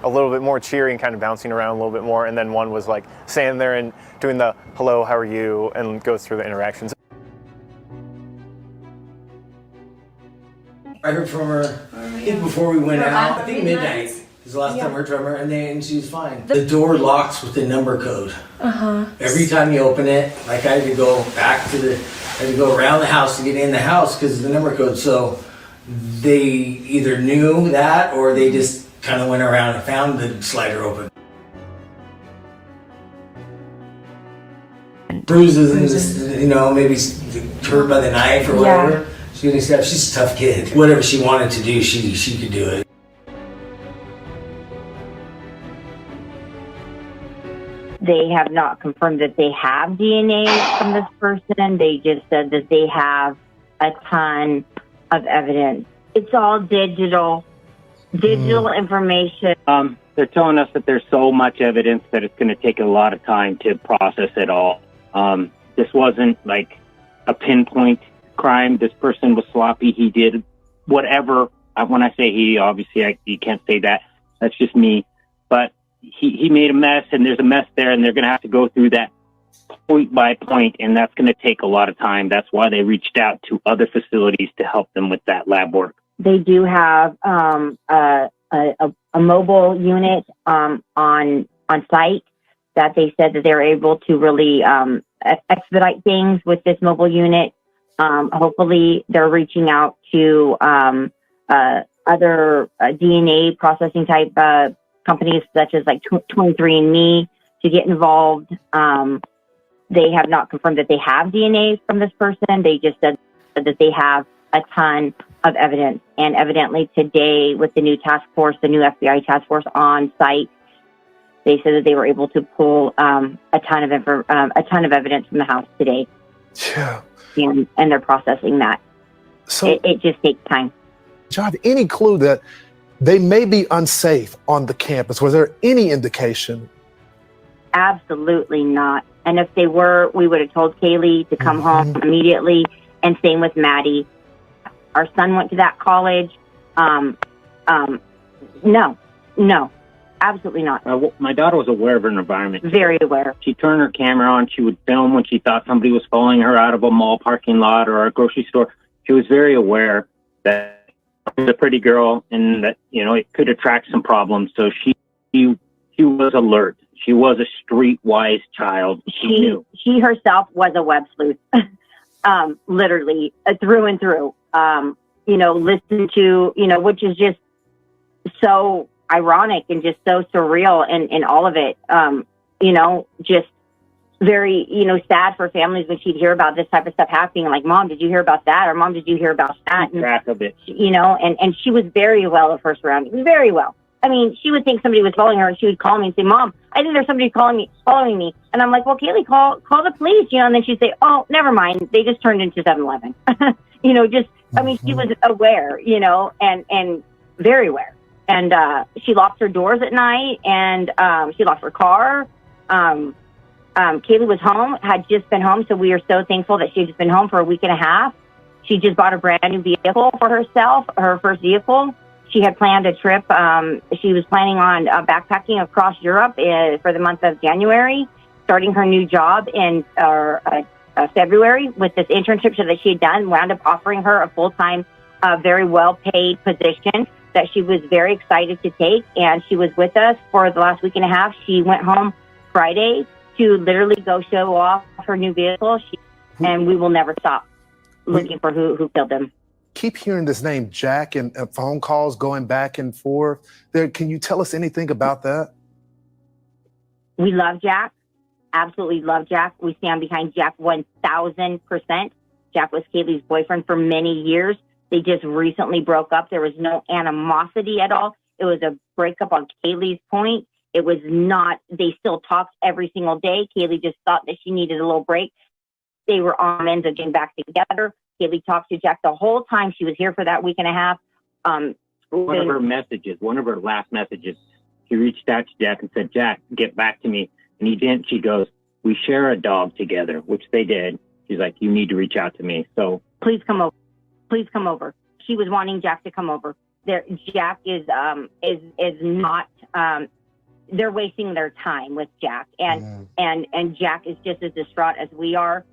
a little bit more cheery and kind of bouncing around a little bit more, and then one was like standing there and doing the hello, how are you, and goes through the interactions. I heard from her even before we went out. I think midnight was the last time I heard from her, and she was fine. The door locks with the number code. Every time you open it, like I had to go back to I had to go around the house to get in the house because of the number code. So they either knew that or they just kind of went around and found the slider open. Bruises and maybe hurt by the knife or whatever. She's a tough kid. Whatever she wanted to do, she could do it. They have not confirmed that they have DNA from this person. They just said that they have a ton of evidence. It's all digital information. They're telling us that there's so much evidence that it's going to take a lot of time to process it all. This wasn't like a pinpoint crime. This person was sloppy. He did whatever. When I say he, obviously you can't say that. That's just me. But he made a mess, and there's a mess there, and they're going to have to go through that point by point, and that's going to take a lot of time. That's why they reached out to other facilities to help them with that lab work. They do have a mobile unit on site that they said that they're able to really expedite things with this mobile unit. Hopefully, they're reaching out to other DNA processing type companies such as like 23andMe to get involved. They have not confirmed that they have DNA from this person. They just said that they have a ton of evidence. And evidently today, with the new task force, the new FBI task force on site, they said that they were able to pull a ton of evidence from the house today. Yeah. And they're processing that. So it just takes time. Do you have any clue that they may be unsafe on the campus? Was there any indication? Absolutely not. And if they were, we would have told Kaylee to come home immediately, and same with Maddie. Our son went to that college. No, absolutely not. My daughter was aware of her environment. Very aware. She turned her camera on. She would film when she thought somebody was following her out of a mall parking lot or a grocery store. She was very aware that she was a pretty girl and that, it could attract some problems. So she was alert. She was a streetwise child. She herself was a web sleuth, literally through and through. Listen to, which is just so ironic and just so surreal in all of it. Just very, sad for families when she'd hear about this type of stuff happening. Like, Mom, did you hear about that? Or Mom, did you hear about that? Keep track of it. And she was very well of her surroundings, very well. I mean, she would think somebody was following her, and she would call me and say, Mom, I think there's somebody following me. And I'm like, well, Kaylee, call the police, and then she'd say, oh, never mind. They just turned into 7-Eleven. She was aware, and very aware. And she locked her doors at night, and she locked her car. Kaylee was home, had just been home, so we are so thankful that she had just been home for a week and a half. She just bought a brand new vehicle for herself, her first vehicle. She had planned a trip. She was planning on backpacking across Europe for the month of January, starting her new job in February with this internship that she had done, wound up offering her a full-time, very well-paid position that she was very excited to take. And she was with us for the last week and a half. She went home Friday to literally go show off her new vehicle. And we will never stop looking for who killed him. Keep hearing this name, Jack, and phone calls going back and forth. Can you tell us anything about that? We love Jack. Absolutely love Jack. We stand behind Jack 1,000%. Jack was Kaylee's boyfriend for many years. They just recently broke up. There was no animosity at all. It was a breakup on Kaylee's point. It was not, they still talked every single day. Kaylee just thought that she needed a little break. They were on ends of getting back together. Kaylee talked to Jack the whole time she was here for that week and a half. One of her last messages, she reached out to Jack and said, Jack, get back to me. And he didn't. She goes, we share a dog together, which they did. She's like, you need to reach out to me. So please come over. Please come over. She was wanting Jack to come over. Jack is not, they're wasting their time with Jack. And Jack is just as distraught as we are.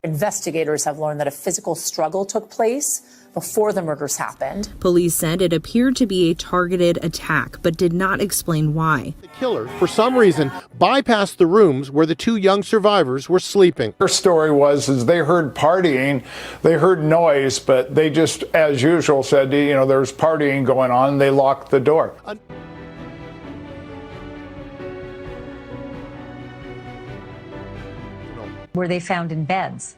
Investigators have learned that a physical struggle took place before the murders happened. Police said it appeared to be a targeted attack, but did not explain why. The killer, for some reason, bypassed the rooms where the two young survivors were sleeping. Her story was they heard partying, they heard noise, but they just, as usual, said, there's partying going on, they locked the door. Were they found in beds?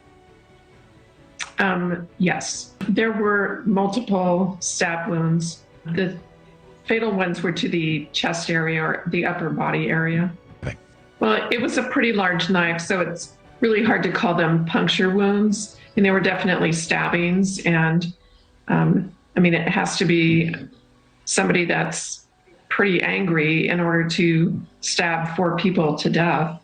Yes. There were multiple stab wounds. The fatal ones were to the chest area or the upper body area. Okay. Well, it was a pretty large knife, so it's really hard to call them puncture wounds. And they were definitely stabbings. And it has to be somebody that's pretty angry in order to stab 4 people to death.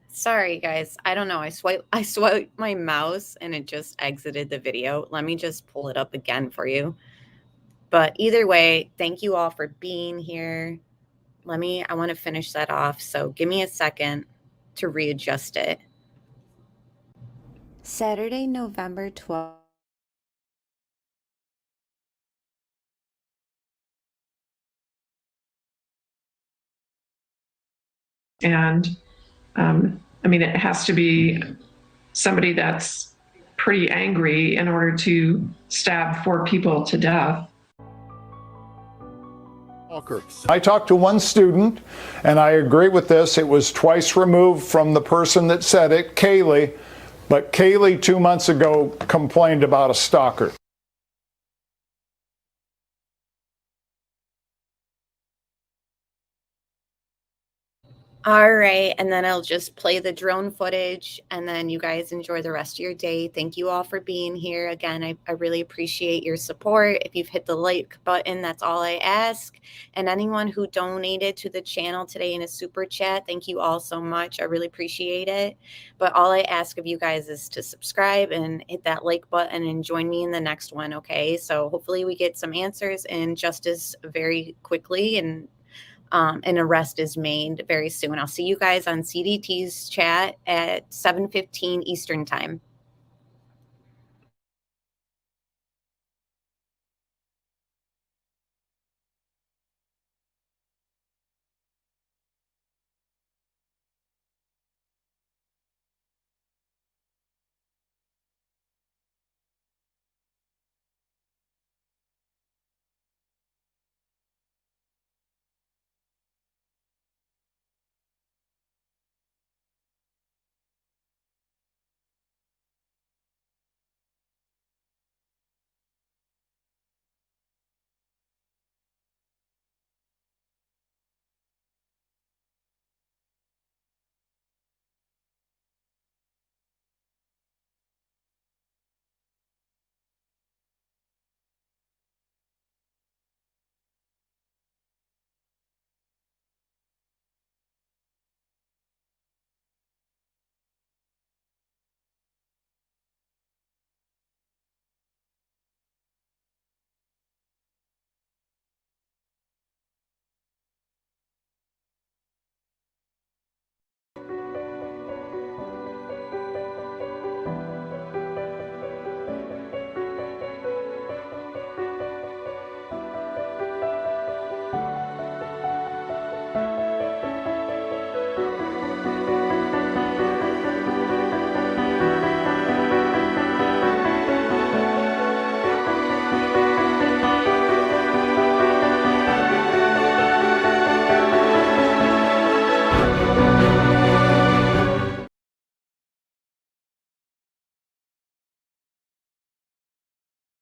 Sorry, guys. I don't know. I swiped my mouse and it just exited the video. Let me just pull it up again for you. But either way, thank you all for being here. I want to finish that off. So give me a second to readjust it. Saturday, November 12th. And I mean, it has to be somebody that's pretty angry in order to stab 4 people to death. I talked to one student, and I agree with this. It was twice removed from the person that said it, Kaylee. But Kaylee 2 months ago complained about a stalker. All right, and then I'll just play the drone footage, and then you guys enjoy the rest of your day. Thank you all for being here. Again, I really appreciate your support. If you've hit the like button, that's all I ask. And anyone who donated to the channel today in a super chat, thank you all so much. I really appreciate it. But all I ask of you guys is to subscribe and hit that like button and join me in the next one, okay? So hopefully we get some answers and justice very quickly, and an arrest is made very soon. I'll see you guys on CDT's chat at 7:15 Eastern time.